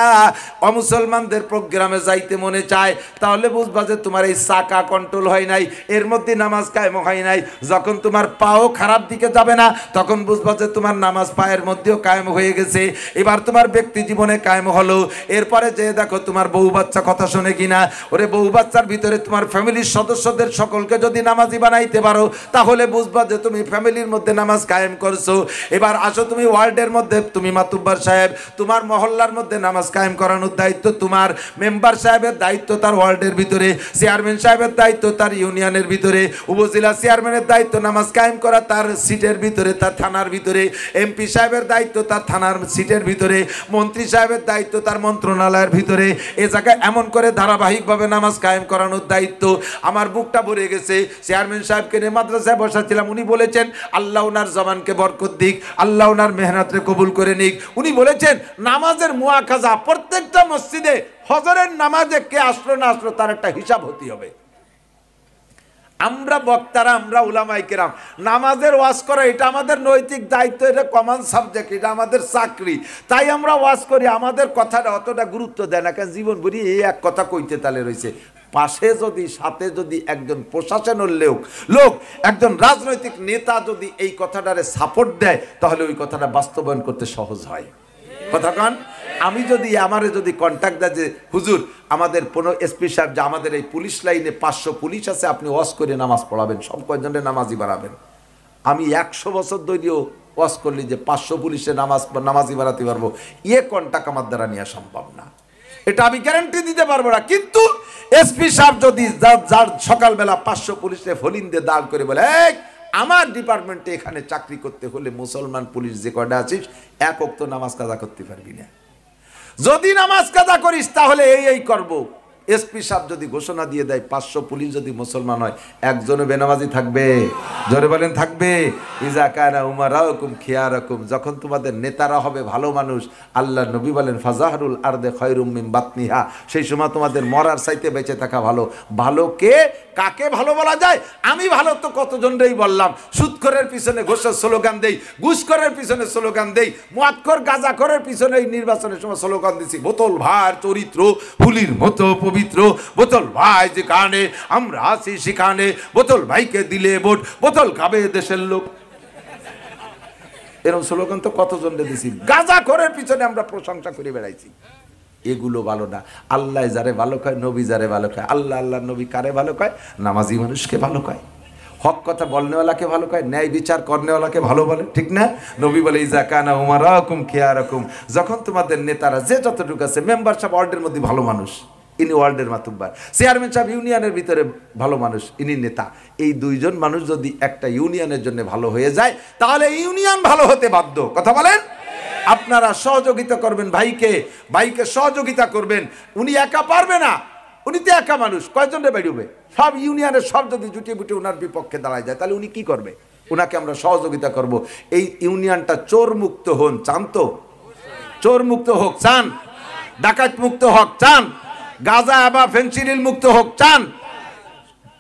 অমুসলমানদের প্রোগ্রামে যাইতে মনে চায়, তাহলে বুঝবা যে তোমার এই চাকা কন্ট্রোল হয় নাই, এর মধ্যে নামাজ কায়েম হয় নাই। যখন তোমার পাও খারাপ দিকে যাবে না, তখন বুঝবা যে তোমার নামাজ পায়ের মধ্যেও কায়েম হয়ে গেছে। এবার তোমার ব্যক্তি জীবনে কায়েম হলো, এরপরে যে দেখো তোমার বউ বাচ্চা বাচ্চা কথা শোনে কিনা। ওরে বউ বাচ্চার ভিতরে তোমার ফ্যামিলির সদস্যদের সকলকে যদি নামাজি বানাইতে পারো তাহলে বুঝবা যে তুমি ফ্যামিলির মধ্যে নামাজ কায়েম করছো। এবার আসো তুমি ওয়ার্ডের মধ্যে, তুমি মাতুব্বার সাহেব, তোমার মহল্লার মধ্যে নামাজ কায়েম করানোর দায়িত্ব তোমার। মেম্বার সাহেবের দায়িত্ব তার ওয়ার্ডের ভিতরে, চেয়ারম্যান সাহেবের দায়িত্ব তার ইউনিয়নের ভিতরে, উপজেলা চেয়ারম্যানের দায়িত্ব নামাজ কায়েম করা তার সিটের ভিতরে, তার থানার ভিতরে, এমপি সাহেবের দায়িত্ব তার থানার সিটের ভিতরে, মন্ত্রী সাহেবের দায়িত্ব তার মন্ত্রণালয়ের ভিতরে। এ জায়গায় এমন করে ধারাবাহিকভাবে নামাজ কায়েম করানোর দায়িত্ব। আমার বুকটা ভরে গেছে। চেয়ারম্যান সাহেবকে নিয়ে মাদ্রাসায় বসাচ্ছিলাম, উনি বলেছেন আল্লাহ ওনার জবানকে বরকত দিক, আল্লাহ ওনার মেহনতকে কবুল করে নিক। উনি বলেছেন নামাজের মুআখাজা প্রত্যেকটা মসজিদে ফজরের নামাজে কে আসলো না আসলো তার একটা হিসাব হতে হবে। আমরা বক্তারা, আমরা উলামায়ে কেরাম, নামাজের ওয়াজ করা এটা আমাদের নৈতিক দায়িত্ব, এটা কমন সাবজেক্ট, এটা আমাদের চাকরি। তাই আমরা ওয়াজ করি, আমাদের কথাটা অতটা গুরুত্ব দেয় না, কারণ জীবন ভরি এই এক কথা কইতে তালে রয়েছে। পাশে যদি, সাথে যদি একজন প্রশাসনের লোক, একজন রাজনৈতিক নেতা যদি এই কথাটারে সাপোর্ট দেয় তাহলে ওই কথাটা বাস্তবায়ন করতে সহজ হয়। কথা কান, আমি যদি আমারে যদি কন্ট্যাক্ট দেয় যে হুজুর আমাদের এসপি সাহেব যে আমাদের এই পুলিশ লাইনে 500 পুলিশ আছে, আপনি ওয়াজ করে নামাজ পড়াবেন, সব কয়জনের নামাজি বাড়াবেন। আমি 100 বছর ধরেও ওয়াজ করলি যে 500 পুলিশে নামাজি বাড়াতে পারবো, কন্ট্যাক্ট আমার দ্বারা নেওয়া সম্ভব না, এটা আমি গ্যারান্টি দিতে পারবো না। কিন্তু এসপি সাহেব যদি যার সকালবেলা 500 পুলিশে ফলিন দিয়ে দাঁড় করে বলে আমার ডিপার্টমেন্টে এখানে চাকরি করতে হলে মুসলমান পুলিশ যে কয়টা আছিস এক ওয়াক্ত নামাজ কাজা করতে পারবি না, যদি নামাজ কাজা করিস তাহলে এই করব। এসপি সাহেব যদি ঘোষণা দিয়ে দেয় 500 পুলিশ যদি মুসলমান হয় একজনও বেনামাজি থাকবে? জোরে বলেন থাকবে? ইজা কানা উমারাকুম খিয়ারাকুম, যখন তোমাদের নেতারা হবে ভালো মানুষ, আল্লাহ নবী বলেন ফাজাহরুল আরদে খায়রুম মিন বাতনিহা, সেই সময় তোমাদের মরার চাইতে বেঁচে থাকা ভালো। ভালোকে কাকে ভালো বলা যায়? আমি ভালো তো কতজনরেই বললাম, সুদখোরের পিছনে ঘোষের স্লোগান দেই, ঘুষখোরের পিছনে স্লোগান দেই, মুয়াদখোর গাঁজাখোরের পিছনে এই নির্বাচনের সময় স্লোগান দিছি, বোতল ভাই চরিত্র ফুলির মতো পবিত্র, বোতল ভাই যেখানে আমরা আছি সেখানে, বোতল ভাইকে দিলে ভোট, বোতল খাবে দেশের লোক। এরকম স্লোগান তো কতজনরে দিছি, গাঁজাখোরের পিছনে আমরা প্রশংসা করে বেড়াইছি। এগুলো ভালো না। আল্লাহ যারে ভালো কয়, নবী যারে ভালো কয়, আল্লাহ আল্লাহ নবী কারে ভালো কয়? নামাজি মানুষকে ভালো কয়, হক কথা বলনেওয়ালাকে ভালো কয়, ন্যায় বিচার করনেওয়ালাকে ভালো বলে, ঠিক না? নবী বলে ইজা কানা উমারাকুম খিয়ারাকুম, যখন তোমাদের নেতারা যে যতটুকু আছে, মেম্বার সাহেব ওয়ার্ডের মধ্যে ভালো মানুষ, ইনি ওয়ার্ডের মাতুব্বার, চেয়ারম্যান সাহেব ইউনিয়নের ভিতরে ভালো মানুষ, ইনি নেতা। এই দুইজন মানুষ যদি একটা ইউনিয়নের জন্য ভালো হয়ে যায় তাহলে ইউনিয়ন ভালো হতে বাধ্য। কথা বলেন? আপনারা সহযোগিতা করবেন ভাইকে সহযোগিতা করবেন। উনি একা পারবে না, উনি তো একা মানুষ, কয়জনে বেরোবে? সব ইউনিয়নের সব যদি জুটিয়ে বুটিয়ে ওনার বিপক্ষে দাঁড়ায় যায় তাহলে উনি কি করবে? ওনাকে আমরা সহযোগিতা করব। এই ইউনিয়নটা চোর মুক্ত হন, চান তো? চোর মুক্ত হোক চান? ডাকাত মুক্ত হোক চান? গাঁজা বা ফেন্সিডিল মুক্ত হোক চান?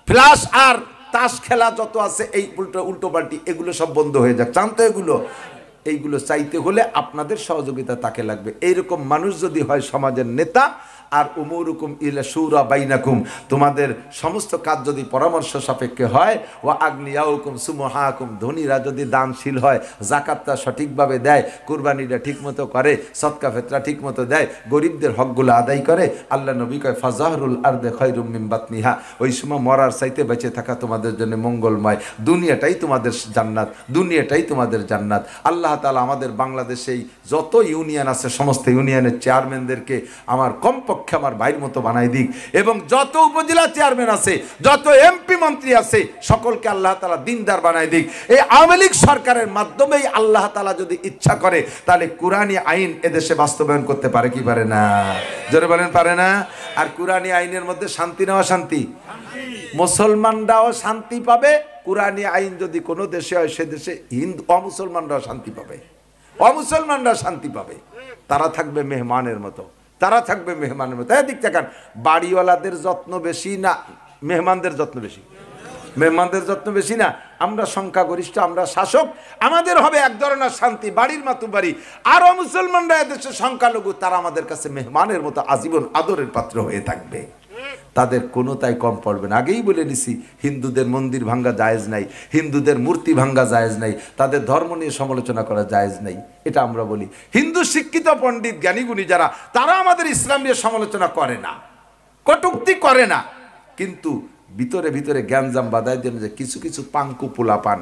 ফ্লাশ আর তাস খেলা যত আছে এই উল্টো পাল্টি এগুলো সব বন্ধ হয়ে যাক, চান তো? এইগুলো চাইতে হলে আপনাদের সহযোগিতা তাকে লাগবে। এইরকম মানুষ যদি হয় সমাজের নেতা, আর উমুরুকুম ইলা শুরা বাইনাকুম, তোমাদের সমস্ত কাজ যদি পরামর্শ সাপেক্ষে হয়, ওয়া আগনিয়াউকুম সুমহাকুম, ধনীরা যদি দানশীল হয়, যাকাতটা সঠিকভাবে দেয়, কুরবানিটা ঠিকমতো করে, সদকা ফিতরা ঠিকমতো দেয়, গরিবদের হকগুলো আদায় করে, আল্লাহ নবী কয় ফাজাহরুল আরদে খায়রুম মিন বাতনিহা, ওই সময় মরার চাইতে বেঁচে থাকা তোমাদের জন্য মঙ্গলময়, দুনিয়াটাই তোমাদের জান্নাত, দুনিয়াটাই তোমাদের জান্নাত। আল্লাহ তাআলা আমাদের বাংলাদেশে যত ইউনিয়ন আছে সমস্ত ইউনিয়নের চেয়ারম্যানদেরকে আমার কমপক্ষে আমার ভাইয়ের মতো বানাই দিক, এবং যত উপজেলা চেয়ারম্যান আছে, যত এমপি মন্ত্রী আছে, সকলকে আল্লাহ তাআলা দিনদার বানাই দিক। এই আওয়ামী লীগ সরকারের মাধ্যমেই আল্লাহ তাআলা যদি ইচ্ছা করে তাহলে কুরআনী আইন এদেশে বাস্তবায়ন করতে পারে কি পারে না? জোরে বলেন পারে না? আর কুরআনী আইনের মধ্যে শান্তি না অশান্তি? মুসলমানরাও শান্তি পাবে। কুরআনী আইন যদি কোনো দেশে হয় সে দেশে হিন্দু অমুসলমানরাও শান্তি পাবে, অমুসলমানরা শান্তি পাবে। তারা থাকবে মেহমানের মতো, তারা থাকবে মেহমানের মতো। এদিক থেকে বাড়িওয়ালাদের যত্ন বেশি না মেহমানদের যত্ন বেশি? মেহমানদের যত্ন বেশি না? আমরা সংখ্যাগরিষ্ঠ, আমরা শাসক, আমাদের হবে এক ধরনের শান্তি, বাড়ির মাতুবাড়ি। আর মুসলমানরা এদেশের সংখ্যালঘু, তারা আমাদের কাছে মেহমানের মতো আজীবন আদরের পাত্র হয়ে থাকবে। তাদের কোনোটাই কম পড়বে না। আগেই বলে নিছি, হিন্দুদের মন্দির ভাঙ্গা জায়েজ নাই, হিন্দুদের মূর্তি ভাঙ্গা জায়েজ নাই, তাদের ধর্ম নিয়ে সমালোচনা করা জায়েজ নাই, এটা আমরা বলি। হিন্দু শিক্ষিত পণ্ডিত জ্ঞানীগুণী যারা, তারা আমাদের ইসলাম নিয়ে সমালোচনা করে না। কটূক্তি করে না, কিন্তু ভিতরে ভিতরে জ্ঞানজাম বাধাই দেন যে কিছু কিছু পাঙ্কু পোলা পান,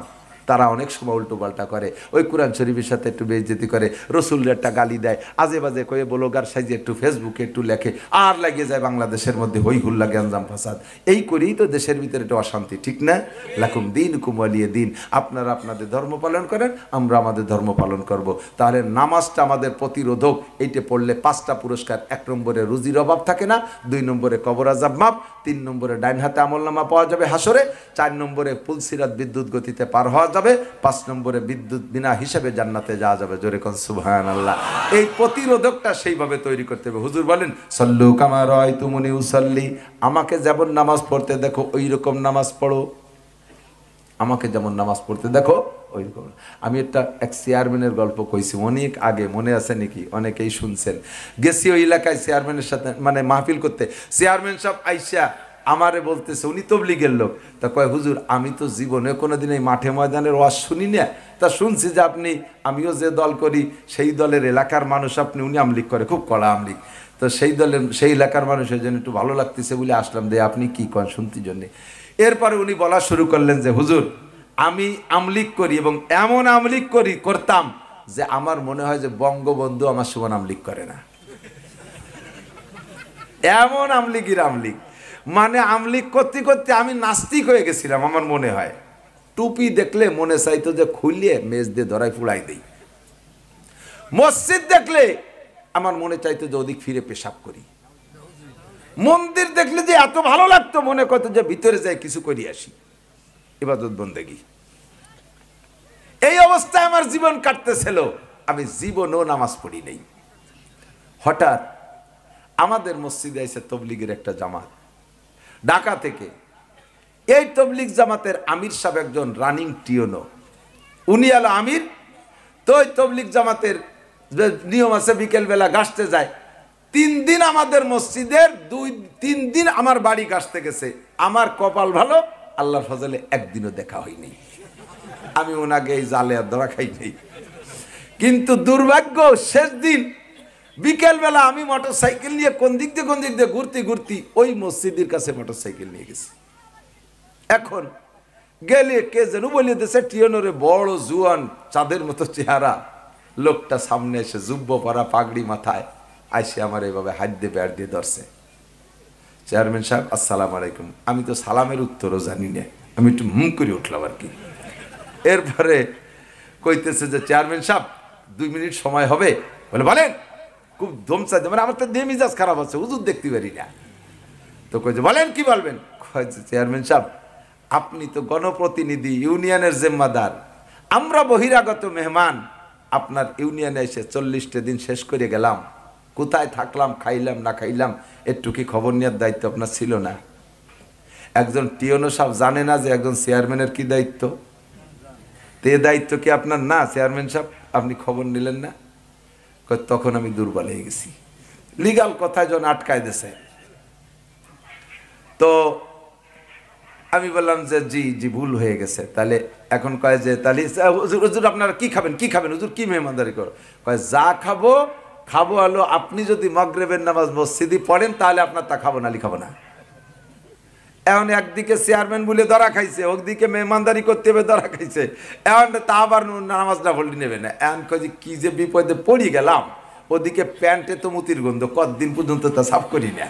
তারা অনেক সময় উল্টো পাল্টা করে, ওই কোরআন শরীফের সাথে একটু বেইজ্জতি করে, রসুলের একটা গালি দেয়, আজে বাজে কয়ে ব্লগার সাইজে একটু ফেসবুকে একটু লেখে, আর লাগিয়ে যায় বাংলাদেশের মধ্যে হই হুল্লা জ্ঞানজাম ফাসাদ। এই করেই তো দেশের ভিতরে একটা অশান্তি, ঠিক না? লাকুম দিন কুমালিয়ে দিন, আপনারা আপনাদের ধর্ম পালন করেন, আমরা আমাদের ধর্ম পালন করব। তাহলে নামাজটা আমাদের প্রতিরোধক, এইটা পড়লে 5টা পুরস্কার। 1 নম্বরে রুজির অভাব থাকে না, 2 নম্বরে কবর আযাব মাপ, 3 নম্বরে ডাইন হাতে আমলনামা পাওয়া যাবে হাসরে, 4 নম্বরে পুলসিরাত বিদ্যুৎ গতিতে পার হওয়া যাবে, 5 নম্বরে বিদ্যুৎ বিনা হিসেবে জান্নাতে যাওয়া যাবে। জোরে কোন সুবহানাল্লাহ। এই প্রতিরোধকটা সেইভাবে তৈরি করতে হবে। হুজুর বলেন সল্লু কামা রাআইতুমুনি উসাল্লি, আমাকে যেমন নামাজ পড়তে দেখো ওই রকম নামাজ পড়ো, আমাকে যেমন নামাজ পড়তে দেখো ওই রকম। আমি এক চেয়ারম্যানের গল্প কইছি অনেক আগে, মনে আছে নাকি? অনেকেই শুনছেন। গেছি ওই এলাকায় চেয়ারম্যানের সাথে মানে মাহফিল করতে, চেয়ারম্যান সাহেব আইসা আমারে বলতেছে, উনি তবলিগের লোক, তা কয় হুজুর আমি তো জীবনে কোনোদিন এই মাঠে ময়দানের ওয়াজ শুনি না, তা শুনছি যে আপনি, আমিও যে দল করি সেই দলের এলাকার মানুষ আপনি, উনি আমলিক করে, খুব কড়া আমলিক, তো সেই দলের সেই এলাকার মানুষের জন্য একটু ভালো লাগতেছে বলে আসলাম, যে আপনি কি কন শুনতে জন্যে। এরপরে উনি বলা শুরু করলেন যে হুজুর আমি আমলিক করি, এবং এমন আমলিক করতাম যে আমার মনে হয় যে বঙ্গবন্ধু আমার সমান আমলিক করে না, এমন আমলিগির আমলিক। মানে আমলিক করতে করতে আমি নাস্তিক হয়ে গেছিলাম আমার মনে হয়। টুপি দেখলে মনে চাইতো যে খুলিয়ে মেজ দিয়ে ধরাই ফুলাই দেই, মসজিদ দেখলে আমার মনে চাইতো যে ওদিক ফিরে পেশাব করি, মন্দির দেখলে যে এত ভালো লাগতো মনে করতো যে ভিতরে যাই কিছু করি আসি, ইবাদত বন্দেগী। এই অবস্থায় আমার জীবন কাটতেছিল, আমি জীবনও নামাজ পড়ি নাই। হঠাৎ আমাদের মসজিদে এসে তবলিগের একটা জামাত ঢাকা থেকে, এই তবলিগ জামাতের আমির সাহেব একজন রানিং টিওনো, উনি হলো আমির। তো ওই তবলিগ জামাতের নিয়ম আছে বিকেলবেলা গাছতে যায়, 3 দিন আমাদের মসজিদের 2-3 দিন আমার বাড়ি গাছতে গেছে। আমার কপাল ভালো, আল্লাহর ফজলে একদিনও দেখা হয়নি, আমি ওনাকে এই জালে আর ধরা খাই নাই। কিন্তু দুর্ভাগ্য শেষ দিন বিকেলবেলা আমি মোটর সাইকেল নিয়ে কোন দিক দিয়ে ঘুরতে ওই মসজিদের কাছে মোটর সাইকেল নিয়ে গেছি। এখন গেলে কে যেন বলিয়ে দিয়েছে টিয়নরে, বড় জুয়ান চাঁদের মতো চেহারা লোকটা সামনে এসে জুব্ব পরা পাগড়ি মাথায় আইসে আমার এইভাবে হাত দিয়ে ব্যাট দিয়ে ধরছে। চেয়ারম্যান সাহেব আসসালামু আলাইকুম। আমি তো সালামের উত্তরও জানি না, আমি একটু করে উঠলাম আর কি। এরপরে কইতেছে যে চেয়ারম্যান সাহেব 2 মিনিট সময় হবে, বলে বলেন। খুব ধমসাইতে, মানে আমার তো দিয়ে মিজাজ খারাপ আছে, হুজুর দেখতে পারি না। তো কইছে বলেন কি বলবেন। কয়েছে চেয়ারম্যান সাহেব আপনি তো গণপ্রতিনিধি, ইউনিয়নের জিম্মাদার, আমরা বহিরাগত মেহমান, আপনার ইউনিয়নে এসে 40টা দিন শেষ করে গেলাম, কোথায় থাকলাম, খাইলাম না খাইলাম একটু কি খবর নেওয়ার দায়িত্ব আপনার ছিল না? একজন টিওনো সাহেব জানে না যে একজন চেয়ারম্যানের কি দায়িত্ব? তে দায়িত্ব কি আপনার না? চেয়ারম্যান সাহেব আপনি খবর নিলেন না? তখন আমি দুর্বল হয়ে গেছি, লিগাল কথায় জন আটকায় দিয়েছে। তো আমি বললাম যে জি জি ভুল হয়ে গেছে। তাহলে এখন কয় যে তাহলে হুজুর আপনারা কি খাবেন হুজুর, কি মেহমানদারি করো? কয় যা খাবো হলো, আপনি যদি মাগরিবের নামাজ মসজিদে পড়েন তাহলে আপনার তা খাবো, নালি খাবো না। এখন একদিকে চেয়ারম্যান বলে ধরা খাইছে, ওদিকে মেহমানদারি করতে হবে ধরা খাইছে, এখন তা আবার নামাজ না পড়লে নেবে না। এখন কয় যে কি যে বিপদে পড়ি গেলাম, ওদিকে প্যান্টে তো মুতির গন্ধ, কতদিন পর্যন্ত তা সাফ করি না।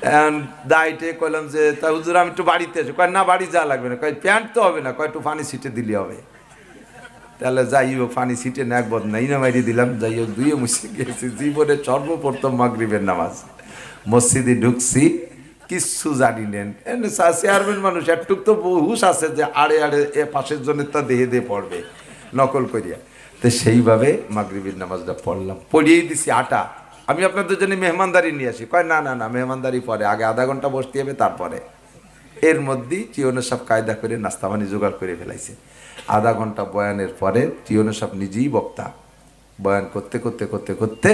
এখন দাইটে কইলাম যে তা হুজুর আমি একটু বাড়িতে আছি। কয় না বাড়ি যাওয়া লাগবে না, কয় প্যান্ট তো হবে না, কয় একটু পানি ছিটে দিলে হবে। তাহলে যাই হোক পানি ছিটে না একবার নাই না মাইরে দিলাম, যাই হোক দুইয়ে মুছে গেছি। জীবনে সর্বপ্রথম মাগরিবের নামাজ মসজিদে ঢুকছি, কিচ্ছু জানি নেন। চেয়ারম্যান মানুষ একটুক তো হুশ আছে যে আড়ে আড়ে এ পাশের জনের তা দেহে দিয়ে পড়বে নকল করিয়া। তো সেইভাবে মাগরিবের নামাজটা পড়লাম, পড়িয়েই দিছি আটা। আমি আপনাদের জন্য মেহমানদারি নিয়ে আসি। কয় না না না মেহমানদারি পরে, আগে আধা ঘন্টা বসতে হবে তারপরে। এর মধ্যেই টিওনো সব কায়দা করে নাস্তা পানি জোগাড় করে ফেলাইছে। আধা ঘন্টা বয়ানের পরে টিওনো সব নিজেই বক্তা, বয়ান করতে করতে করতে করতে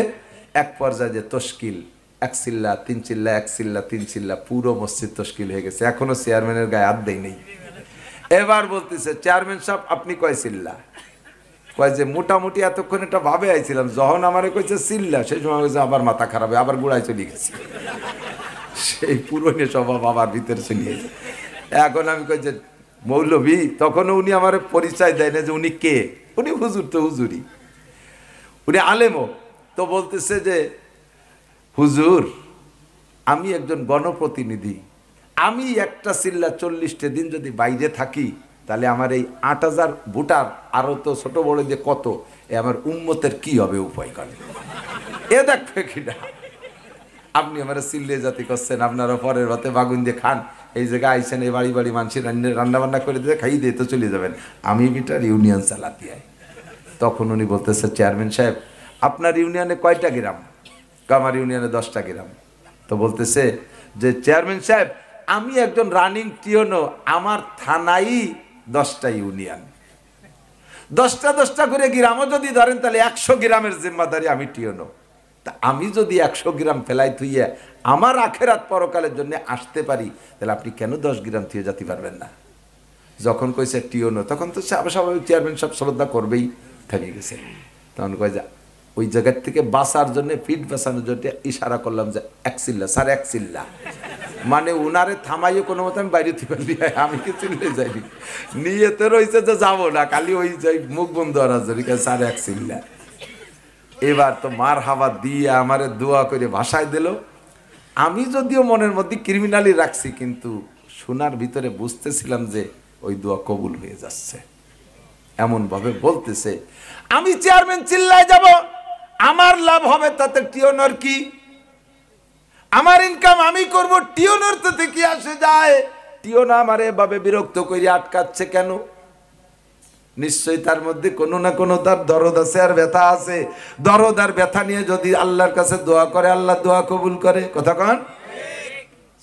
এক পর্যায়ে যে তশকিল, 1 চিল্লা 3 চিল্লা 1 চিল্লা 3 চিল্লা, পুরো মসজিদ তশকিল হয়ে গেছে। এখনো চেয়ারম্যানের গায়ে হাত দেয় নেই। এবার বলতেছে চেয়ারম্যান সাহেব আপনি কয় চিল্লা? কয় যে মোটামুটি এতক্ষণ এটা ভাবে আইছিলাম, যখন আমারে কইছে চিল্লা সেই সময় আবার মাথা খারাপ, আবার গুড়ায় চলে গেছি। সেই পুরনো স্বভাব আবার ভিতরে চলে গেছে। এখন আমি কই যে মৌলভী, তখনও উনি আমার পরিচয় দেয় না যে উনি কে। উনি হুজুর তো হুজুরই, উনি আলেমও। তো বলতেছে যে হুজুর, আমি একজন গণপ্রতিনিধি, আমি একটা চিল্লা 40টা দিন যদি বাইরে থাকি তাহলে আমার এই 8,000 ভোটার আরো তো ছোট বড় দিয়ে কত, এ আমার উম্মতের কি হবে উপায় করে এ দেখবে কিনা। আপনি আমার চিল্লে জাতি করছেন, আপনারা পরের ভাতে বাগুন দিয়ে খান, এই জায়গায় আইসেন, এই বাড়ি বাড়ি মানুষের রান্না বান্না করে দিয়ে খাইয়ে দিয়ে তো চলে যাবেন, আমি বিটার ইউনিয়ন চালাতে আই। তখন উনি বলতেছে চেয়ারম্যান সাহেব আপনার ইউনিয়নে কয়টা গ্রাম? আমার ইউনিয়নে 10টা গ্রাম। তো বলতেছে যে চেয়ারম্যান সাহেব আমি একজন রানিং টিওনো, আমার থানাই 10টা ইউনিয়ন, 10টা করে গ্রামও যদি ধরেন তাহলে 100 গ্রামের জিম্মাদারি আমি টিওনো। তা আমি যদি 100 গ্রাম ফেলাই থুইয়ে আমার আখেরাত পরকালের জন্য আসতে পারি, তাহলে আপনি কেন 10 গ্রাম থুয়ে যেতে পারবেন না? যখন কইছে টিওনো তখন তো স্বাভাবিক চেয়ারম্যান সব শ্রদ্ধা করবেই, থেমে গেছে। তখন কয় যে ওই জায়গার থেকে বাঁচার জন্য, ফিট বাঁচানোর জন্য ইশারা করলাম যে 1 চিল্লা স্যার, 1 চিল্লা, মানে উনারে থামাইও কোনো মতো আমি বাইরে থেকে আমি কি চিল্লে যাইনি, নিয়েতে রয়েছে যে যাবো না, খালি ওই যাই মুখ বন্ধ করার জন্য স্যার 1 চিল্লা। এবার তো মার হাওয়া দিয়ে আমারে দোয়া করে ভাষায় দিল। আমি যদিও মনের মধ্যে ক্রিমিনালি রাখছি, কিন্তু শোনার ভিতরে বুঝতেছিলাম যে ওই দোয়া কবুল হয়ে যাচ্ছে। এমন ভাবে বলতেছে আমি চেয়ারম্যান চিল্লায় যাব, আমার লাভ হবে তাতে টিওনর কি? আমার ইনকাম আমি করব, টিওনর তাতে কি আসে যায়? টিওনা আমার এভাবে বিরক্ত করে আটকাচ্ছে কেন? নিশ্চয়ই তার মধ্যে কোনো না কোনো তার দরদ আছে আর ব্যথা আছে। দরদ আর ব্যথা নিয়ে যদি আল্লাহর কাছে দোয়া করে, আল্লাহ দোয়া কবুল করে। কথা কন।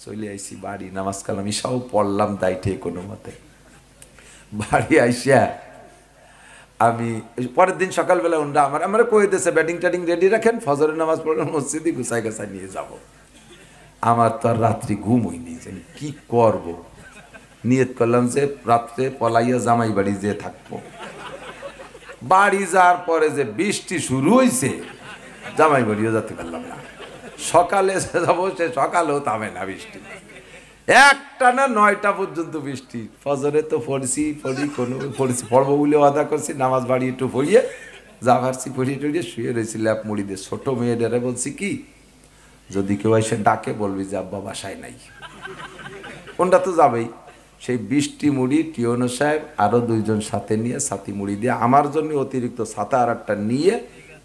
চলে আইসি বাড়ি, নামাজ কালাম ইশাও পড়লাম দাইটে কোনো মতে। বাড়ি আইসা আমি পরের দিন সকালবেলা উন্ডা আমার কয়ে দিয়েছে ব্যাটিং ট্যাটিং রেডি রাখেন, ফজরের নামাজ পড়লাম মসজিদে, গুছাই গাছাই নিয়ে যাব। আমার তো আর রাত্রি ঘুম হয়নি, কি করব। নিয়ত করলাম যে রাত্রে পলাইয়া জামাই বাড়ি যেয়ে থাকবো। বাড়ি যাওয়ার পরে যে বৃষ্টি শুরু হয়েছে, জামাই বাড়িও যেতে পারলাম না। সকালে যাবো, সে সকালেও থামে না বৃষ্টি, একটানা 9টা পর্যন্ত বৃষ্টি। ফজরে তো পড়বো বলে আদা করছি, নামাজ বাড়ি একটু পড়িয়ে যা ভারছি পড়িয়ে টড়িয়ে শুয়ে রয়েছি ল্যাপ মুড়ি দিয়ে। ছোট মেয়েটারে বলছি কি, যদি কেউ এসে ডাকে বলবি যে আব্বা বাসায় নাই, কোনটা তো যাবেই। সেই বৃষ্টি মুড়ি টিওনো সাহেব আরো 2 জন সাথে নিয়ে সাথী মুড়ি দিয়ে আমার জন্য অতিরিক্ত ছাতা আর একটা নিয়ে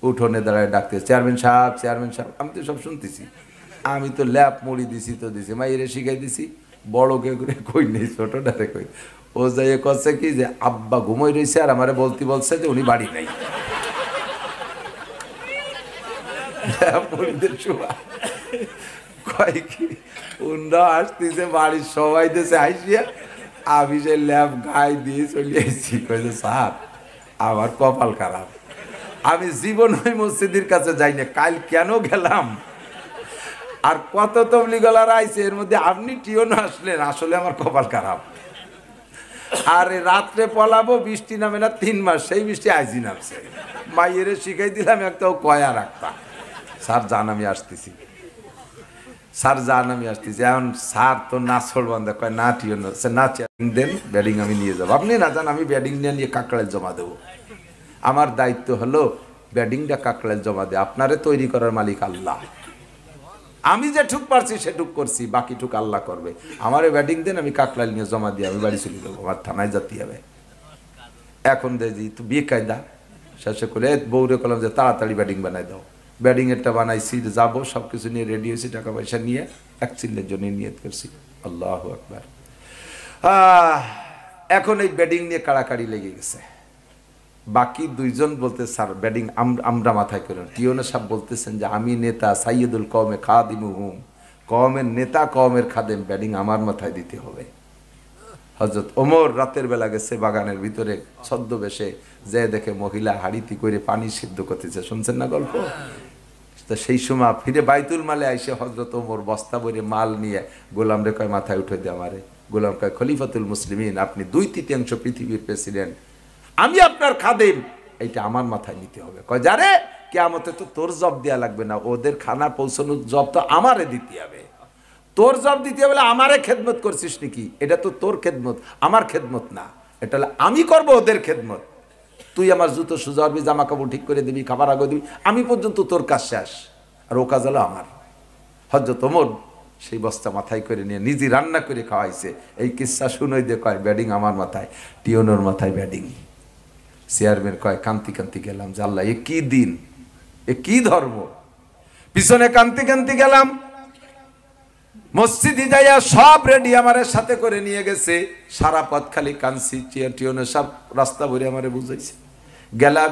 উঠোনে দাঁড়ায় ডাকতে, চেয়ারম্যান সাহেব, চেয়ারম্যান সাহেব। আমি তো সব শুনতেছি, আমি তো ল্যাপ মুড়ি দিছি তো দিছি, মাইরে শিখাই দিছি, বড়কে করে কই নেই, ছোটটারে কই। ও যাই করছে কি যে আব্বা ঘুমোই রয়েছে আর আমারে বলছে যে উনি বাড়ি নাই। কয় কি উন্ডা আসতেছে, বাড়ির সবাই দেশে আইসিয়া আমি সে ল্যাপ গায়ে দিয়ে চলে এসেছি। কয়েছে স্যার আমার কপাল খারাপ, আমি জীবন ওই মসজিদের কাছে যাই না, কাল কেন গেলাম। আর কত তবলিগলার আইছে, এর মধ্যে আপনি টিওনো আসলেন, আসলে আমার কপাল খারাপ। আর রাত্রে পলাবো, বৃষ্টি নামে না 3 মাস, সেই বৃষ্টি আইজি নামছে। মাইয়ের শিখাই দিলাম একটাও কয়া রাখতা, স্যার জান আমি আসতেছি, স্যার জান আমি আসতেছি। এখন স্যার তো নাচড় বন্ধ, কয় না টিওনো না, দেন ব্যাটিং আমি নিয়ে যাবো। আপনি না জান আমি ব্যাটিং নিয়ে কাকড়ায় জমা দেবো, আমার দায়িত্ব হলো ব্যাটিংটা কাকড়ায় জমা দেয়, আপনারে তৈরি করার মালিক আল্লাহ। আমি যেটুক পারছি সেটুক করছি, বাকিটুক আল্লাহ করবে। আমারে ব্যাটিং দেন, আমি কাকলাল নিয়ে জমা দিয়ে আমি বাড়ি চলে যাবো, আমার থানায় যেতে হবে। এখন দেখি তো বিয়ে কায়দা শেষে করে বউরে করলাম যে তাড়াতাড়ি ব্যাটিং বানাই দাও। ব্যাটিংয়েরটা বানাইছি, যাবো, সব কিছু নিয়ে রেডি হয়েছি, টাকা পয়সা নিয়ে 1 চিল্লের জন্য নিয়ত করছি। আল্লাহু আকবার। এখন এই ব্যাটিং নিয়ে কাড়াকাড়ি লেগে গেছে। বাকি 2 জন বলতে স্যার ব্যাটিং আমরা মাথায় করেন। টিওনো সাহেব বলতেছেন যে আমি নেতা, সাইয়দুল কওমে খাদিমুহুম, কওমের নেতা, কওমের খাদেম, ব্যাটিং আমার মাথায় দিতে হবে। হযরত ওমর রাতের বেলা গেছে বাগানের ভিতরে ছদ্মবেশে, যে দেখে মহিলা হাড়িতে করে পানি সিদ্ধ করতেছে, শুনছেন না গল্প? তো সেই সময় ফিরে বাইতুল মালে আইসে হযরত ওমর বস্তা ভরে মাল নিয়ে গোলাম রে কয় মাথায় উঠে দে আমারে। গোলাম কয় খলিফাতুল মুসলিমিন, আপনি 2/3 পৃথিবীর প্রেসিডেন্ট, আমি আপনার খাদেম, এইটা আমার মাথায় নিতে হবে। কয় যারে কিয়ামতে তো তোর জব দেয়া লাগবে না, ওদের খানা পৌঁছানোর জব তো আমারে দিতে হবে। তোর জব দিতে বলে আমারে খেদমত করছিস নাকি? এটা তো তোর খেদমত, আমার খেদমত না। এটা হলে আমি করব ওদের খেদমত। তুই আমার জুতো সুজাবি, জামা কাপড় ঠিক করে দিবি, খাবার আগে দিবি, আমি পর্যন্ত তোর কাজ শেষ, আর ও কাজ হলো আমার। হযরত ওমর সেই বস্তা মাথায় করে নিয়ে নিজে রান্না করে খাওয়াইছে। এই কিস্সা শুনোই দে, কয় ব্যাডিং আমার মাথায়, টিওনোর মাথায় ব্যাডিং। চেয়ারম্যান কয় কান্তি কান্তি গেলাম যে আল্লাহ এ কি দিন, এ কি ধর্ম। পিছনে কান্তি কান্তি গেলাম, মসজিদে যাইয়া সব রেডি আমারে সাথে করে নিয়ে গেছে। সারা পথ খালি কানসি, চেয়ার টিওনে সব রাস্তা ভরে আমারে বুঝাইছে। গেলাম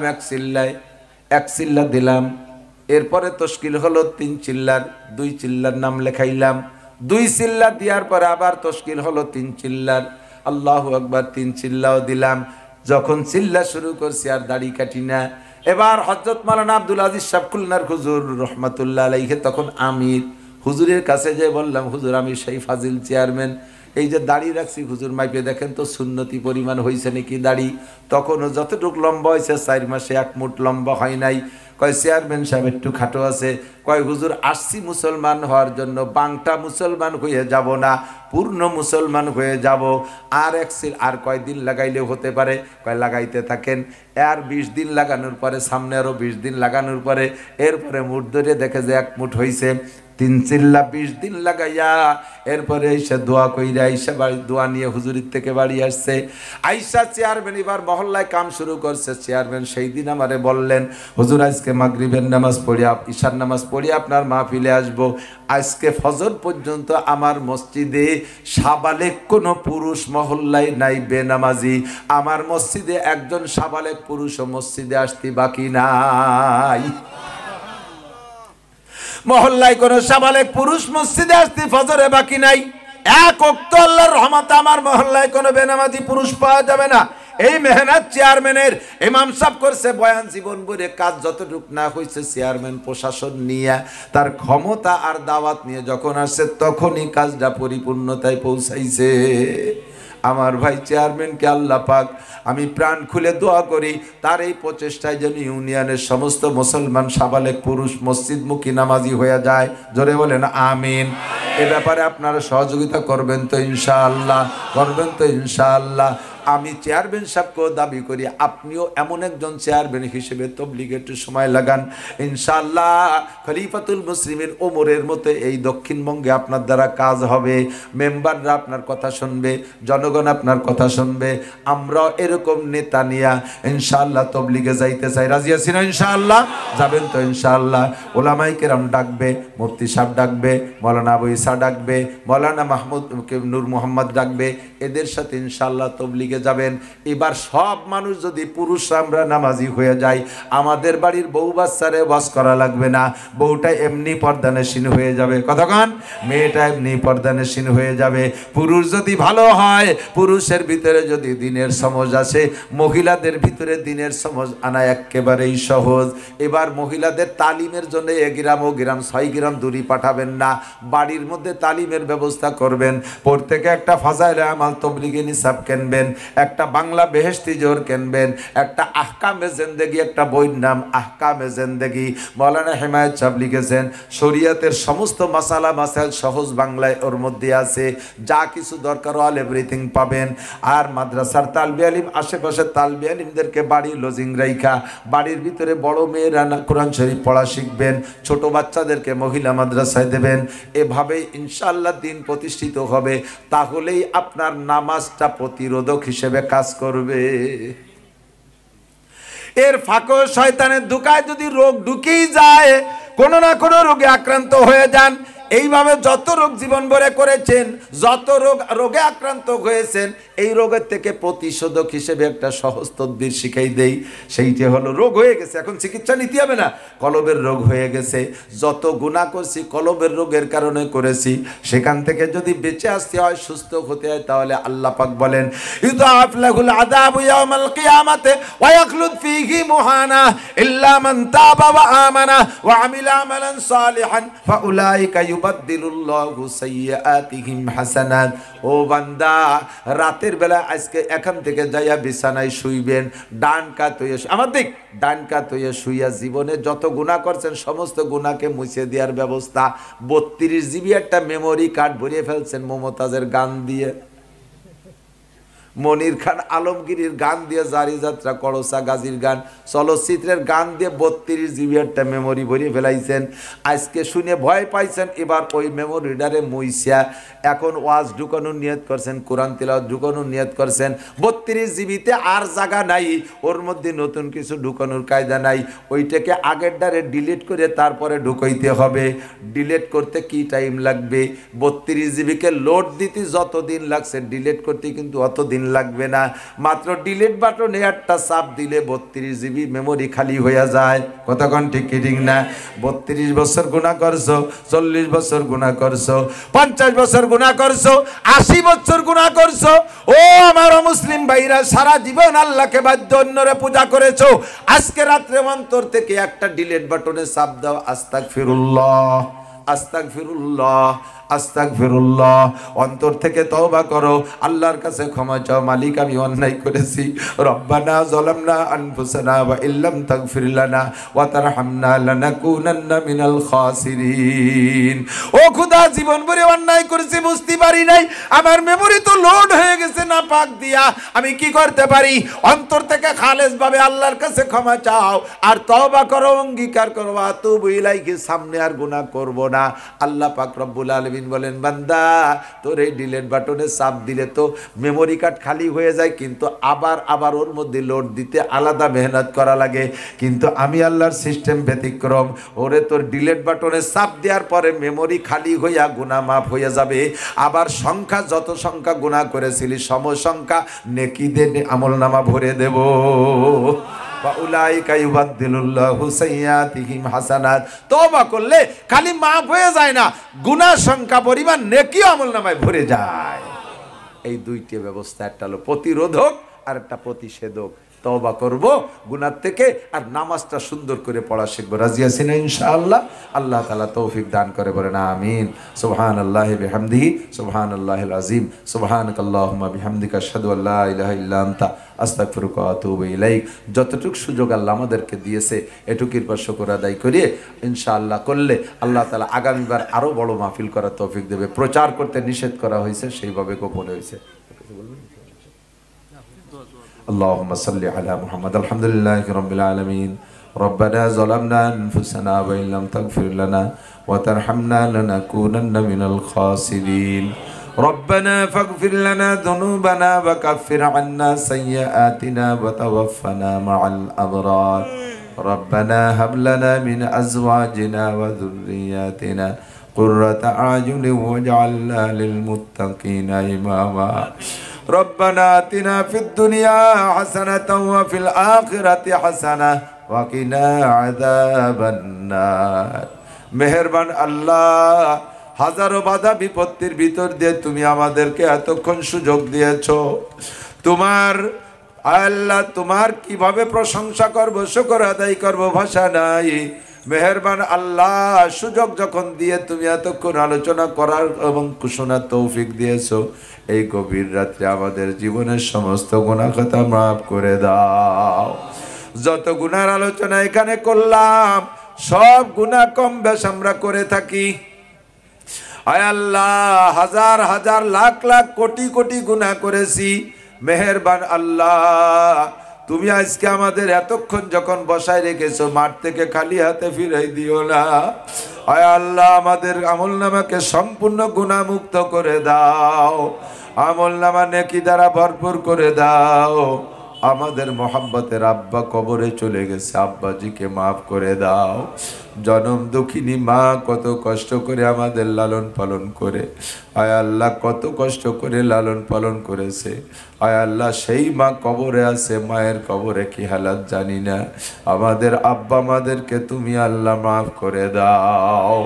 এক চিল্লা দিলাম, এরপরে তশকিল হলো 3 চিল্লার, 2 চিল্লার নাম লেখাইলাম। 2 চিল্লা দেওয়ার পরে আবার তশকিল হলো 3 চিল্লার। আল্লাহু আকবার, 3 চিল্লাও দিলাম। যখন চিল্লা শুরু করছি আর দাড়ি কাটি না। এবার হযরত মাওলানা আব্দুল আজিজ সাহেব খুলনার হুজুর রহমাতুল্লাহ আলাইহি তখন আমির, হুজুরের কাছে যে বললাম, হুজুর আমি সেই ফাজিল চেয়ারম্যান, এই যে দাড়ি রাখছি হুজুর মাইপে দেখেন তো সুন্নতি পরিমাণ হয়েছে নাকি দাড়ি। তখনও যতটুকু লম্বা হয়েছে 4 মাসে 1 মুঠ লম্বা হয় নাই। কয় চেয়ারম্যান সাহেব একটু খাটো আছে। কয় হুজুর আসছি মুসলমান হওয়ার জন্য, বাংটা মুসলমান হয়ে যাব না, পূর্ণ মুসলমান হয়ে যাব। আর কয়দিন লাগাইলেও হতে পারে। কয় লাগাইতে থাকেন। আর 20 দিন লাগানোর পরে, সামনে আরো 20 দিন লাগানোর পরে, এরপরে মুঠ ধরে দেখে যে 1 মুঠ হয়েছে। 3 চিল্লা 20 দিন লাগাইয়া এরপরে এসে দোয়া কইরা আইসা বাড়ি, দোয়া নিয়ে হুজুরির থেকে বাড়ি আসছে। আইসা চেয়ারম্যান এবার মহল্লায় কাম শুরু করছে। চেয়ারম্যান সেই দিন আমারে বললেন, হুজুর আজকে মাগরিবের নামাজ পড়িয়া, ঈশার নামাজ পড়িয়া আপনার মাহফিলে আসবো। আজকে ফজর পর্যন্ত আমার মসজিদে সাবালেক কোনো পুরুষ মহল্লায় নাই বেনামাজি। আমার মসজিদে একজন সাবালেক পুরুষও মসজিদে আসতে বাকি নাই। মহল্লায় কোন সাবালেক পুরুষ মসজিদে আসতে ফজরে বাকি নাই। 1 ওয়াক্ত আল্লাহর রহমতে আমার মহল্লায় কোনো বেনামাজি পুরুষ পাওয়া যাবে না। এই মেহনত চেয়ারম্যানের, ইমাম সাহেব করছে বয়ান, জীবন ভরে কাজ যতটুক না হয়েছে চেয়ারম্যান প্রশাসন নিয়ে, তার ক্ষমতা আর দাওয়াত নিয়ে যখন আসছে তখনই কাজটা পরিপূর্ণতায় পৌঁছাইছে। আমার ভাই চেয়ারম্যানকে আল্লাহ পাক আমি প্রাণ খুলে দোয়া করি, তার এই প্রচেষ্টায় যেন ইউনিয়নের সমস্ত মুসলমান সাবালেক পুরুষ মসজিদমুখী নামাজি হয়ে যায়। জোরে বলেন আমিন। এ ব্যাপারে আপনারা সহযোগিতা করবেন তো ইনশাআল্লাহ? করবেন তো ইনশাআল্লাহ? আমি চেয়ারম্যান সাহেবকেও দাবি করি, আপনিও এমন একজন চেয়ারম্যান হিসেবে তবলিগে একটু সময় লাগান। ইনশাআল্লাহ খলিফাতুল মুসলিমিন ওমরের মতো এই দক্ষিণবঙ্গে আপনার দ্বারা কাজ হবে। মেম্বাররা আপনার কথা শুনবে, জনগণ আপনার কথা শুনবে। আমরাও এরকম নেতা নিয়া ইনশাআল্লাহ তবলিগে যাইতে চাই। রাজি আছি না ইনশাআল্লাহ? যাবেন তো ইনশাআল্লাহ? ওলামায়ে কেরাম ডাকবে, মুফতি সাহেব ডাকবে, মাওলানা আবু ঈসা ডাকবে, মাওলানা মাহমুদ নূর মোহাম্মদ ডাকবে। এদের সাথে ইনশাআল্লাহ তবলিগে যাবেন। এবার সব মানুষ যদি পুরুষ আমরা নামাজি হয়ে যাই, আমাদের বাড়ির বউ বাচ্চারে ওয়াজ করা লাগবে না। বউটা এমনি পর্দানশীন হয়ে যাবে। কতক্ষণ? মেয়েটা এমনি পর্দানশীন হয়ে যাবে। পুরুষ যদি ভালো হয়, পুরুষের ভিতরে যদি দিনের সমঝ আসে, মহিলাদের ভিতরে দিনের সমঝ আনা একেবারেই সহজ। এবার মহিলাদের তালিমের জন্য 1 গ্রাম ও গ্রাম 6 গ্রাম দূরি পাঠাবেন না, বাড়ির মধ্যে তালিমের ব্যবস্থা করবেন। প্রত্যেকে একটা ফাজাইলে আমাল তবলিগে নিসাব কিনবেন, একটা বাংলা বেহেশতি জোর কিনবেন, একটা আহকামে জিন্দেগি, একটা বইয়ের নাম আহকামে জিন্দেগি, মাওলানা হিমায়ত সাহেব লিখেছেন। শরীয়তের সমস্ত মাসালা মাসাইল সহজ বাংলায় ওর মধ্যে আছে। যা কিছু দরকার অল এভরিথিং পাবেন। আর মাদ্রাসার তালবে আলিম, আশেপাশে তালবে আলিমদেরকে বাড়ি লজিং রাইখা, বাড়ির ভিতরে বড় মেয়েরা কোরআন শরীফ পড়া শিখবেন, ছোট বাচ্চাদেরকে মহিলা মাদ্রাসায় দেবেন। এভাবেই ইনশাআল্লাহ দিন প্রতিষ্ঠিত হবে। তাহলেই আপনার নামাজটা প্রতিরোধক হিসেবে কাজ করবে। এর ফাঁকে শয়তানের ধোঁকায় যদি রোগ ঢুকেই যায়, কোনো না কোনো রোগে আক্রান্ত হয়ে যান, এইভাবে যত রোগ জীবন ভরে করেছেন, যত রোগে আক্রান্ত হয়েছেন, এই রোগের থেকে প্রতিষেধক হিসেবে একটা সহজ তদবির শিখাই দেই। সেইটা হলো, রোগ হয়ে গেছে, এখন চিকিৎসা নিতে হবে না। কলবের রোগ হয়ে গেছে, যত গুনাহ করছি কলবের রোগের কারণে করেছি, সেখান থেকে যদি বেঁচে আসতে হয়, সুস্থ হতে হয়, তাহলে আল্লাহ পাক বলেন ইউদাফ লাহুল আযাবু ইয়াওমাল কিয়ামাতি ওয়া ইয়াখলুদ ফীহি মুহানা ইল্লা মান তাবা ওয়া আমানা ওয়া আমিলা আমালান সালিহান ফাউলাইকা ইউবাদদিলুল্লাহু সাইয়্যাতিহিম হাসানাত। ও বান্দা, রাতের বেলা আজকে এখান থেকে যাইয়া বিছানায় শুইবেন, ডান কাত হইয়া, আমার দিক ডান কাত হইয়া শুইয়া জীবনে যত গুনাহ করছেন সমস্ত গুনাহকে মুছে দেওয়ার ব্যবস্থা। 32 জিবি একটা মেমোরি কার্ড ভরিয়ে ফেলছেন মমতাজের গান দিয়ে, মনির খান আলমগীরের গান দিয়ে, জারি যাত্রা, করসা গাজীর গান, চলচ্চিত্রের গান দিয়ে 32 জিবি একটা মেমোরি ভরিয়ে ফেলাইছেন। আজকে শুনে ভয় পাইছেন, এবার ওই মেমোরি রিডারে মুইসা এখন ওয়াজ ঢুকানোর নিয়ত করছেন, কোরআন তিলাওয়াত ঢুকানোর নিয়ত করছেন। 32 জিবিতে আর জায়গা নাই, ওর মধ্যে নতুন কিছু ঢুকানোর কায়দা নাই। ওইটাকে আগের ডারে ডিলিট করে তারপরে ঢুকাইতে হবে। ডিলিট করতে কি টাইম লাগবে? 32 জিবিকে লোড দিতে যতদিন লাগছে ডিলিট করতে কিন্তু অতদিন লাগবে না। মাত্র ডিলিট বাটনে একটা চাপ দিলে 32 জিবি মেমোরি খালি হয়ে যায়। কতক্ষণ ঠিক কি ঠিক না? 32 বছর গুনাহ করছো, 40 বছর গুনাহ করছো, 50 বছর গুনাহ করছো, 80 বছর গুনাহ করছো। ও আমার মুসলিম ভাইরা, সারা জীবন আল্লাহকে বাধ্য অন্যরে পূজা করেছো। আজকে রাত্রে অন্তর থেকে একটা ডিলিট বাটনে চাপ দাও, আস্তাগফিরুল্লাহ, আস্তাগফিরুল্লাহ, আস্তাগফিরুল্লাহ। অন্তর থেকে তওবা করো, আল্লাহর কাছে ক্ষমা চাও, মালিক আমি অন্যায় করেছি। রব্বানা যালামনা আনফুসানা ওয়া ইল্লাম তাগফির লানা ওয়া তারহামনা লানাকুনান্না মিনাল খাসিরিন। ও খোদা, জীবন ভরে অন্যায় করেছি, বুঝতে পারি নাই, আমার মেমোরি তো লোড হয়ে গেছে না পাক দিয়া। আমি কি করতে পারি? অন্তর থেকে খালেস ভাবে আল্লাহর কাছে ক্ষমা চাও আর তওবা করো, অঙ্গীকার করো, আতুবু ইলাইহি, সামনে আর গুনাহ করব না। আল্লাহ পাক রব্বুল আলামিন বলেন, বান্দা তোর এই ডিলিট বাটনে চাপ দিলে তো মেমোরি কার্ড খালি হয়ে যায়, কিন্তু আবার ওর মধ্যে লোড দিতে আলাদা মেহনত করা লাগে। কিন্তু আমি আল্লাহর সিস্টেম ব্যতিক্রম, ওরে তোর ডিলিট বাটনে চাপ দেওয়ার পরে মেমোরি খালি হইয়া গুনাহ মাফ হয়ে যাবে। আবার সংখ্যা, যত সংখ্যা গুনাহ করেছিলি সম সংখ্যা নেকি দে আমল নামা ভরে দেব। তওবা করলে খালি মাফ হয়ে যায় না, গুনাহ সংখ্যা পরিমাণ নেকি আমলনামায় ভরে যায়। এই দুইটি ব্যবস্থা, একটা হলো প্রতিরোধক আর একটা প্রতিষেধক। তওবা করব গুনাহ থেকে আর নামাজটা সুন্দর করে পড়া শিখব। রাজি আছেন ইনশাআল্লাহ? আল্লাহ তাআলা তৌফিক দান করে, বলেন আমিন। সুবহানাল্লাহি বিহামদিহি, সুবহানাল্লাহিল আযীম, সুবহানাকাল্লাহুম্মা বিহামদিকা আশহাদু আল্লা ইলাহা ইল্লা আনতা আস্তাগফিরুকা ওয়া আতুবু ইলাইক। যতটুকু সুযোগ আল্লাহ আমাদেরকে দিয়েছে এটুকুর পর শুকর আদায় করিয়ে ইনশাআল্লাহ করলে আল্লাহ তাআলা আগামীবার আরো বড় মাহফিল করার তৌফিক দেবে। প্রচার করতে নিষেধ করা হয়েছে, সেইভাবে গোপনে হয়েছে। اللهم صل على محمد. الحمد لله رب العالمين. ربنا ظلمنا أنفسنا وإن لم تغفر لنا وترحمنا لنكونن من الخاسرين. ربنا فاغفر لنا ذنوبنا وكفر عنا سيئاتنا وتوفنا مع الأبرار. ربنا هب لنا من أزواجنا وذرياتنا قرة أعين واجعلنا للمتقين إماما. ربنا آتنا في الدنيا حسنة وفي الآخرة حسنة وقنا عذاب النار. মেহেরবান আল্লাহ, হাজারো বাধা বিপত্তির ভিতর দিয়ে তুমি আমাদেরকে এতক্ষণ সুযোগ দিয়েছো। তোমার আল্লাহ, তোমার কিভাবে প্রশংসা করব, শুকর আদায় করব, ভাষা নাই। মেহেরবান আল্লাহ, সুযোগ যখন দিয়ে তুমি এতক্ষণ আলোচনা করার এবং শোনার তৌফিক দিয়েছো, এই গভীর রাত্রে আমাদের জীবনের সমস্ত গুনাহ খাতা মাফ করে দাও। যত গুনার আলোচনা এখানে করলাম সব গুনাহ কম বেশ আমরা করে থাকি। আয় আল্লাহ, হাজার হাজার লাখ লাখ কোটি কোটি গুনাহ করেছি। মেহেরবান আল্লাহ, তুমি আজকে আমাদের এতক্ষণ যখন বসায় রেখেছো, মাঠ থেকে খালি হাতে ফিরাই দিও না। আয় আল্লাহ, আমাদের আমলনামাকে সম্পূর্ণ গুনাহমুক্ত করে দাও, আমলনামা নেকি দ্বারা ভরপুর করে দাও। আমাদের মোহাব্বতের আব্বা কবরে চলে গেছে, আব্বাজিকে মাফ করে দাও। জনম দুঃখিনী মা কত কষ্ট করে আমাদের লালন পালন করে, আয় আল্লাহ কত কষ্ট করে লালন পালন করেছে। আয় আল্লাহ, সেই মা কবরে আছে, মায়ের কবরে কি হালাত জানি না। আমাদের আব্বা মাদেরকে তুমি আল্লাহ মাফ করে দাও।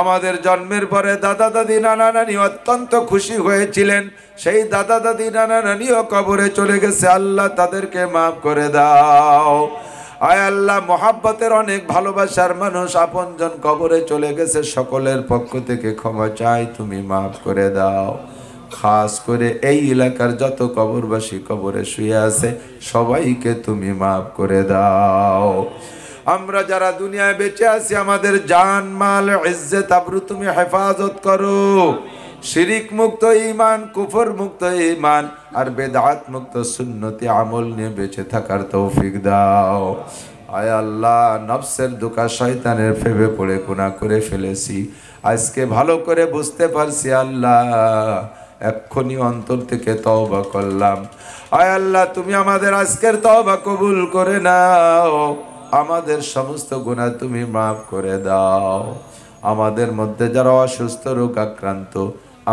আমাদের জন্মের পরে দাদা দাদি নানা নানি অত্যন্ত খুশি হয়েছিলেন, সেই দাদা দাদি নানা নানিও কবরে চলে গেছে, আল্লাহ তাদেরকে মাফ করে দাও। আয় আল্লাহ, মোহাব্বতের অনেক ভালোবাসার মানুষ আপনজন কবরে চলে গেছে, সকলের পক্ষ থেকে ক্ষমা চাই, তুমি মাফ করে দাও। খাস করে এই এলাকার যত কবরবাসী কবরে শুয়ে আছে সবাইকে তুমি মাফ করে দাও। আমরা যারা দুনিয়ায় বেঁচে আছি আমাদের জান মাল ইজ্জত আবরু তুমি হেফাজত করো। শিরিক মুক্ত ঈমান, কুফর মুক্ত ঈমান আর বেদাত মুক্ত সুন্নতি আমল নিয়ে বেঁচে থাকার তৌফিক দাও। আয় আল্লাহ, নফসের ধোঁকা শয়তানের ফেবে পড়ে গুনাহ করে ফেলেছি, আজকে ভালো করে বুঝতে পারছি আল্লাহ, এক্ষুনি অন্তর থেকে তওবা করলাম। আয় আল্লাহ, তুমি আমাদের আজকের তওবা কবুল করে নাও, আমাদের সমস্ত গুনাহ তুমি মাফ করে দাও। আমাদের মধ্যে যারা অসুস্থ রোগ আক্রান্ত,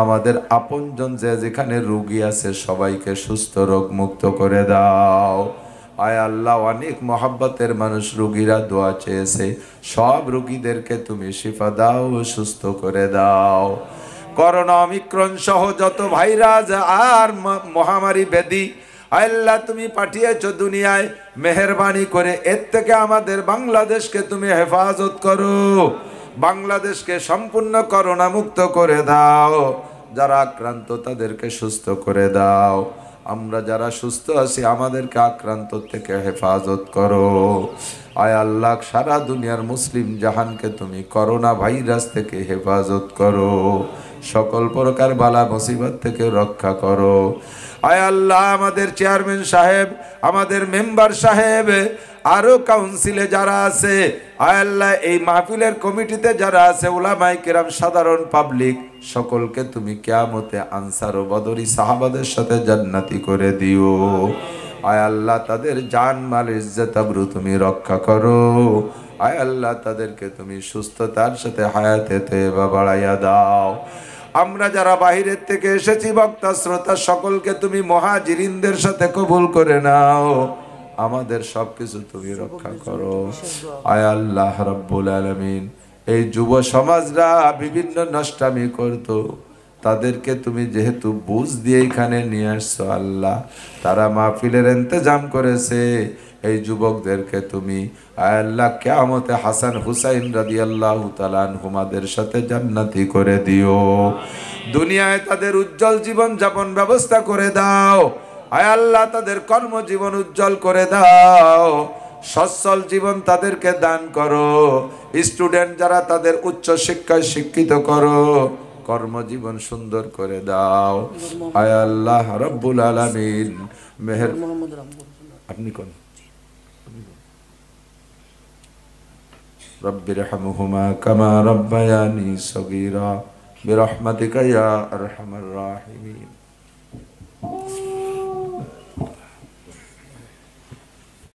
আমাদের আপনজন যে যেখানে রোগী আছে সবাইকে সুস্থ রোগ মুক্ত করে দাও। আয় আল্লাহ, অনেক মহাব্বতের মানুষ রোগীরা দোয়া চেয়েছে, সব রোগীদেরকে তুমি শিফা দাও, সুস্থ করে দাও। করোনা, অমিক্রণ সহ যত ভাইরাস আর মহামারী ব্যাধি আল্লাহ তুমি পাঠিয়েছো দুনিয়ায়, মেহেরবানি করে এর থেকে আমাদের বাংলাদেশকে তুমি হেফাজত করো। বাংলাদেশকে সম্পূর্ণ করোনা মুক্ত করে দাও, যারা আক্রান্ত তাদেরকে সুস্থ করে দাও। আমরা যারা সুস্থ আছি আমাদেরকে আক্রান্ত থেকে হেফাজত করো। আয় আল্লাহ, সারা দুনিয়ার মুসলিম জাহানকে তুমি করোনা ভাইরাস থেকে হেফাজত করো, সকল প্রকার বালা মুসিবত থেকে রক্ষা করো। আয় আল্লাহ, আমাদের চেয়ারম্যান সাহেব, আমাদের মেম্বার সাহেব, আরো কাউন্সিলে যারা আছে, আয় আল্লাহ এই মাহফিলের কমিটিতে যারা আছে, উলামায়ে কেরাম, সাধারণ পাবলিক, সকলকে তুমি কিয়ামতে আনসার ও বদরি সাহাবাদের সাথে জান্নাতি করে দিও। আয় আল্লাহ, তাদের জান মাল ইজ্জত আবরু তুমি রক্ষা করো। আয় আল্লাহ, তাদেরকে তুমি সুস্থতার সাথে হায়াতে তয়্যবা বাড়াইয়া দাও। আমরা যারা বাহিরের থেকে এসেছি বক্তা শ্রোতা সকলকে তুমি মুহাজিরিনদের সাথে কবুল করে নাও, আমাদের সবকিছু তুমি রক্ষা করো। আয় আল্লাহ রাব্বুল আলামিন, এই যুব সমাজরা বিভিন্ন নষ্টামি করতো, তাদেরকে তুমি যেহেতু বুঝ দিয়ে এখানে নিয়ে আসছো আল্লাহ, তারা মাহফিলের ইন্তজাম করেছে, এই যুবকদেরকে তুমি আয় আল্লাহ কিয়ামতে হাসান হুসাইন রাদিয়াল্লাহু তাআলা আনহুমাদের সাথে জান্নাতি করে দিও। দুনিয়ায় তাদের উজ্জ্বল জীবন যাপন ব্যবস্থা করে দাও। আয় আল্লাহ, তাদের কর্মজীবন উজ্জ্বল করে দাও, সচ্ছল জীবন তাদেরকে দান করো। স্টুডেন্ট যারা তাদের উচ্চ শিক্ষায় শিক্ষিত করো, কর্মজীবন সুন্দর করে দাও। আয় আল্লাহ রাব্বুল আলামিন, মেহের আপনি কোন রব্বিরহামহুমা কামা রাব্বায়ানি সগীরা বিরহমাতিকা ইয়া আরহামার রাহিমিন।